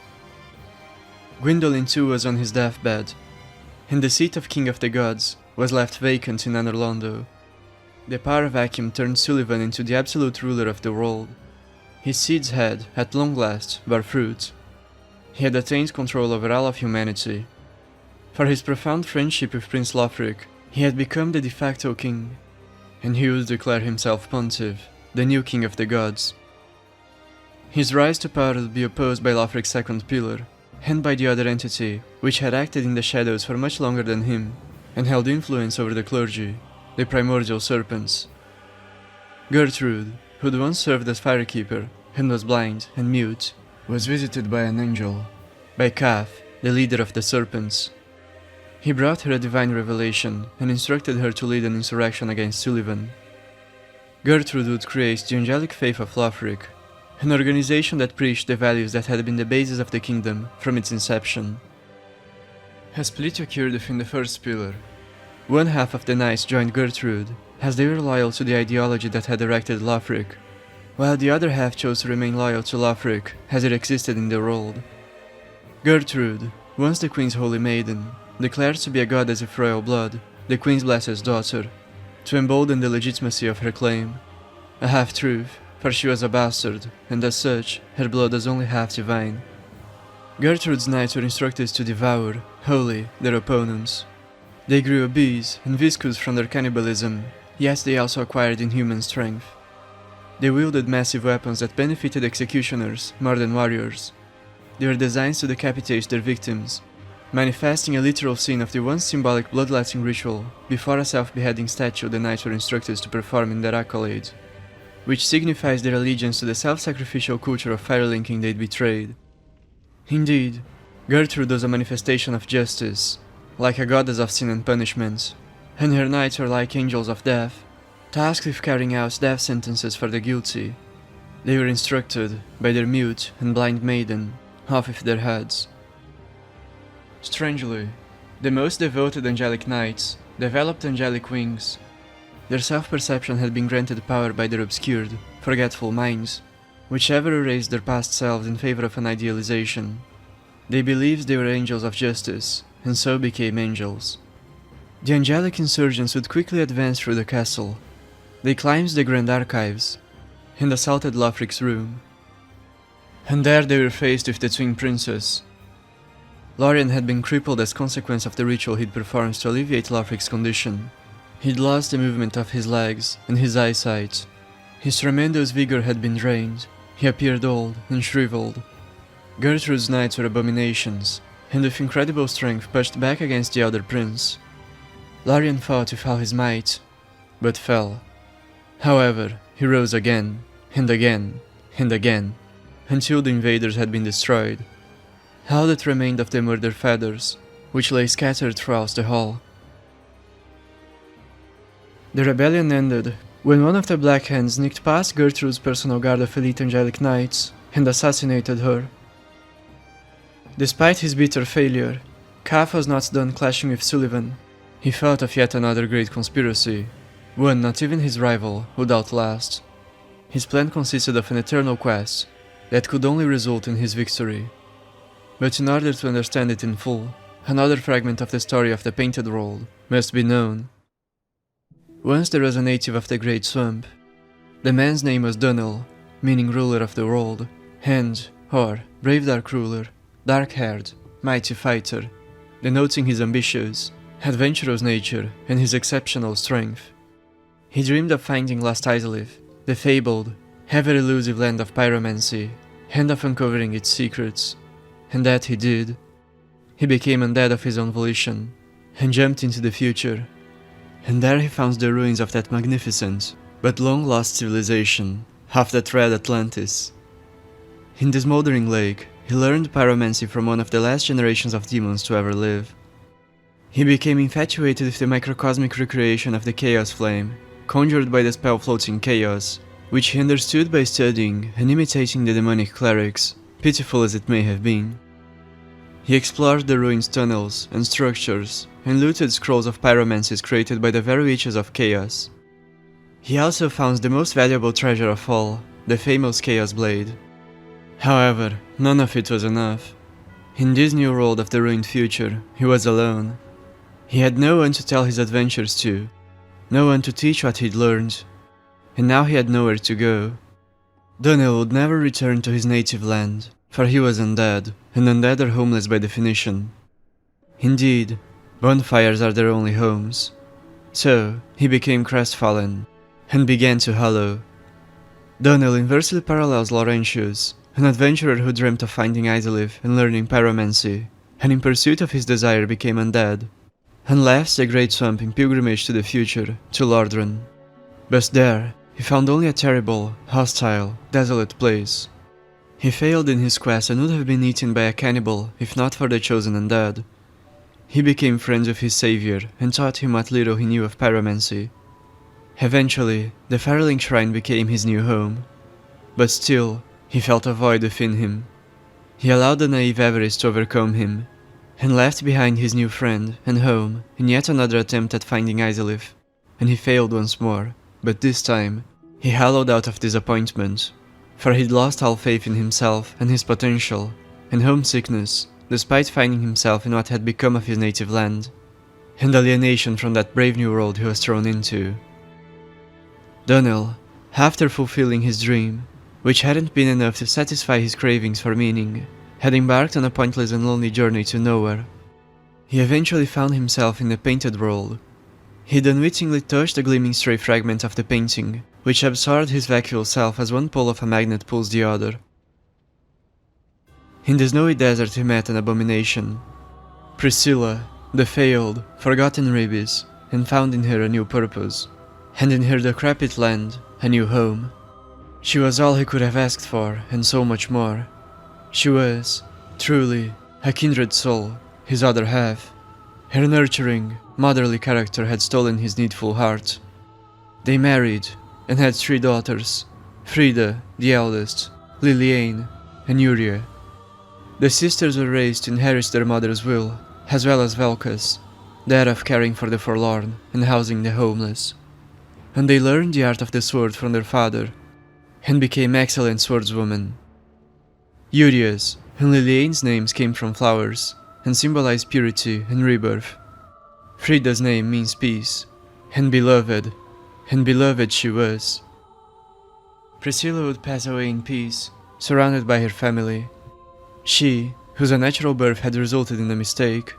Gwyndolin too was on his deathbed, and the seat of King of the Gods was left vacant in Anor Londo. The power vacuum turned Sulyvahn into the absolute ruler of the world. His seeds had, at long last, bore fruit. He had attained control over all of humanity. For his profound friendship with Prince Lothric, he had become the de facto king, and he would declare himself pontiff, the new king of the gods. His rise to power would be opposed by Lothric's second pillar, and by the other entity, which had acted in the shadows for much longer than him, and held influence over the clergy, the primordial serpents. Gertrude, who'd once served as firekeeper, and was blind and mute, was visited by an angel, by Kath, the leader of the serpents. He brought her a divine revelation, and instructed her to lead an insurrection against Sulyvahn. Gertrude would create the angelic faith of Lothric, an organization that preached the values that had been the basis of the kingdom from its inception. A split occurred within the first pillar. One half of the knights joined Gertrude, as they were loyal to the ideology that had erected Lothric, while the other half chose to remain loyal to Lothric as it existed in the world. Gertrude, once the Queen's holy maiden, declared to be a goddess of royal blood, the Queen's blessed daughter, to embolden the legitimacy of her claim. A half-truth, for she was a bastard, and as such, her blood was only half divine. Gertrude's knights were instructed to devour, wholly, their opponents. They grew obese and viscous from their cannibalism, yet they also acquired inhuman strength. They wielded massive weapons that benefited executioners more than warriors. They were designed to decapitate their victims, manifesting a literal scene of the once symbolic bloodletting ritual before a self-beheading statue the knights were instructed to perform in their accolade, which signifies their allegiance to the self-sacrificial culture of firelinking they'd betrayed. Indeed, Gertrude was a manifestation of justice, like a goddess of sin and punishment, and her knights were like angels of death, tasked with carrying out death sentences for the guilty. They were instructed by their mute and blind maiden, off with their heads. Strangely, the most devoted angelic knights developed angelic wings. Their self-perception had been granted power by their obscured, forgetful minds, which ever erased their past selves in favor of an idealization. They believed they were angels of justice, and so became angels. The angelic insurgents would quickly advance through the castle. They climbed the grand archives, and assaulted Lothric's room. And there they were faced with the twin princes. Lorian had been crippled as consequence of the ritual he'd performed to alleviate Lothric's condition. He'd lost the movement of his legs and his eyesight. His tremendous vigor had been drained. He appeared old and shriveled. Gertrude's knights were abominations, and with incredible strength pushed back against the elder prince. Lorian fought with all his might, but fell. However, he rose again, and again, and again, until the invaders had been destroyed. All that remained of them were their feathers, which lay scattered throughout the hall. The rebellion ended when one of the Black Hands sneaked past Gertrude's personal guard of elite angelic knights and assassinated her. Despite his bitter failure, Kaf was not done clashing with Sulyvahn. He thought of yet another great conspiracy, one not even his rival would outlast. His plan consisted of an eternal quest that could only result in his victory. But in order to understand it in full, another fragment of the story of the Painted World must be known. Once there was a native of the Great Swamp. The man's name was Dunel, meaning ruler of the world, and, or, brave dark ruler, dark-haired, mighty fighter, denoting his ambitious, adventurous nature and his exceptional strength. He dreamed of finding Lost Islith, the fabled, ever-elusive land of pyromancy, and of uncovering its secrets, and that he did. He became undead of his own volition, and jumped into the future, and there he found the ruins of that magnificent, but long-lost civilization, of that red Atlantis. In this smoldering lake, he learned pyromancy from one of the last generations of demons to ever live. He became infatuated with the microcosmic recreation of the Chaos Flame, conjured by the spell Floating Chaos, which he understood by studying and imitating the demonic clerics, pitiful as it may have been. He explored the ruins tunnels and structures, and looted scrolls of pyromancies created by the very witches of chaos. He also found the most valuable treasure of all, the famous Chaos Blade. However, none of it was enough. In this new world of the ruined future, he was alone. He had no one to tell his adventures to, no one to teach what he'd learned, and now he had nowhere to go. Dunel would never return to his native land, for he was undead, and undead are homeless by definition. Indeed, bonfires are their only homes. So, he became crestfallen, and began to hollow. Dunel inversely parallels Laurentius, an adventurer who dreamt of finding Isilith and learning pyromancy, and in pursuit of his desire became undead, and left the Great Swamp in pilgrimage to the future, to Lordran. But there, he found only a terrible, hostile, desolate place. He failed in his quest and would have been eaten by a cannibal if not for the chosen undead. He became friends with his savior and taught him what little he knew of pyromancy. Eventually, the Firelink shrine became his new home. But still, he felt a void within him. He allowed the naive avarice to overcome him, and left behind his new friend and home in yet another attempt at finding Isilith, and he failed once more, but this time, He hollowed out of disappointment, for he'd lost all faith in himself and his potential, and homesickness, despite finding himself in what had become of his native land, and alienation from that brave new world he was thrown into. Dunel, after fulfilling his dream, which hadn't been enough to satisfy his cravings for meaning, had embarked on a pointless and lonely journey to nowhere. He eventually found himself in the painted world. He'd unwittingly touched a gleaming stray fragment of the painting, which absorbed his vacuole self as one pole of a magnet pulls the other. In the snowy desert he met an abomination. Priscilla, the failed, forgotten Rebis, and found in her a new purpose, and in her decrepit land, a new home. She was all he could have asked for, and so much more. She was, truly, a kindred soul, his other half. Her nurturing, motherly character had stolen his needful heart. They married, and had 3 daughters, Frida, the eldest, Liliane, and Yuria. The sisters were raised to inherit their mother's will, as well as Velka's, that of caring for the forlorn and housing the homeless. And they learned the art of the sword from their father, and became excellent swordswomen. Yuria's and Liliane's names came from flowers, and symbolized purity and rebirth. Frida's name means peace, and beloved she was. Priscilla would pass away in peace, surrounded by her family. She, whose unnatural birth had resulted in a mistake.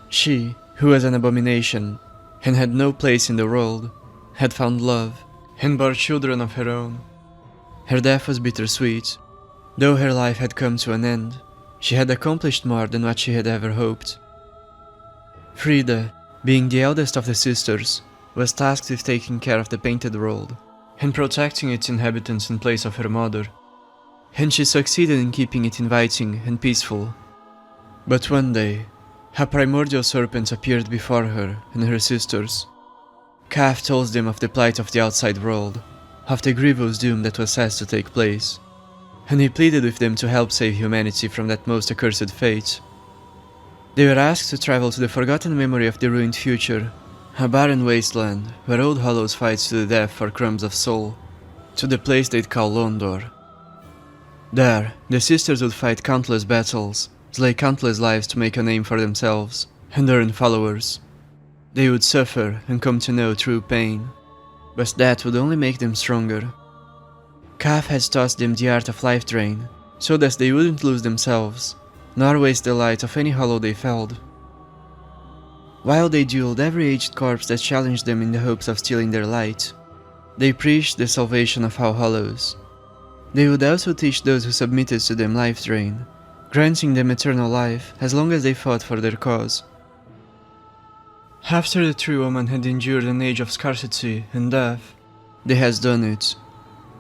She, who was an abomination, and had no place in the world, had found love, and bore children of her own. Her death was bittersweet. Though her life had come to an end, she had accomplished more than what she had ever hoped. Frida, being the eldest of the sisters, was tasked with taking care of the painted world, and protecting its inhabitants in place of her mother, and she succeeded in keeping it inviting and peaceful. But one day, a primordial serpent appeared before her and her sisters. Kaf told them of the plight of the outside world, of the grievous doom that was set to take place, and he pleaded with them to help save humanity from that most accursed fate. They were asked to travel to the forgotten memory of the ruined future, a barren wasteland where old hollows fight to the death for crumbs of soul, to the place they'd call Londo. There, the sisters would fight countless battles, slay countless lives to make a name for themselves, and earn followers. They would suffer and come to know true pain, but that would only make them stronger. Kaf had taught them the art of life drain, so that they wouldn't lose themselves, nor waste the light of any hollow they felled. While they dueled every aged corpse that challenged them in the hopes of stealing their light, they preached the salvation of all hollows. They would also teach those who submitted to them life drain, granting them eternal life as long as they fought for their cause. After the 3 women had endured an age of scarcity and death, they had done it.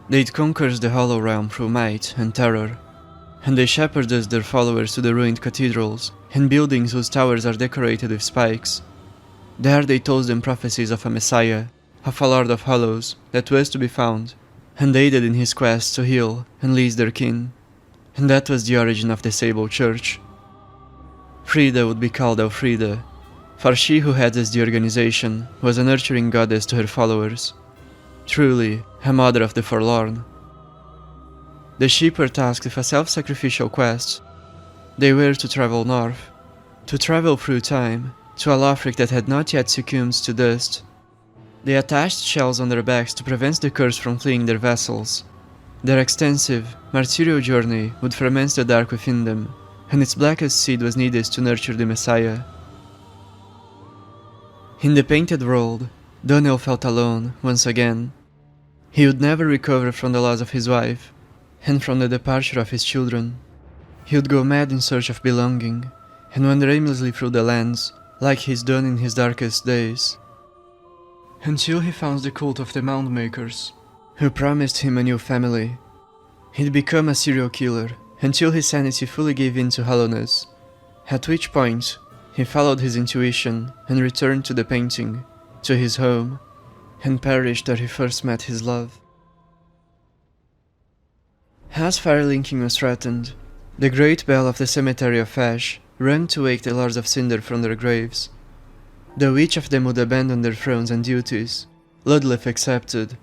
They'd conquered the Hollow Realm through might and terror, and they shepherded their followers to the ruined cathedrals and buildings whose towers are decorated with spikes. There they told them prophecies of a Messiah, of a Lord of Hollows that was to be found, and aided in his quest to heal and lead their kin. And that was the origin of the Sable Church. Frida would be called Elfrida, for she who heads the organization was a nurturing goddess to her followers, truly a mother of the forlorn. The sheep were tasked with a self-sacrificial quest. They were to travel north, to travel through time, to a Lothric that had not yet succumbed to dust. They attached shells on their backs to prevent the curse from fleeing their vessels. Their extensive, martyrial journey would ferment the dark within them, and its blackest seed was needed to nurture the Messiah. In the painted world, Dunel felt alone once again. He would never recover from the loss of his wife, and from the departure of his children. He would go mad in search of belonging, and wander aimlessly through the lands, like he's done in his darkest days. Until he found the cult of the Mound Makers, who promised him a new family. He'd become a serial killer, until his sanity fully gave in to hollowness, at which point he followed his intuition and returned to the painting, to his home, and perished where he first met his love. As firelinking was threatened, the great bell of the cemetery of Ash rang to wake the Lords of Cinder from their graves. Though each of them would abandon their thrones and duties, Ludleth accepted.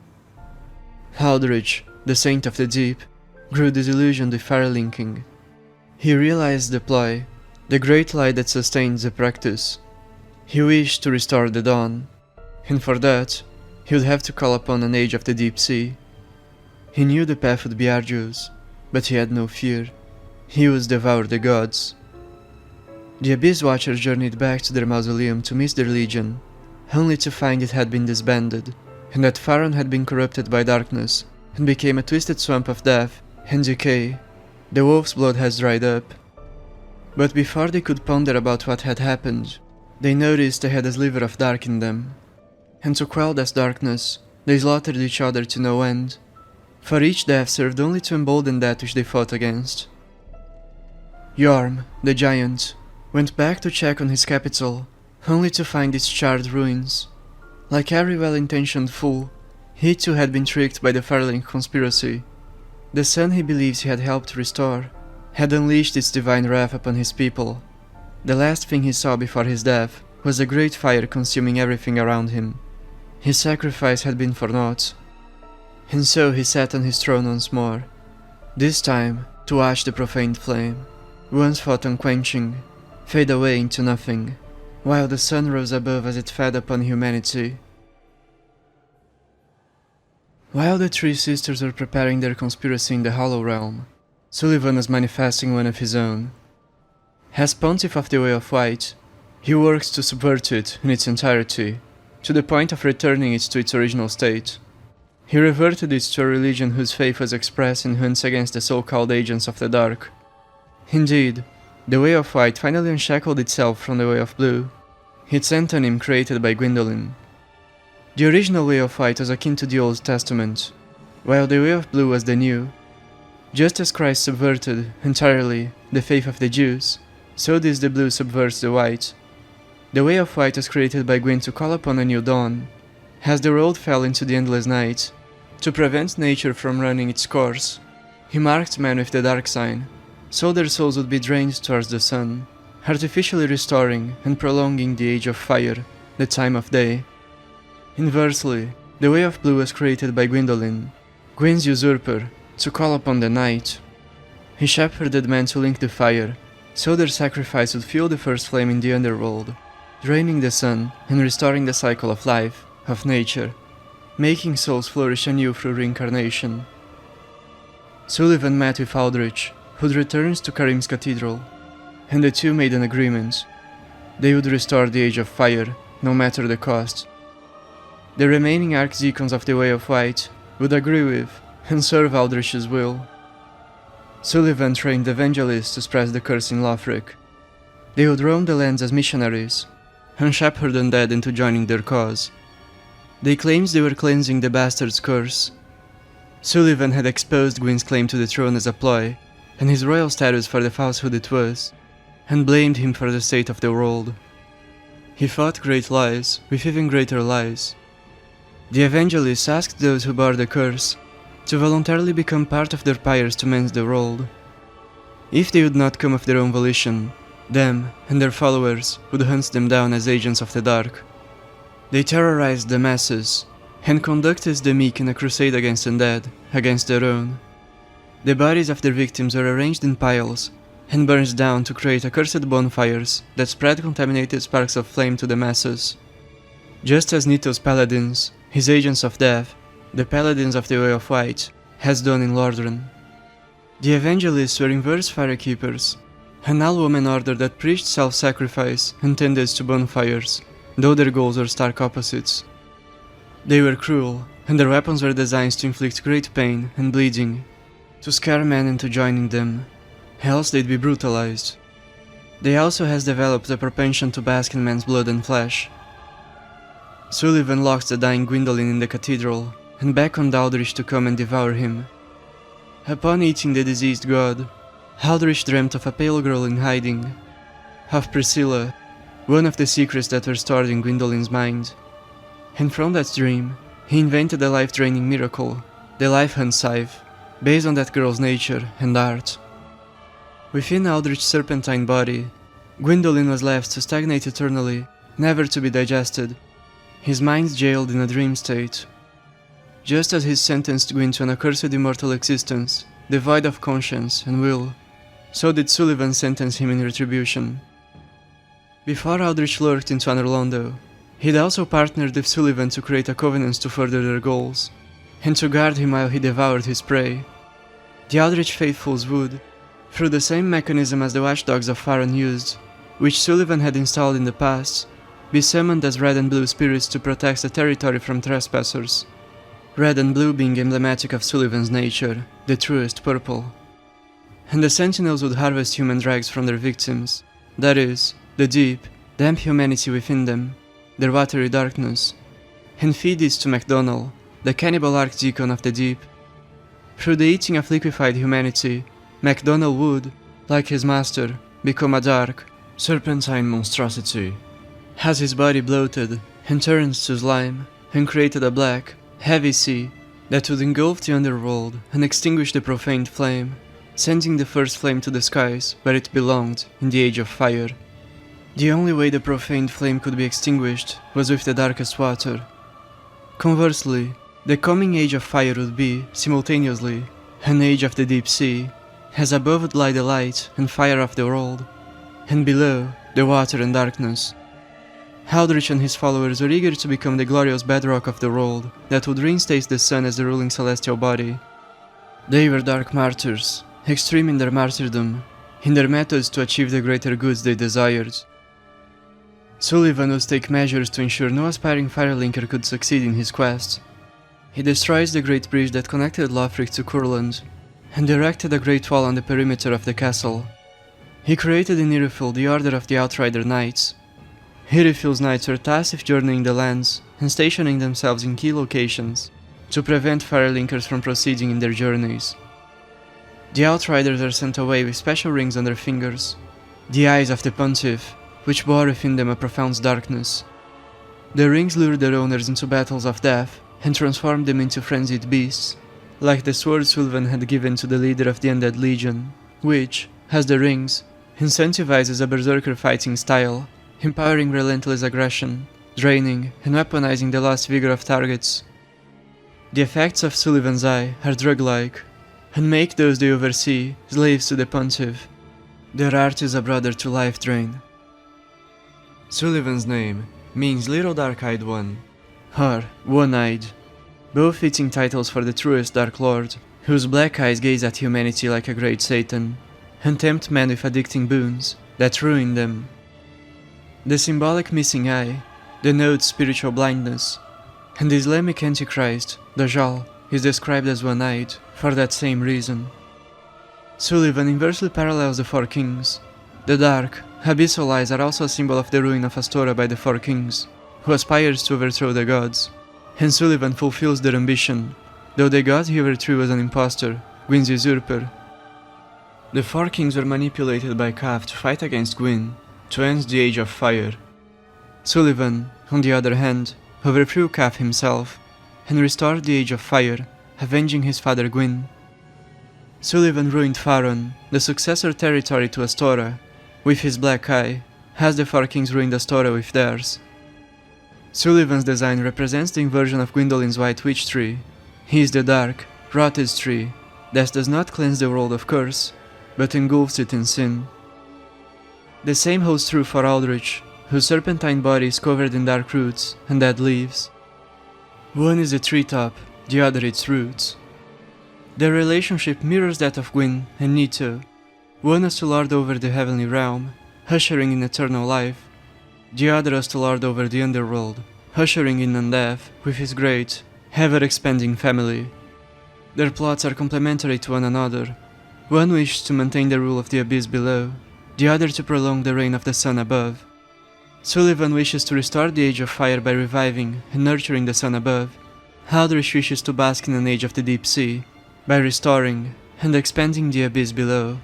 Lothric, the Saint of the Deep, grew disillusioned with firelinking. He realized the ploy, the great light that sustains the practice. He wished to restore the dawn, and for that, he would have to call upon an age of the deep sea. He knew the path would be arduous, but he had no fear. He would devour the gods. The Abyss Watchers journeyed back to their mausoleum to meet their legion, only to find it had been disbanded, and that Farron had been corrupted by darkness, and became a twisted swamp of death and decay. The wolf's blood has dried up. But before they could ponder about what had happened, they noticed they had a sliver of dark in them. And to quell this darkness, they slaughtered each other to no end, for each death served only to embolden that which they fought against. Yhorm, the giant, went back to check on his capital, only to find its charred ruins. Like every well-intentioned fool, he too had been tricked by the Firelink conspiracy. The sun he believes he had helped restore had unleashed its divine wrath upon his people. The last thing he saw before his death was a great fire consuming everything around him. His sacrifice had been for naught. And so he sat on his throne once more, this time to watch the profaned flame, once thought unquenching, fade away into nothing, while the sun rose above as it fed upon humanity. While the three sisters were preparing their conspiracy in the Hollow Realm, Sulyvahn was manifesting one of his own. As Pontiff of the Way of White, he works to subvert it in its entirety, to the point of returning it to its original state. He reverted it to a religion whose faith was expressed in hunts against the so-called agents of the dark. Indeed, the Way of White finally unshackled itself from the Way of Blue, its antonym created by Gwyndolin. The original Way of White was akin to the Old Testament, while the Way of Blue was the New. Just as Christ subverted, entirely, the faith of the Jews, so does the Blue subverts the White. The Way of White was created by Gwyn to call upon a new dawn. As the world fell into the endless night, to prevent nature from running its course, he marked men with the dark sign, so their souls would be drained towards the sun, artificially restoring and prolonging the age of fire, the time of day. Inversely, the Way of Blue was created by Gwyndolin, Gwyn's usurper, to call upon the night. He shepherded men to link the fire, so their sacrifice would fuel the first flame in the underworld, draining the sun and restoring the cycle of life, of nature, making souls flourish anew through reincarnation. Sulyvahn met with Lothric, who returns to Carim's cathedral, and the two made an agreement. They would restore the Age of Fire, no matter the cost. The remaining archdeacons of the Way of White would agree with and serve Lothrich's will. Sulyvahn trained evangelists to spread the curse in Lothric. They would roam the lands as missionaries, and shepherd undead into joining their cause. They claimed they were cleansing the bastard's curse. Sulyvahn had exposed Gwyn's claim to the throne as a ploy, and his royal status for the falsehood it was, and blamed him for the state of the world. He fought great lies with even greater lies. The evangelists asked those who bore the curse to voluntarily become part of their pyres to mend the world. If they would not come of their own volition, them and their followers would hunt them down as agents of the dark. They terrorized the masses, and conducted the meek in a crusade against undead, against their own. The bodies of their victims were arranged in piles, and burned down to create accursed bonfires that spread contaminated sparks of flame to the masses. Just as Nito's paladins, his agents of death, the paladins of the Way of White, has done in Lordaeron. The evangelists were inverse firekeepers, an all-woman order that preached self-sacrifice and tended to bonfires, though their goals were stark opposites. They were cruel, and their weapons were designed to inflict great pain and bleeding, to scare men into joining them, else they'd be brutalized. They also has developed a propension to bask in men's blood and flesh. Sulyvahn locked the dying Gwyndolin in the cathedral, and beckoned Lothric to come and devour him. Upon eating the diseased god, Lothric dreamt of a pale girl in hiding, of Priscilla, one of the secrets that were stored in Gwyndolin's mind. And from that dream, he invented a life-draining miracle, the Life Hunt Scythe, based on that girl's nature and art. Within Lothrich's serpentine body, Gwyndolin was left to stagnate eternally, never to be digested, his mind jailed in a dream state. just as he sentenced Gwyn to an accursed immortal existence, devoid of conscience and will, so did Sulyvahn sentence him in retribution. Before Aldrich lurked into another Londo, he'd also partnered with Sulyvahn to create a covenant to further their goals, and to guard him while he devoured his prey. The Aldrich faithfuls would, through the same mechanism as the watchdogs of Farron used, which Sulyvahn had installed in the past, be summoned as red and blue spirits to protect the territory from trespassers. Red and blue being emblematic of Sulyvahn's nature, the truest purple. And the sentinels would harvest human dregs from their victims, that is, the deep, damp humanity within them, their watery darkness, and feed these to MacDonald, the cannibal archdeacon of the deep. Through the eating of liquefied humanity, MacDonald would, like his master, become a dark, serpentine monstrosity. As his body bloated and turned to slime, and created a black, heavy sea that would engulf the underworld and extinguish the profaned flame, sending the first flame to the skies where it belonged in the Age of Fire. The only way the profaned flame could be extinguished was with the darkest water. Conversely, the coming Age of Fire would be, simultaneously, an Age of the Deep Sea, as above would lie the light and fire of the world, and below, the water and darkness. Aldrich and his followers were eager to become the glorious bedrock of the world that would reinstate the sun as the ruling celestial body. They were dark martyrs, extreme in their martyrdom, in their methods to achieve the greater goods they desired. Sulyvahn would take measures to ensure no aspiring Firelinker could succeed in his quest. He destroyed the great bridge that connected Lothric to Courland, and erected a great wall on the perimeter of the castle. He created in Irithyll the Order of the Outrider Knights. Irithyll's knights were tasked with journeying the lands and stationing themselves in key locations to prevent Firelinkers from proceeding in their journeys. The Outriders are sent away with special rings on their fingers, the eyes of the Pontiff, which bore within them a profound darkness. The rings lured their owners into battles of death and transformed them into frenzied beasts, like the sword Sulyvahn had given to the leader of the Undead Legion, which, as the rings, incentivizes a berserker fighting style, empowering relentless aggression, draining and weaponizing the lost vigor of targets. The effects of Sulyvahn's eye are drug-like, and make those they oversee slaves to the Pontiff. Their art is a brother to life drain. Sulyvahn's name means Little Dark-Eyed One, or One-Eyed, both fitting titles for the truest Dark Lord, whose black eyes gaze at humanity like a great Satan, and tempt men with addicting boons that ruin them. The symbolic missing eye denotes spiritual blindness, and the Islamic Antichrist, Dajjal, is described as one-eyed for that same reason. Sulyvahn inversely parallels the Four Kings. The dark, abyssal eyes are also a symbol of the ruin of Arstor by the Four Kings, who aspires to overthrow the gods, and Sulyvahn fulfills their ambition, though the god he overthrew was an impostor, Gwyn's usurper. The Four Kings were manipulated by Cav to fight against Gwyn, to end the Age of Fire. Sulyvahn, on the other hand, overthrew Cav himself, and restored the Age of Fire, avenging his father Gwyn. Sulyvahn ruined Farron, the successor territory to Arstor, with his black eye, as the Four Kings ruined Arstor with theirs. Sulyvahn's design represents the inversion of Gwyndollin's White Witch Tree. He is the dark, rotted tree that does not cleanse the world of curse, but engulfs it in sin. The same holds true for Aldrich, whose serpentine body is covered in dark roots and dead leaves. One is the treetop, the other its roots. Their relationship mirrors that of Gwyn and Nito, one as to lord over the heavenly realm, ushering in eternal life, the other as to lord over the underworld, ushering in undeath with his great, ever-expanding family. Their plots are complementary to one another. One wishes to maintain the rule of the abyss below, the other to prolong the reign of the sun above. Sulyvahn wishes to restore the Age of Fire by reviving and nurturing the sun above. Aldrich wishes to bask in an age of the deep sea, by restoring and expanding the abyss below.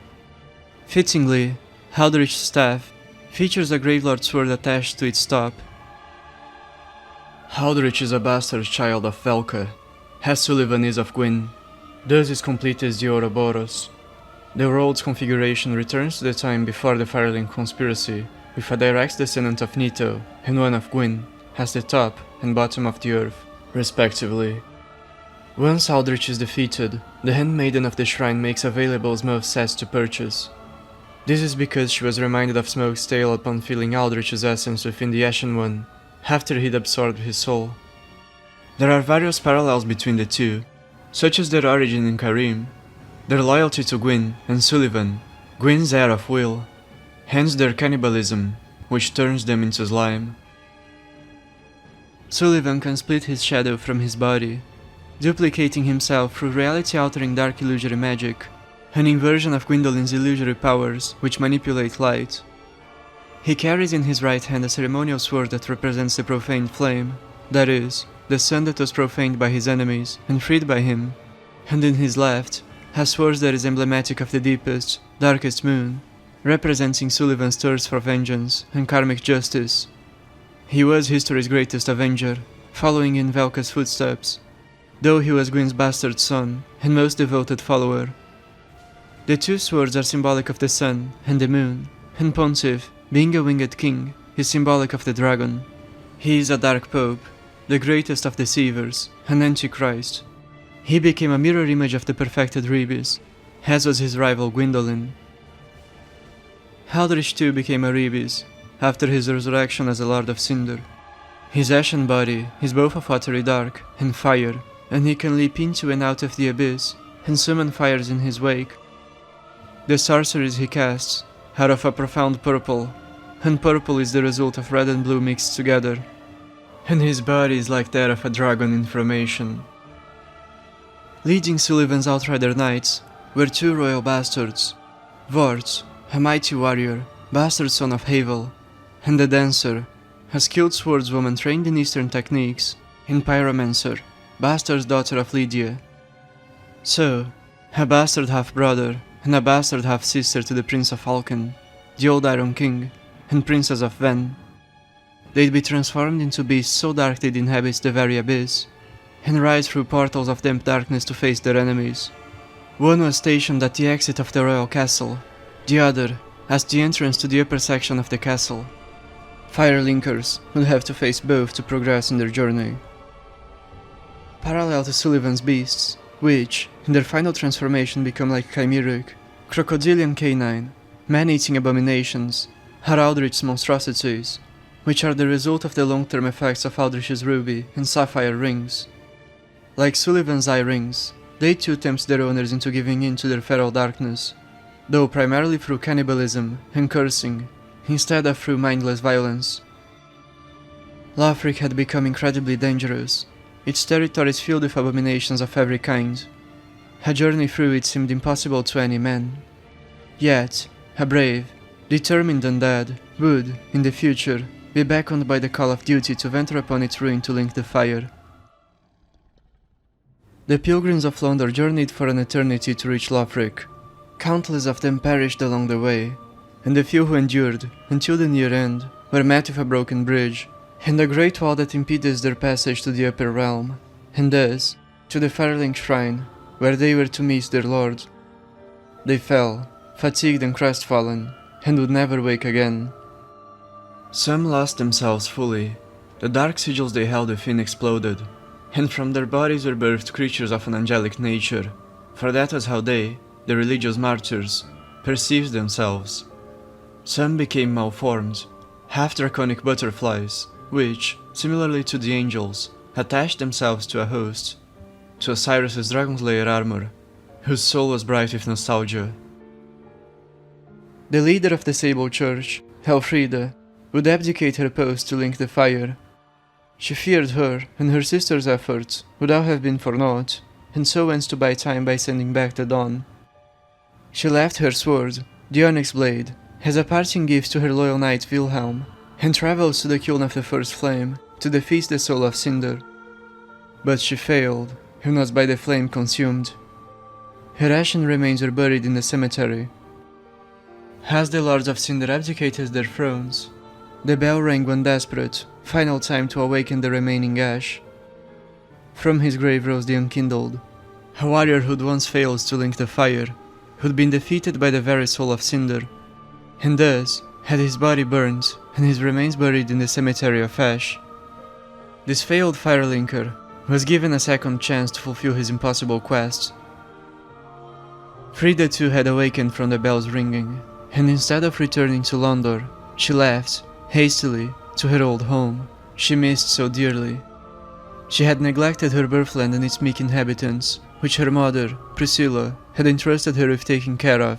Fittingly, Aldrich's staff features a Gravelord sword attached to its top. Aldrich is a bastard child of Velka, as Sulyvahn is of Gwyn. Thus is complete as the Ouroboros. The world's configuration returns to the time before the Firelink conspiracy, with a direct descendant of Nito and one of Gwyn, as the top and bottom of the earth, respectively. Once Aldrich is defeated, the Handmaiden of the Shrine makes available Smoke's sets to purchase. This is because she was reminded of Smoke's tale upon feeling Aldrich's essence within the Ashen One, after he'd absorbed his soul. There are various parallels between the two, such as their origin in Carim, their loyalty to Gwyn and Sulyvahn, Gwyn's heir of will, hence their cannibalism, which turns them into slime. Sulyvahn can split his shadow from his body, duplicating himself through reality-altering dark illusory magic, an inversion of Gwyndolin illusory powers which manipulate light. He carries in his right hand a ceremonial sword that represents the profaned flame, that is, the sun that was profaned by his enemies and freed by him, and in his left, a sword that is emblematic of the deepest, darkest moon, representing Sulyvahn's thirst for vengeance and karmic justice. He was history's greatest avenger, following in Velka's footsteps, though he was Gwyn's bastard son and most devoted follower. The two swords are symbolic of the sun and the moon, and Pontiff, being a winged king, is symbolic of the dragon. He is a dark pope, the greatest of deceivers, an antichrist. He became a mirror image of the perfected Rebis, as was his rival Gwyndolin. Aldrich too became a Rebis, after his resurrection as a Lord of Cinder. His ashen body is both of watery dark and fire, and he can leap into and out of the abyss, and summon fires in his wake. The sorceries he casts are of a profound purple, and purple is the result of red and blue mixed together, and his body is like that of a dragon in formation. Leading Sulyvahn's Outrider Knights were two royal bastards, Vort, a mighty warrior, bastard son of Havel, and the Dancer, a skilled swordswoman trained in Eastern techniques, and Pyromancer, bastard's daughter of Lydia. So, a bastard half-brother and a bastard half-sister to the Prince of Falcon, the Old Iron King, and Princess of Ven. They'd be transformed into beasts so dark they'd inhabit the very abyss, and rise through portals of damp darkness to face their enemies. One was stationed at the exit of the royal castle, the other at the entrance to the upper section of the castle. Firelinkers would have to face both to progress in their journey. Parallel to Sulyvahn's beasts, which, in their final transformation become like chimeric, crocodilian canine, man-eating abominations, are Aldrich's monstrosities, which are the result of the long-term effects of Aldrich's ruby and sapphire rings. Like Sulyvahn's eye rings, they too tempt their owners into giving in to their feral darkness, though primarily through cannibalism and cursing, instead of through mindless violence. Lothric had become incredibly dangerous, its territories filled with abominations of every kind. A journey through it seemed impossible to any man. Yet, a brave, determined undead would, in the future, be beckoned by the call of duty to venture upon its ruin to link the fire. The pilgrims of Londo journeyed for an eternity to reach Lothric. Countless of them perished along the way, and the few who endured until the near end were met with a broken bridge, and a great wall that impeded their passage to the upper realm, and thus, to the Firelink shrine, where they were to meet their lord. They fell, fatigued and crestfallen, and would never wake again. Some lost themselves fully, the dark sigils they held within exploded, and from their bodies were birthed creatures of an angelic nature, for that was how they, the religious martyrs, perceived themselves. Some became malformed, half-draconic butterflies, which, similarly to the angels, attached themselves to a host, to Osiris's Dragonslayer armor, whose soul was bright with nostalgia. The leader of the Sable Church, Helfrida, would abdicate her post to link the fire. She feared her and her sister's efforts would all have been for naught, and so went to buy time by sending back the dawn. She left her sword, the Onyx Blade, as a parting gift to her loyal knight Wilhelm, and travels to the kiln of the First Flame to defeat the soul of Cinder. But she failed, and was by the flame consumed. Her ashen remains were buried in the cemetery. As the Lords of Cinder abdicated their thrones, the bell rang one desperate, final time to awaken the remaining ash. From his grave rose the Unkindled, a warrior who'd once failed to link the fire, who'd been defeated by the very soul of Cinder, and thus had his body burnt and his remains buried in the cemetery of ash. This failed Firelinker, was given a second chance to fulfill his impossible quest. Frida too had awakened from the bells ringing, and instead of returning to Londo, she left, hastily, to her old home, she missed so dearly. She had neglected her birthland and its meek inhabitants, which her mother, Priscilla, had entrusted her with taking care of.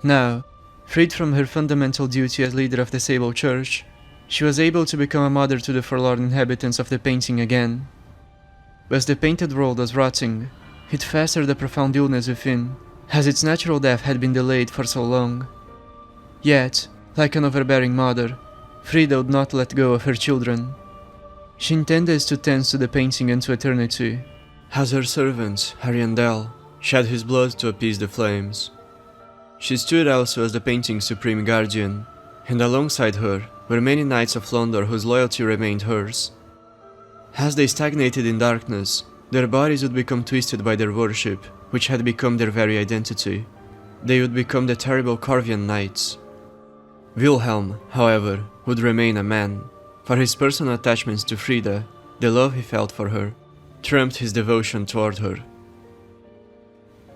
Now, freed from her fundamental duty as leader of the Sable Church, she was able to become a mother to the forlorn inhabitants of the painting again. As the painted world was rotting, it festered a profound illness within, as its natural death had been delayed for so long. Yet, like an overbearing mother, Frida would not let go of her children. She intended to tend to the painting into eternity, as her servant, Ariandel, shed his blood to appease the flames. She stood also as the painting's supreme guardian, and alongside her were many knights of Londo whose loyalty remained hers. As they stagnated in darkness, their bodies would become twisted by their worship, which had become their very identity. They would become the terrible Corvian knights. Wilhelm, however, would remain a man, for his personal attachments to Frida, the love he felt for her, trumped his devotion toward her.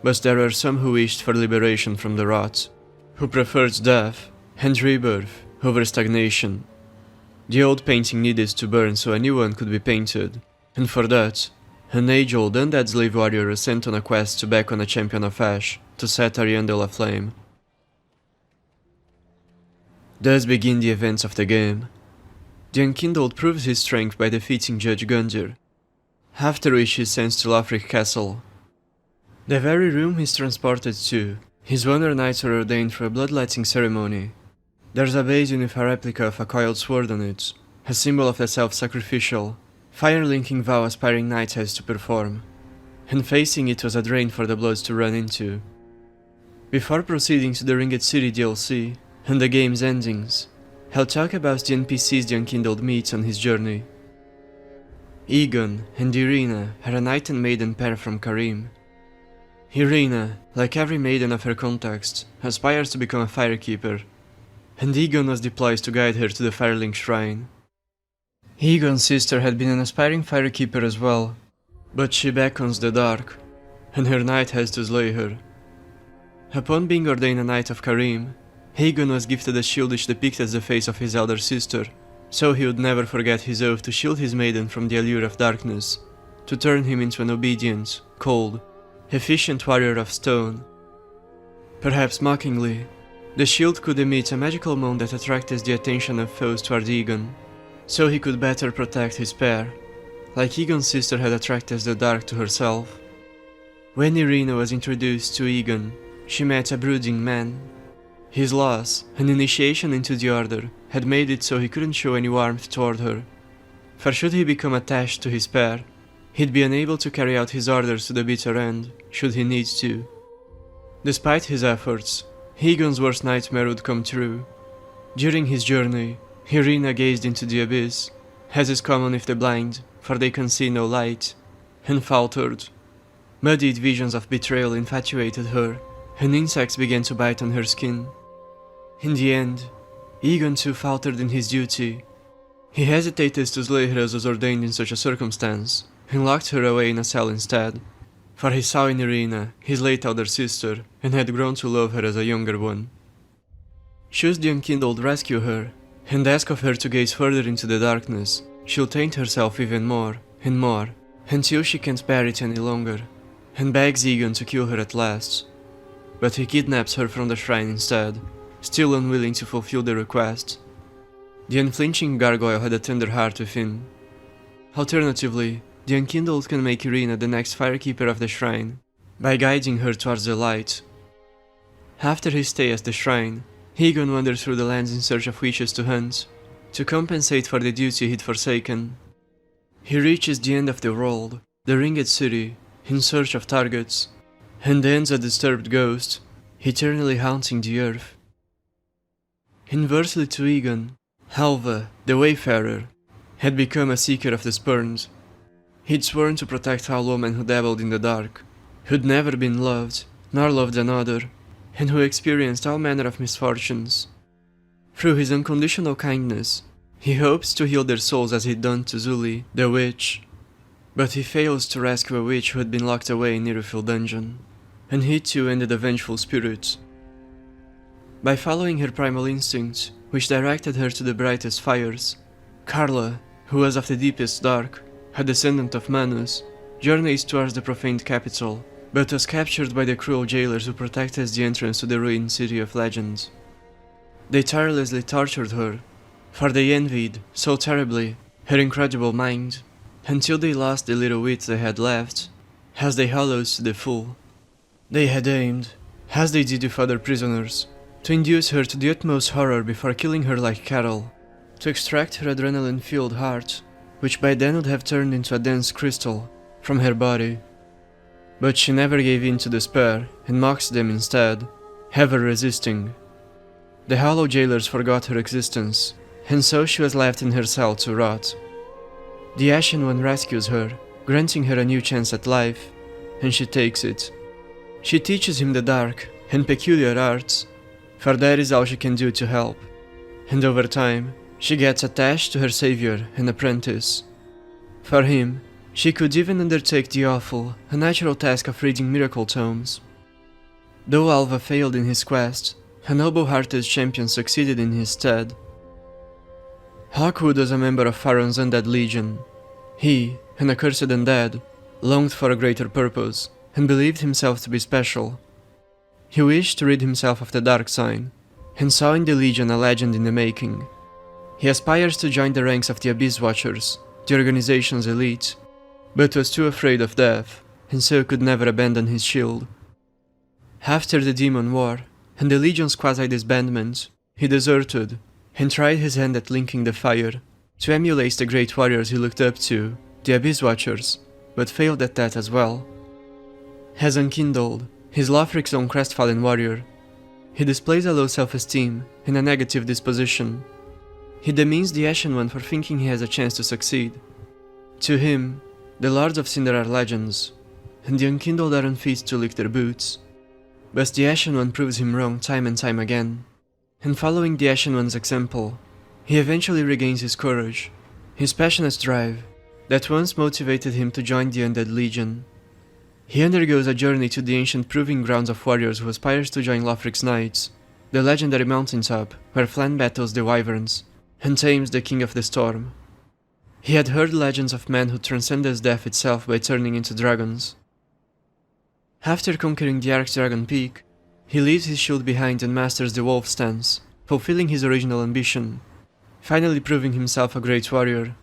But there were some who wished for liberation from the rot, who preferred death and rebirth over stagnation. The old painting needed to burn so a new one could be painted, and for that, an age-old undead slave warrior was sent on a quest to beckon a champion of ash to set Ariandel aflame. Thus begin the events of the game. The Unkindled proves his strength by defeating Judge Gundyr, after which he is sent to Lothric Castle. The very room he is transported to, his Wolnir knights are ordained for a bloodletting ceremony. There's a basin with a replica of a coiled sword on it, a symbol of the self-sacrificial, fire-linking vow aspiring knight has to perform, and facing it was a drain for the bloods to run into. Before proceeding to the Ringed City DLC, and the game's endings, I'll talk about the NPCs the Unkindled meets on his journey. Egon and Irina are a knight and maiden pair from Carim. Irina, like every maiden of her context, aspires to become a firekeeper, and Egon was deployed to guide her to the Firelink shrine. Egon's sister had been an aspiring firekeeper as well, but she beckons the dark, and her knight has to slay her. Upon being ordained a knight of Carim, Egon was gifted a shield which depicted the face of his elder sister, so he would never forget his oath to shield his maiden from the allure of darkness, to turn him into an obedient, cold, efficient warrior of stone. Perhaps mockingly, the shield could emit a magical moan that attracted the attention of foes toward Egon, so he could better protect his pair, like Egon's sister had attracted the dark to herself. When Irina was introduced to Egon, she met a brooding man. His loss, and initiation into the Order, had made it so he couldn't show any warmth toward her, for should he become attached to his pair, he'd be unable to carry out his orders to the bitter end, should he need to. Despite his efforts, Egon's worst nightmare would come true. During his journey, Irina gazed into the abyss, as is common with the blind, for they can see no light, and faltered. Muddied visions of betrayal infatuated her, and insects began to bite on her skin. In the end, Egon too faltered in his duty. He hesitated to slay her as was ordained in such a circumstance, and locked her away in a cell instead, for he saw in Irina his late elder sister, and had grown to love her as a younger one. Should the Unkindled rescue her, and ask of her to gaze further into the darkness, she'll taint herself even more, and more, until she can't bear it any longer, and begs Egon to kill her at last. But he kidnaps her from the shrine instead, still unwilling to fulfill the request. The unflinching gargoyle had a tender heart within. Alternatively, the Unkindled can make Irina the next firekeeper of the shrine, by guiding her towards the light. After his stay at the shrine, Egon wandered through the lands in search of witches to hunt, to compensate for the duty he'd forsaken. He reaches the end of the world, the Ringed City, in search of targets, and ends a disturbed ghost, eternally haunting the earth. Inversely to Egon, Helva, the Wayfarer, had become a seeker of the spurned. He'd sworn to protect all women who dabbled in the dark, who'd never been loved, nor loved another, and who experienced all manner of misfortunes. Through his unconditional kindness, he hopes to heal their souls as he'd done to Zuli, the witch. But he fails to rescue a witch who had been locked away in Irithyll dungeon, and he too ended a vengeful spirit. By following her primal instinct, which directed her to the brightest fires, Carla, who was of the deepest dark, a descendant of Manus, journeys towards the profaned capital, but was captured by the cruel jailers who protected the entrance to the ruined city of legend. They tirelessly tortured her, for they envied, so terribly, her incredible mind, until they lost the little wit they had left, as they hollowed to the full. They had aimed, as they did with other prisoners, to induce her to the utmost horror before killing her like cattle, to extract her adrenaline-filled heart, which by then would have turned into a dense crystal, from her body. But she never gave in to despair, and mocked them instead, ever resisting. The hollow jailers forgot her existence, and so she was left in her cell to rot. The Ashen One rescues her, granting her a new chance at life, and she takes it. She teaches him the dark and peculiar arts, for that is all she can do to help, and over time, she gets attached to her savior and apprentice. For him, she could even undertake the awful, unnatural task of reading miracle tomes. Though Alva failed in his quest, a noble-hearted champion succeeded in his stead. Hawkwood was a member of Farron's Undead Legion. He, an accursed undead, longed for a greater purpose, and believed himself to be special. He wished to rid himself of the dark sign, and saw in the Legion a legend in the making. He aspires to join the ranks of the Abyss Watchers, the organization's elite, but was too afraid of death, and so could never abandon his shield. After the Demon War, and the Legion's quasi-disbandment, he deserted, and tried his hand at linking the fire, to emulate the great warriors he looked up to, the Abyss Watchers, but failed at that as well. As Unkindled, his Lothric's own crestfallen warrior, he displays a low self-esteem and a negative disposition. He demeans the Ashen One for thinking he has a chance to succeed. To him, the Lords of Cinder are legends, and the Unkindled are unfit to lick their boots. But the Ashen One proves him wrong time and time again, and following the Ashen One's example, he eventually regains his courage, his passionate drive, that once motivated him to join the Undead Legion. He undergoes a journey to the ancient proving grounds of warriors who aspires to join Lothric's Knights, the legendary mountaintop where Flann battles the Wyverns, and tames the King of the Storm. He had heard legends of men who transcended death itself by turning into dragons. After conquering the Archdragon Peak, he leaves his shield behind and masters the Wolf Stance, fulfilling his original ambition, finally proving himself a great warrior.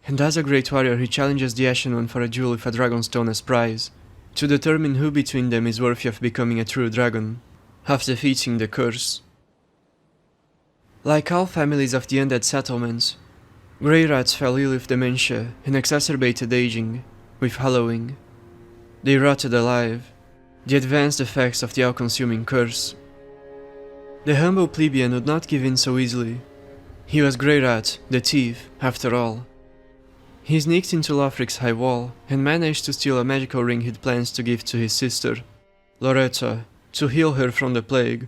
And as a great warrior he challenges the Ashen One for a duel with a Dragonstone as prize, to determine who between them is worthy of becoming a true dragon, of defeating the curse. Like all families of the Undead settlements, Grey Rats fell ill with dementia and exacerbated aging, with hollowing. They rotted alive, the advanced effects of the all-consuming curse. The humble plebeian would not give in so easily. He was Grey Rat, the thief, after all. He sneaked into Lothric's high wall and managed to steal a magical ring he'd planned to give to his sister, Loretta, to heal her from the plague.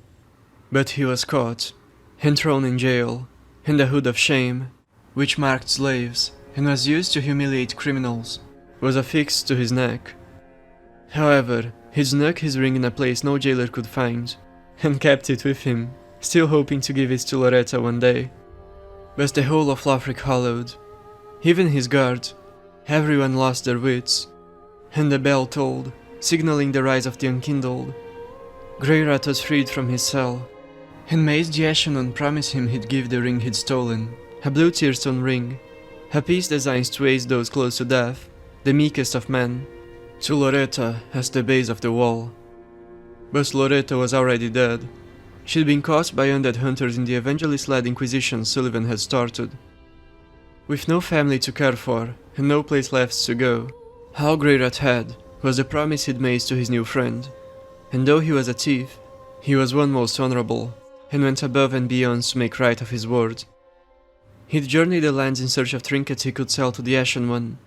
But he was caught, and thrown in jail, and the hood of shame, which marked slaves and was used to humiliate criminals, was affixed to his neck. However, he snuck his ring in a place no jailer could find, and kept it with him, still hoping to give it to Loretta one day. But the whole of Lothric hollowed. Even his guard, everyone lost their wits, and the bell tolled, signaling the rise of the Unkindled. Grey Rat was freed from his cell, and made the Ashen One promise him he'd give the ring he'd stolen, a blue tearstone ring, a piece designed to aid those close to death, the meekest of men, to Loretta as the base of the wall. But Loretta was already dead. She'd been caught by undead hunters in the evangelist-led Inquisition Sulyvahn had started. With no family to care for, and no place left to go, all Grey Rat had was the promise he'd made to his new friend. And though he was a thief, he was one most honorable, and went above and beyond to make right of his word. He'd journeyed the lands in search of trinkets he could sell to the Ashen One,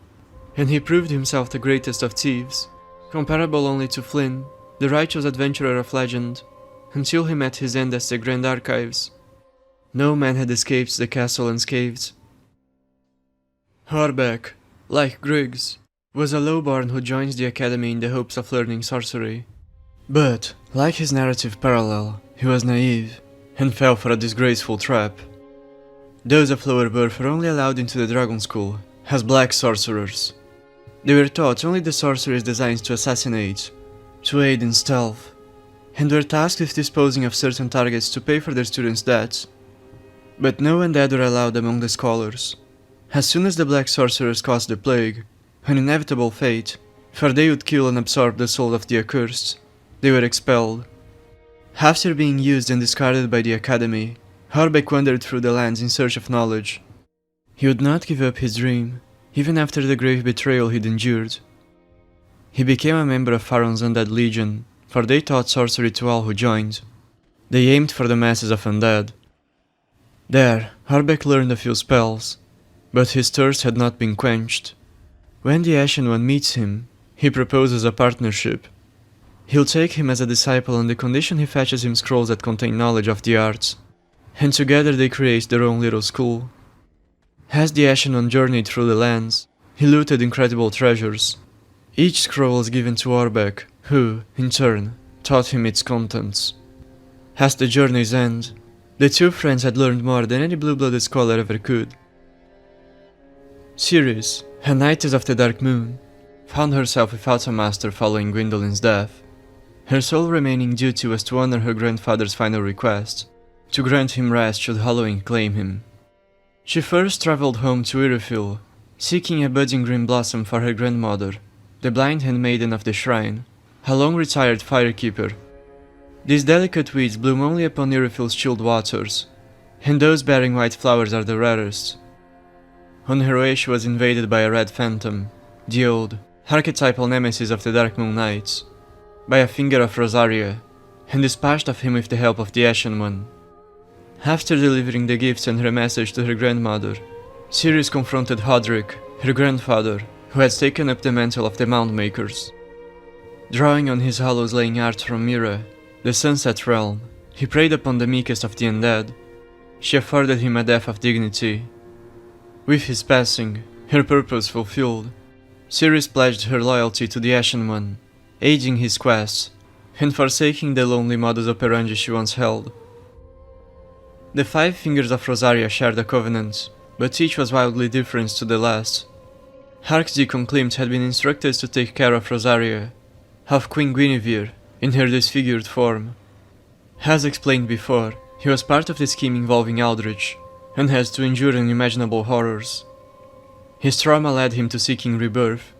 and he proved himself the greatest of thieves, comparable only to Flynn, the righteous adventurer of legend, until he met his end as the Grand Archives. No man had escaped the castle unscathed. Harbeck, like Griggs, was a lowborn who joins the academy in the hopes of learning sorcery. But, like his narrative parallel, he was naive, and fell for a disgraceful trap. Those of lower birth were only allowed into the Dragon School as black sorcerers. They were taught only the sorceries designed to assassinate, to aid in stealth, and were tasked with disposing of certain targets to pay for their students' debts. But no Undead were allowed among the scholars. As soon as the black sorcerers caused the plague, an inevitable fate, for they would kill and absorb the soul of the accursed, they were expelled. After being used and discarded by the academy, Horbek wandered through the lands in search of knowledge. He would not give up his dream, even after the grave betrayal he'd endured. He became a member of Farron's Undead Legion, for they taught sorcery to all who joined. They aimed for the masses of Undead. There, Horbek learned a few spells, but his thirst had not been quenched. When the Ashen One meets him, he proposes a partnership. He'll take him as a disciple on the condition he fetches him scrolls that contain knowledge of the arts, and together they create their own little school. As the Ashen One journeyed through the lands, he looted incredible treasures. Each scroll was given to Horbek, who, in turn, taught him its contents. At the journey's end, the two friends had learned more than any blue-blooded scholar ever could. Ceres, a Knightess of the Dark Moon, found herself without a master following Gwyndolin's death. Her sole remaining duty was to honor her grandfather's final request, to grant him rest should Halloween claim him. She first traveled home to Irithyll, seeking a budding green blossom for her grandmother, the blind handmaiden of the shrine, a long-retired firekeeper. These delicate weeds bloom only upon Irithyll's chilled waters, and those bearing white flowers are the rarest. On her way she was invaded by a red phantom, the old, archetypal nemesis of the Dark Moon Knights, by a finger of Rosaria, and dispatched of him with the help of the Ashen One. After delivering the gifts and her message to her grandmother, Ceres confronted Lothric, her grandfather, who had taken up the mantle of the Mound Makers. Drawing on his hallows-laying art from Mira, the Sunset Realm, he preyed upon the meekest of the Undead. She afforded him a death of dignity. With his passing, her purpose fulfilled, Ceres pledged her loyalty to the Ashen One, aiding his quest, and forsaking the lonely modus operandi she once held. The 5 fingers of Rosaria shared a covenant, but each was wildly different to the last. Archdragon Kriemhild had been instructed to take care of Rosaria, of Queen Guinevere, in her disfigured form. As explained before, he was part of the scheme involving Aldrich, and has to endure unimaginable horrors. His trauma led him to seeking rebirth.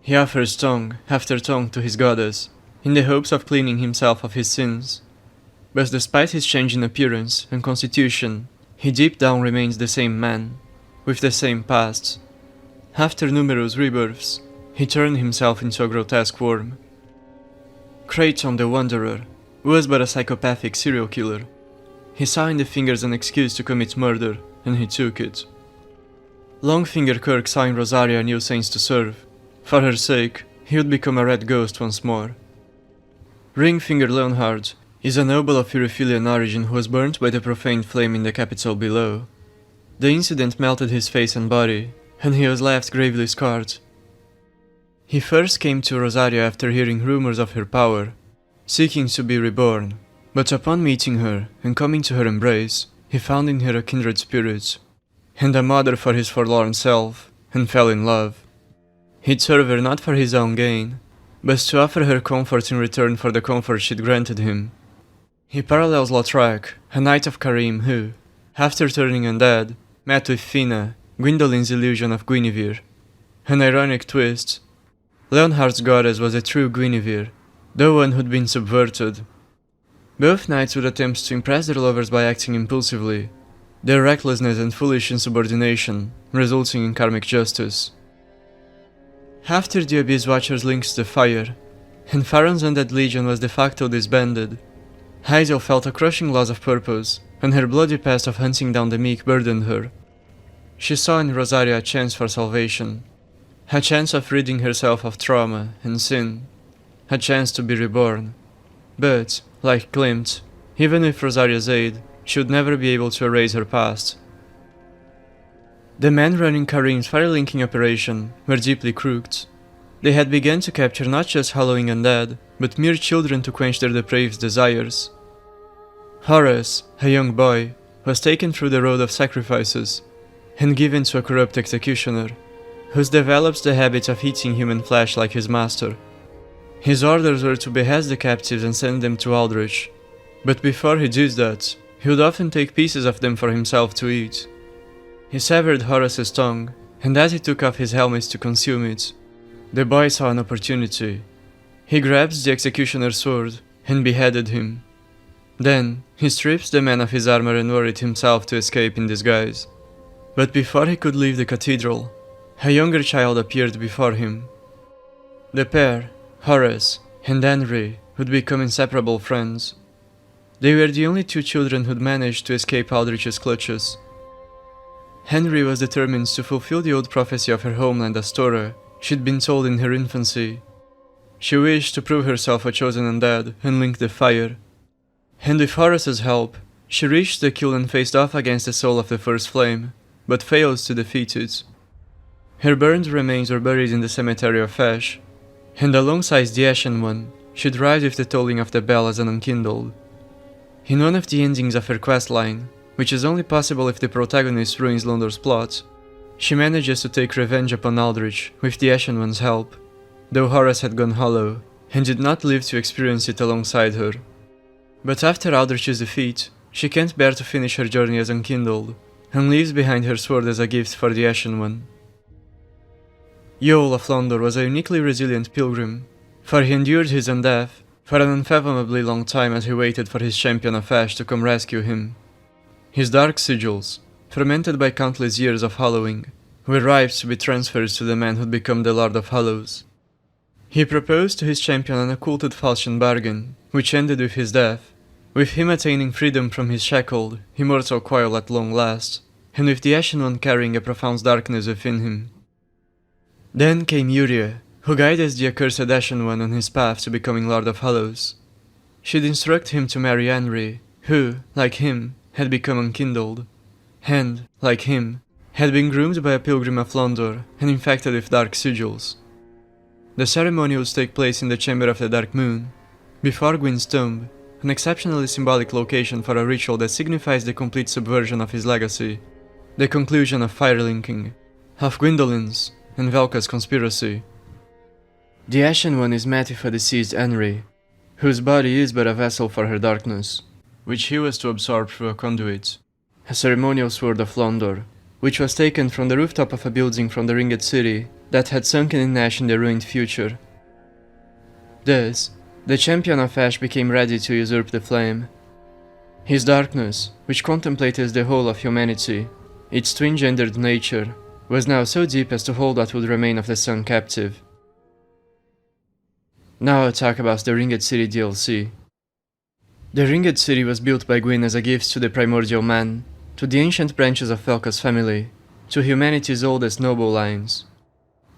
He offers tongue after tongue to his goddess, in the hopes of cleaning himself of his sins. But despite his change in appearance and constitution, he deep down remains the same man, with the same past. After numerous rebirths, he turned himself into a grotesque worm. Kraton the Wanderer was but a psychopathic serial killer. He saw in the fingers an excuse to commit murder, and he took it. Longfinger Kirk saw in Rosaria new saints to serve. For her sake, he would become a red ghost once more. Ringfinger Leonhard is a noble of Irithyllian origin who was burnt by the profaned flame in the capital below. The incident melted his face and body, and he was left gravely scarred. He first came to Rosaria after hearing rumors of her power, seeking to be reborn, but upon meeting her and coming to her embrace, he found in her a kindred spirit, and a mother for his forlorn self, and fell in love. He'd serve her not for his own gain, but to offer her comfort in return for the comfort she'd granted him. He parallels Lothric, a knight of Carim who, after turning undead, met with Finna, Gwyndolin's illusion of Guinevere. An ironic twist. Leonhard's goddess was a true Guinevere, though one who'd been subverted. Both knights would attempt to impress their lovers by acting impulsively, their recklessness and foolish insubordination resulting in karmic justice. After the Abyss Watchers links the fire, and Farron's Undead Legion was de facto disbanded, Irithyll felt a crushing loss of purpose, and her bloody past of hunting down the meek burdened her. She saw in Rosaria a chance for salvation, a chance of ridding herself of trauma and sin, a chance to be reborn. But, like Klimt, even with Rosaria's aid, she would never be able to erase her past. The men running Carim's firelinking operation were deeply crooked. They had begun to capture not just hallowing undead, but mere children to quench their depraved desires. Horace, a young boy, was taken through the road of sacrifices and given to a corrupt executioner, who develops the habit of eating human flesh like his master. His orders were to behead the captives and send them to Aldrich, but before he did that, he would often take pieces of them for himself to eat. He severed Horace's tongue, and as he took off his helmet to consume it, the boy saw an opportunity. He grabbed the executioner's sword and beheaded him. Then, he stripped the man of his armor and worried himself to escape in disguise. But before he could leave the cathedral, a younger child appeared before him. The pair, Horace and Henry, would become inseparable friends. They were the only two children who'd managed to escape Aldrich's clutches. Henry was determined to fulfill the old prophecy of her homeland Arstor she'd been told in her infancy. She wished to prove herself a chosen undead and link the fire. And with Horace's help, she reached the kill and faced off against the soul of the first flame, but failed to defeat it. Her burned remains were buried in the cemetery of Ash, and alongside the Ashen One, she'd rise with the tolling of the bell as an unkindled. In one of the endings of her questline, which is only possible if the protagonist ruins Londo's plot, she manages to take revenge upon Aldrich with the Ashen One's help, though Horace had gone hollow and did not live to experience it alongside her. But after Aldrich's defeat, she can't bear to finish her journey as unkindled, and leaves behind her sword as a gift for the Ashen One. Yhorm of Londo was a uniquely resilient pilgrim, for he endured his own death for an unfathomably long time as he waited for his champion of Ash to come rescue him. His dark sigils, fermented by countless years of hallowing, were ripe to be transferred to the man who'd become the Lord of Hallows. He proposed to his champion an occulted falchion bargain, which ended with his death, with him attaining freedom from his shackled, immortal coil at long last, and with the Ashen One carrying a profound darkness within him. Then came Yuria, who guided the accursed Ashen One on his path to becoming Lord of Hallows. She'd instruct him to marry Henry, who, like him, had become unkindled, and, like him, had been groomed by a pilgrim of Londo and infected with dark sigils. The ceremony would take place in the Chamber of the Dark Moon, before Gwyn's tomb, an exceptionally symbolic location for a ritual that signifies the complete subversion of his legacy, the conclusion of firelinking, of Gwyndolins and Velka's conspiracy. The Ashen One is met with a deceased Henry, whose body is but a vessel for her darkness, which he was to absorb through a conduit, a ceremonial sword of Londo, which was taken from the rooftop of a building from the Ringed City that had sunken in ash in the ruined future. Thus, the champion of Ash became ready to usurp the flame. His darkness, which contemplated the whole of humanity, its twin-gendered nature, was now so deep as to hold what would remain of the sun captive. Now I'll talk about the Ringed City DLC. The Ringed City was built by Gwyn as a gift to the primordial man, to the ancient branches of Velka's family, to humanity's oldest noble lines.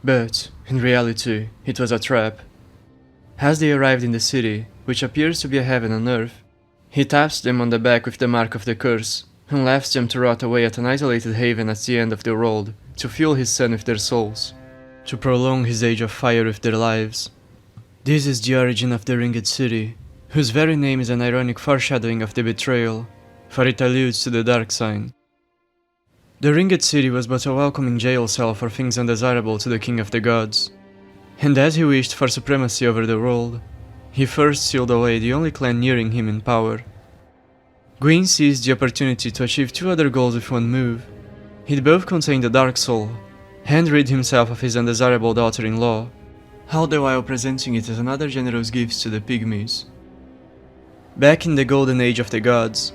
But, in reality, it was a trap. As they arrived in the city, which appears to be a heaven on earth, he taps them on the back with the mark of the curse, and left them to rot away at an isolated haven at the end of the world, to fuel his son with their souls, to prolong his age of fire with their lives. This is the origin of the Ringed City, whose very name is an ironic foreshadowing of the betrayal, for it alludes to the dark sign. The Ringed City was but a welcoming jail cell for things undesirable to the King of the Gods, and as he wished for supremacy over the world, he first sealed away the only clan nearing him in power. Gwyn seized the opportunity to achieve two other goals with one move. He'd both contain the Dark Soul, and rid himself of his undesirable daughter-in-law, all the while presenting it as another generous gift to the Pygmies. Back in the Golden Age of the Gods,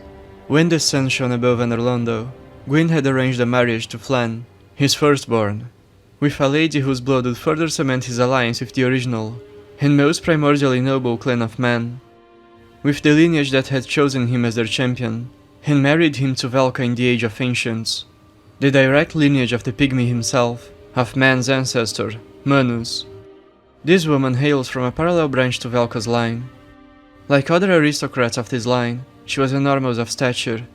when the sun shone above Londo, Gwyn had arranged a marriage to Flann, his firstborn, with a lady whose blood would further cement his alliance with the original and most primordially noble clan of man, with the lineage that had chosen him as their champion, and married him to Velka in the Age of Ancients, the direct lineage of the Pygmy himself, of man's ancestor, Manus. This woman hails from a parallel branch to Velka's line. Like other aristocrats of this line, she was enormous of stature,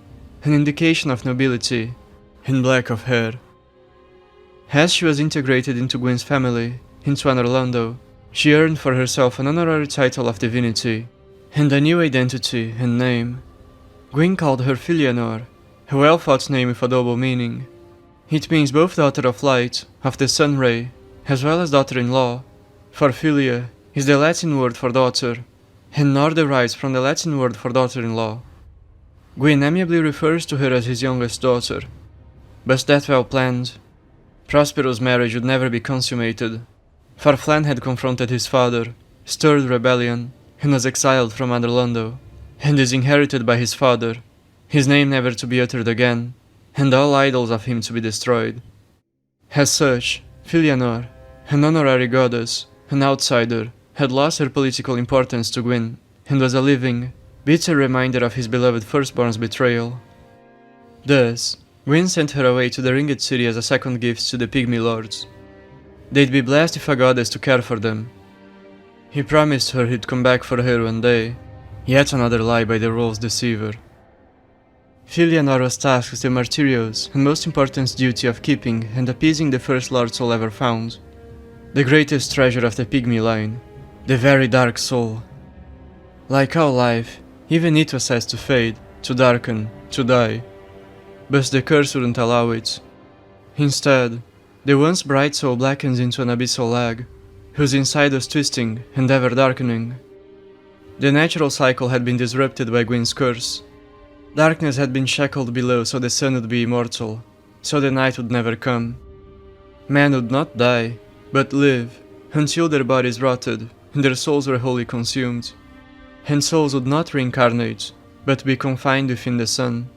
an indication of nobility, and black of hair. As she was integrated into Gwyn's family, into an Londo, she earned for herself an honorary title of divinity, and a new identity and name. Gwyn called her Filianor, a well-thought name with a double meaning. It means both daughter of light, of the sun ray, as well as daughter-in-law, for Filia is the Latin word for daughter, and Nor derives from the Latin word for daughter-in-law. Gwyn amiably refers to her as his youngest daughter, but that well planned. Prospero's marriage would never be consummated, for Flann had confronted his father, stirred rebellion, and was exiled from Under Londo, and is inherited by his father, his name never to be uttered again, and all idols of him to be destroyed. As such, Filianor, an honorary goddess, an outsider, had lost her political importance to Gwyn, and was a living, bitter reminder of his beloved Firstborn's betrayal. Thus, Gwyn sent her away to the Ringed City as a second gift to the Pygmy Lords. They'd be blessed with a goddess to care for them. He promised her he'd come back for her one day, yet another lie by the Rolls Deceiver. Filianor was tasked with the martyrios and most important duty of keeping and appeasing the first Lord Soul ever found, the greatest treasure of the Pygmy line, the very Dark Soul. Like all life, even it was set to fade, to darken, to die. But the curse wouldn't allow it. Instead, the once bright soul blackens into an abyssal lag, whose inside was twisting and ever darkening. The natural cycle had been disrupted by Gwyn's curse. Darkness had been shackled below so the sun would be immortal, so the night would never come. Men would not die, but live, until their bodies rotted and their souls were wholly consumed. And souls would not reincarnate, but be confined within the sun.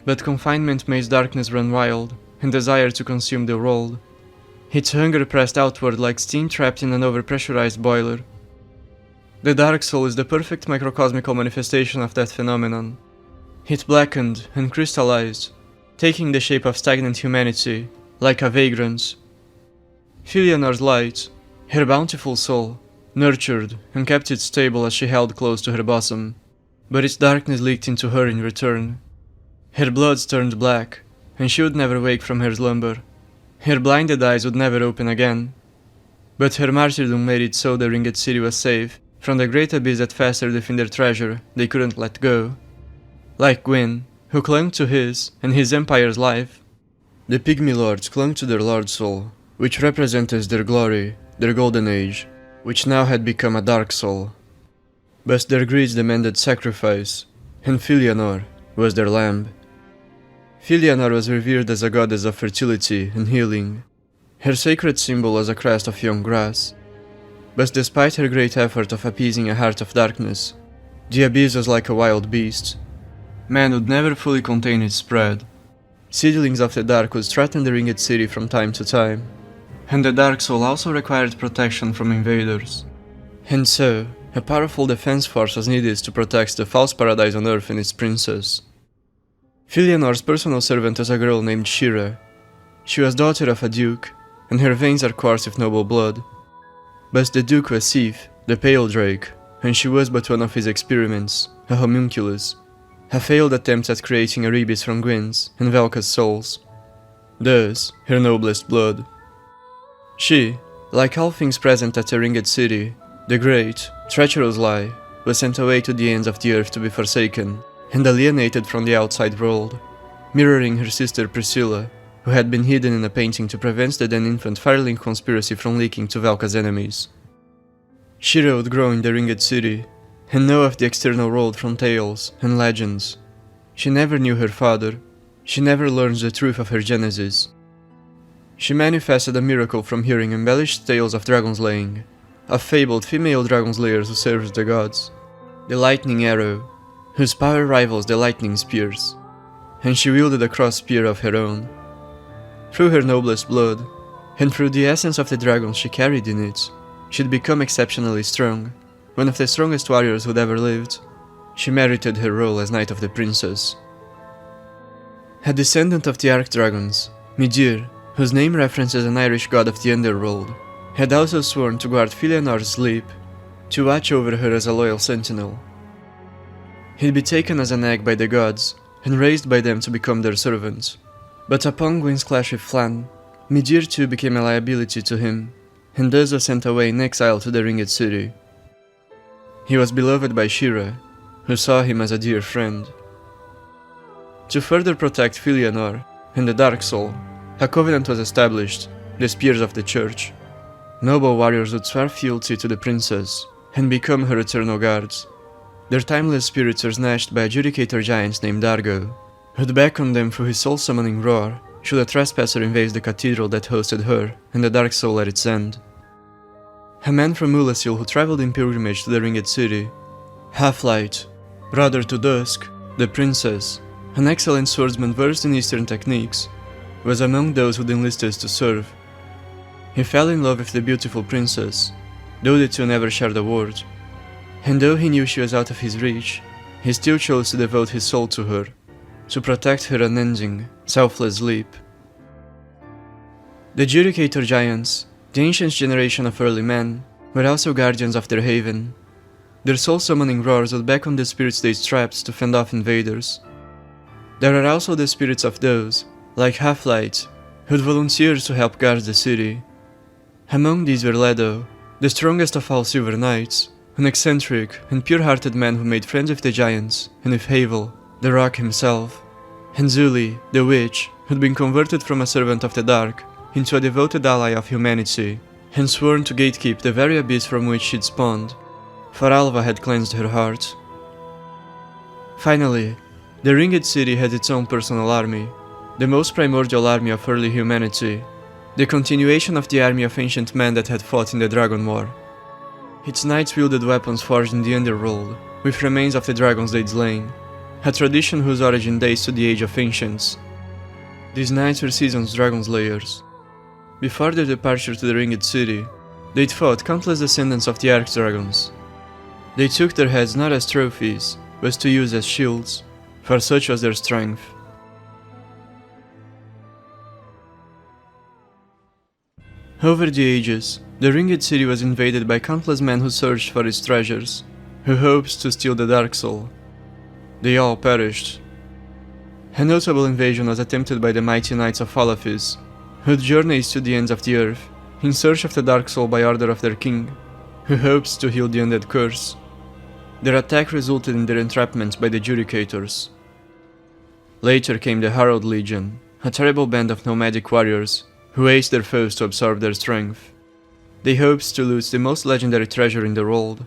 But confinement made darkness run wild, and desire to consume the world. Its hunger pressed outward like steam trapped in an overpressurized boiler. The Dark Soul is the perfect microcosmical manifestation of that phenomenon. It blackened and crystallized, taking the shape of stagnant humanity, like a vagrant. Filianor's light, her bountiful soul, nurtured and kept it stable as she held close to her bosom, but its darkness leaked into her in return. Her blood turned black, and she would never wake from her slumber. Her blinded eyes would never open again. But her martyrdom made it so the Ringed City was safe from the great abyss that festered within their treasure they couldn't let go. Like Gwyn, who clung to his and his empire's life, the Pygmy Lords clung to their Lord Soul, which represented their glory, their golden age, which now had become a Dark Soul. But their greed demanded sacrifice, and Filianor was their lamb. Filianor was revered as a goddess of fertility and healing. Her sacred symbol was a crest of young grass. But despite her great effort of appeasing a heart of darkness, the abyss was like a wild beast. Man would never fully contain its spread. Seedlings of the dark would threaten the Ringed City from time to time, and the Dark Soul also required protection from invaders. And so, a powerful defense force was needed to protect the false paradise on Earth and its princess. Filianor's personal servant was a girl named Shira. She was daughter of a duke, and her veins are coursed with noble blood. But the duke was Sif, the Pale Drake, and she was but one of his experiments, a homunculus, a failed attempt at creating a rebis from Gwyn's and Velka's souls. Thus, her noblest blood. She, like all things present at the Ringed City, the great, treacherous lie, was sent away to the ends of the earth to be forsaken and alienated from the outside world, mirroring her sister Priscilla, who had been hidden in a painting to prevent the then infant Firelink conspiracy from leaking to Velka's enemies. Shira would grow in the Ringed City, and know of the external world from tales and legends. She never knew her father, she never learned the truth of her genesis. She manifested a miracle from hearing embellished tales of dragon slaying, of fabled female dragon slayers who served the gods, the lightning arrow, whose power rivals the lightning spears, and she wielded a cross spear of her own. Through her noblest blood, and through the essence of the dragon she carried in it, she'd become exceptionally strong, one of the strongest warriors who'd ever lived. She merited her role as Knight of the Princess. A descendant of the Archdragons, Midir, whose name references an Irish god of the underworld, had also sworn to guard Filianor's sleep, to watch over her as a loyal sentinel. He'd be taken as an egg by the gods, and raised by them to become their servant. But upon Gwyn's clash with Flann, Midir too became a liability to him, and thus was sent away in exile to the Ringed City. He was beloved by Shira, who saw him as a dear friend. To further protect Filianor and the Dark Soul, a covenant was established, the Spears of the Church. Noble warriors would swear fealty to the princess and become her eternal guards. Their timeless spirits were snatched by a Judicator giant named Dargo, who'd beckon them through his soul-summoning roar should a trespasser invade the cathedral that hosted her and the Dark Soul at its end. A man from Ulasil who traveled in pilgrimage to the Ringed City, Half-Light, brother to Dusk, the princess, an excellent swordsman versed in Eastern techniques, was among those who'd enlisted to serve. He fell in love with the beautiful princess, though the two never shared a word, and though he knew she was out of his reach, he still chose to devote his soul to her, to protect her unending, selfless sleep. The Judicator giants, the ancient generation of early men, were also guardians of their haven. Their soul-summoning roars would beckon the spirits they trapped to fend off invaders. There are also the spirits of those, like Half-Light, who'd volunteer to help guard the city. Among these were Ledo, the strongest of all Silver Knights, an eccentric and pure-hearted man who made friends with the giants and with Havel, the Rock himself, and Zuli, the witch, who'd been converted from a servant of the dark into a devoted ally of humanity, and sworn to gatekeep the very abyss from which she'd spawned, for Alva had cleansed her heart. Finally, the Ringed City had its own personal army, the most primordial army of early humanity, the continuation of the army of ancient men that had fought in the Dragon War. Its knights wielded weapons forged in the Underworld, with remains of the dragons they'd slain, a tradition whose origin dates to the Age of Ancients. These knights were seasoned dragon slayers. Before their departure to the Ringed City, they'd fought countless descendants of the Archdragons. They took their heads not as trophies, but to use as shields, for such was their strength. Over the ages, the Ringed City was invaded by countless men who searched for its treasures, who hoped to steal the Dark Soul. They all perished. A notable invasion was attempted by the mighty Knights of Olafis, who'd journeyed to the ends of the earth, in search of the Dark Soul by order of their king, who hoped to heal the Undead curse. Their attack resulted in their entrapment by the Judicators. Later came the Harald Legion, a terrible band of nomadic warriors, who aced their foes to absorb their strength. They hoped to loot the most legendary treasure in the world.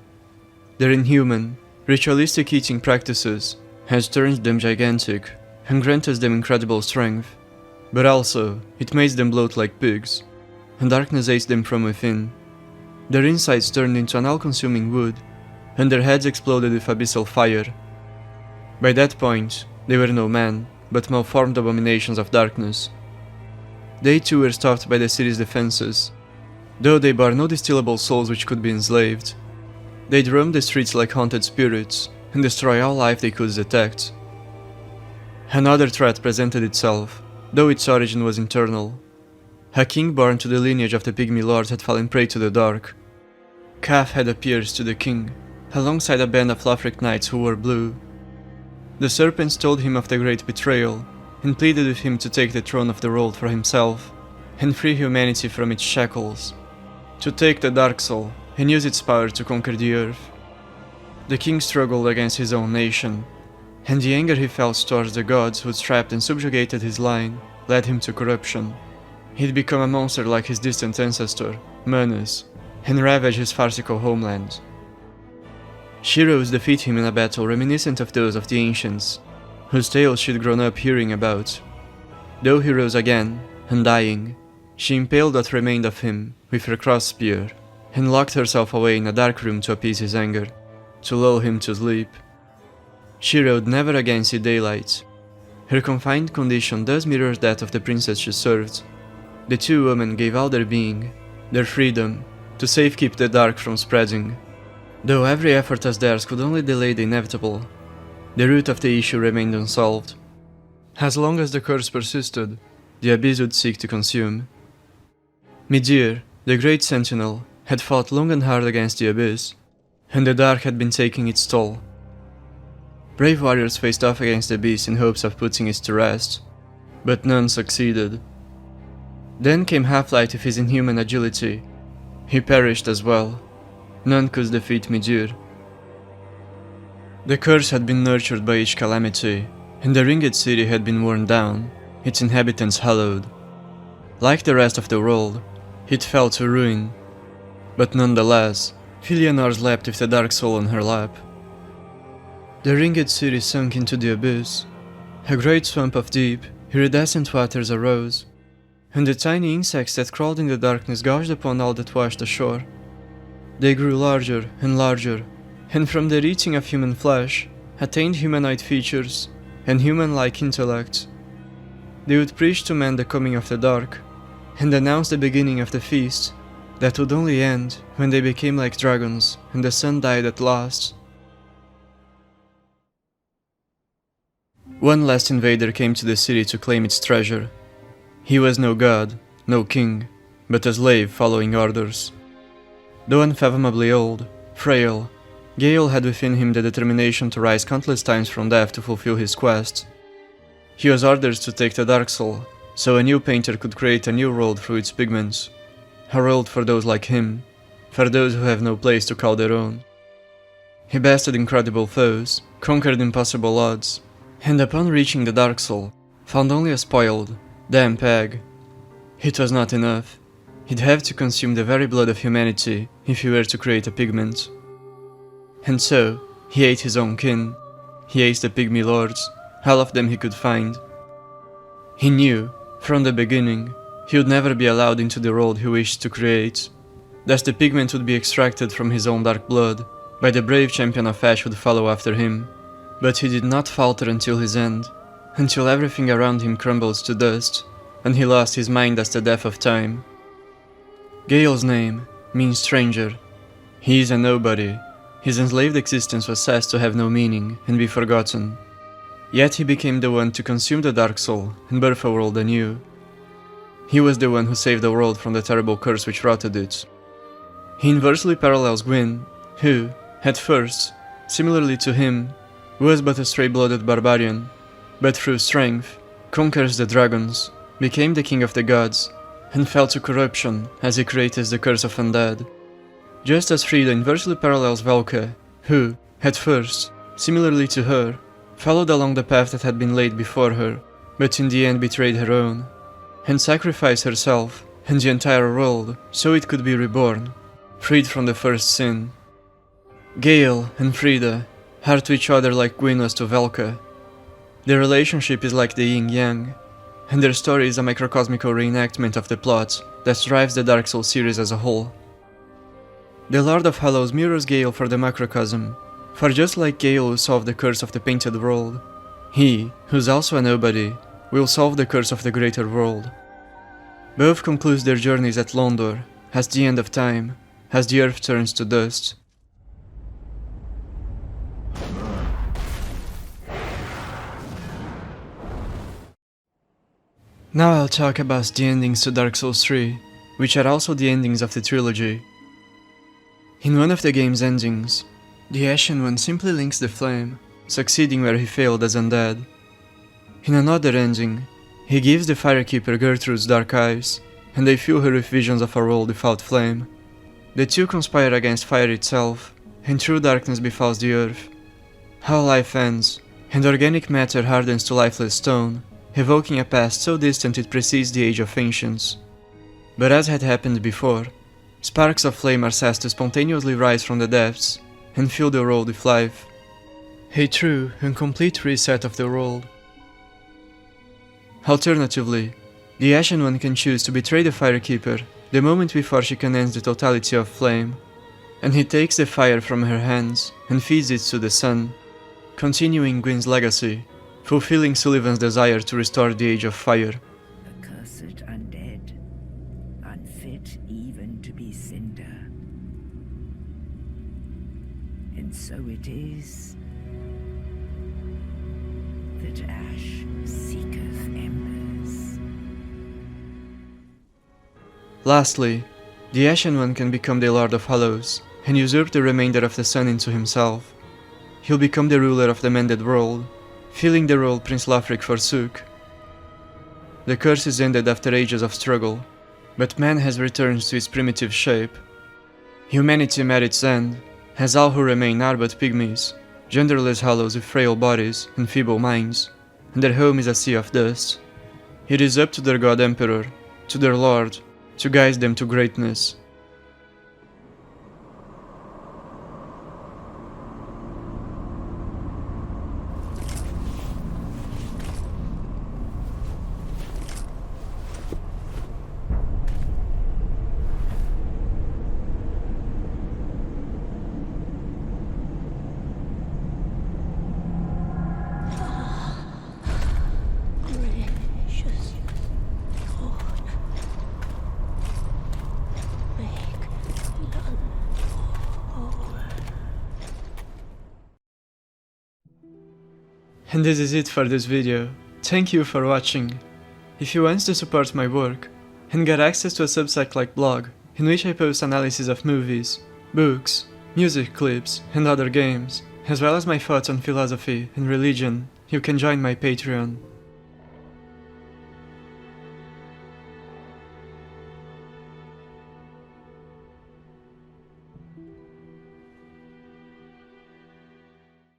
Their inhuman, ritualistic eating practices has turned them gigantic and granted them incredible strength, but also it made them bloat like pigs, and darkness ate them from within. Their insides turned into an all-consuming wood, and their heads exploded with abyssal fire. By that point, they were no men, but malformed abominations of darkness. They too were stopped by the city's defenses, though they bore no distillable souls which could be enslaved. They'd roam the streets like haunted spirits, and destroy all life they could detect. Another threat presented itself, though its origin was internal. A king born to the lineage of the Pygmy Lords had fallen prey to the dark. Kaf had appeared to the king, alongside a band of Lothric knights who wore blue. The serpents told him of the great betrayal, and pleaded with him to take the throne of the world for himself, and free humanity from its shackles, to take the Dark Soul and use its power to conquer the earth. The king struggled against his own nation, and the anger he felt towards the gods who trapped and subjugated his line led him to corruption. He'd become a monster like his distant ancestor, Manus, and ravage his farcical homeland. Heroes defeat him in a battle reminiscent of those of the ancients, whose tales she'd grown up hearing about. Though he rose again, undying, she impaled what remained of him with her cross spear, and locked herself away in a dark room to appease his anger, to lull him to sleep. She would never again see daylight. Her confined condition thus mirrored that of the princess she served. The two women gave all their being, their freedom, to safekeep the dark from spreading. Though every effort as theirs could only delay the inevitable, the root of the issue remained unsolved. As long as the curse persisted, the abyss would seek to consume. Midir, the great sentinel, had fought long and hard against the abyss, and the dark had been taking its toll. Brave warriors faced off against the beast in hopes of putting it to rest, but none succeeded. Then came Half-Light with his inhuman agility. He perished as well. None could defeat Midir. The curse had been nurtured by each calamity, and the ringed city had been worn down, its inhabitants hallowed. Like the rest of the world, it fell to ruin. But nonetheless, Filianor slept with the dark soul on her lap. The ringed city sunk into the abyss. A great swamp of deep, iridescent waters arose, and the tiny insects that crawled in the darkness gouged upon all that washed ashore. They grew larger, and from their eating of human flesh, attained humanoid features and human-like intellect. They would preach to men the coming of the dark, and announce the beginning of the feast that would only end when they became like dragons and the sun died at last. One last invader came to the city to claim its treasure. He was no god, no king, but a slave following orders. Though unfathomably old, frail, Gale had within him the determination to rise countless times from death to fulfill his quest. He was ordered to take the Dark Soul, so a new painter could create a new world through its pigments. A world for those like him, for those who have no place to call their own. He bested incredible foes, conquered impossible odds, and upon reaching the Dark Soul, found only a spoiled, damp egg. It was not enough. He'd have to consume the very blood of humanity if he were to create a pigment. And so, he ate his own kin. He ate the pygmy lords, all of them he could find. He knew, from the beginning, he would never be allowed into the world he wished to create. Thus the pigment would be extracted from his own dark blood, by the brave champion of Ash who would follow after him. But he did not falter until his end, until everything around him crumbled to dust, and he lost his mind as the death of time. Gale's name means stranger. He is a nobody. His enslaved existence was said to have no meaning and be forgotten. Yet he became the one to consume the Dark Soul and birth a world anew. He was the one who saved the world from the terrible curse which rotted it. He inversely parallels Gwyn, who, at first, similarly to him, was but a stray-blooded barbarian, but through strength, conquers the dragons, became the king of the gods, and fell to corruption as he created the curse of Undead. Just as Frida inversely parallels Velka, who, at first, similarly to her, followed along the path that had been laid before her, but in the end betrayed her own, and sacrificed herself and the entire world so it could be reborn, freed from the first sin. Gale and Frida are to each other like Gwyn was to Velka. Their relationship is like the yin-yang, and their story is a microcosmical reenactment of the plot that drives the Dark Souls series as a whole. The Lord of Hallows mirrors Gale for the macrocosm, for just like Gale who solved the curse of the painted world, he, who's also a nobody, will solve the curse of the greater world. Both conclude their journeys at Londo, as the end of time, as the earth turns to dust. Now I'll talk about the endings to Dark Souls 3, which are also the endings of the trilogy. In one of the game's endings, the Ashen One simply links the flame, succeeding where he failed as Undead. In another ending, he gives the Firekeeper Gertrude's dark eyes, and they fill her with visions of a world without flame. The two conspire against fire itself, and true darkness befalls the earth. How life ends, and organic matter hardens to lifeless stone, evoking a past so distant it precedes the age of ancients. But as had happened before, sparks of flame are said to spontaneously rise from the depths and fill the world with life. A true and complete reset of the world. Alternatively, the Ashen One can choose to betray the Firekeeper the moment before she can end the totality of flame, and he takes the fire from her hands and feeds it to the sun, continuing Gwyn's legacy, fulfilling Sulyvahn's desire to restore the Age of Fire. Accursed undead, unfit even to be cinder. And so it is that ash seeketh embers. Lastly, the Ashen One can become the Lord of Hallows and usurp the remainder of the sun into himself. He'll become the ruler of the mended world, filling the role Prince Lothric forsook. The curse is ended after ages of struggle, but man has returned to its primitive shape. Humanity met its end, as all who remain are but pygmies, genderless hollows with frail bodies and feeble minds, and their home is a sea of dust. It is up to their god emperor, to their lord, to guide them to greatness. And this is it for this video. Thank you for watching. If you want to support my work and get access to a Substack-like blog in which I post analysis of movies, books, music clips, and other games, as well as my thoughts on philosophy and religion, you can join my Patreon.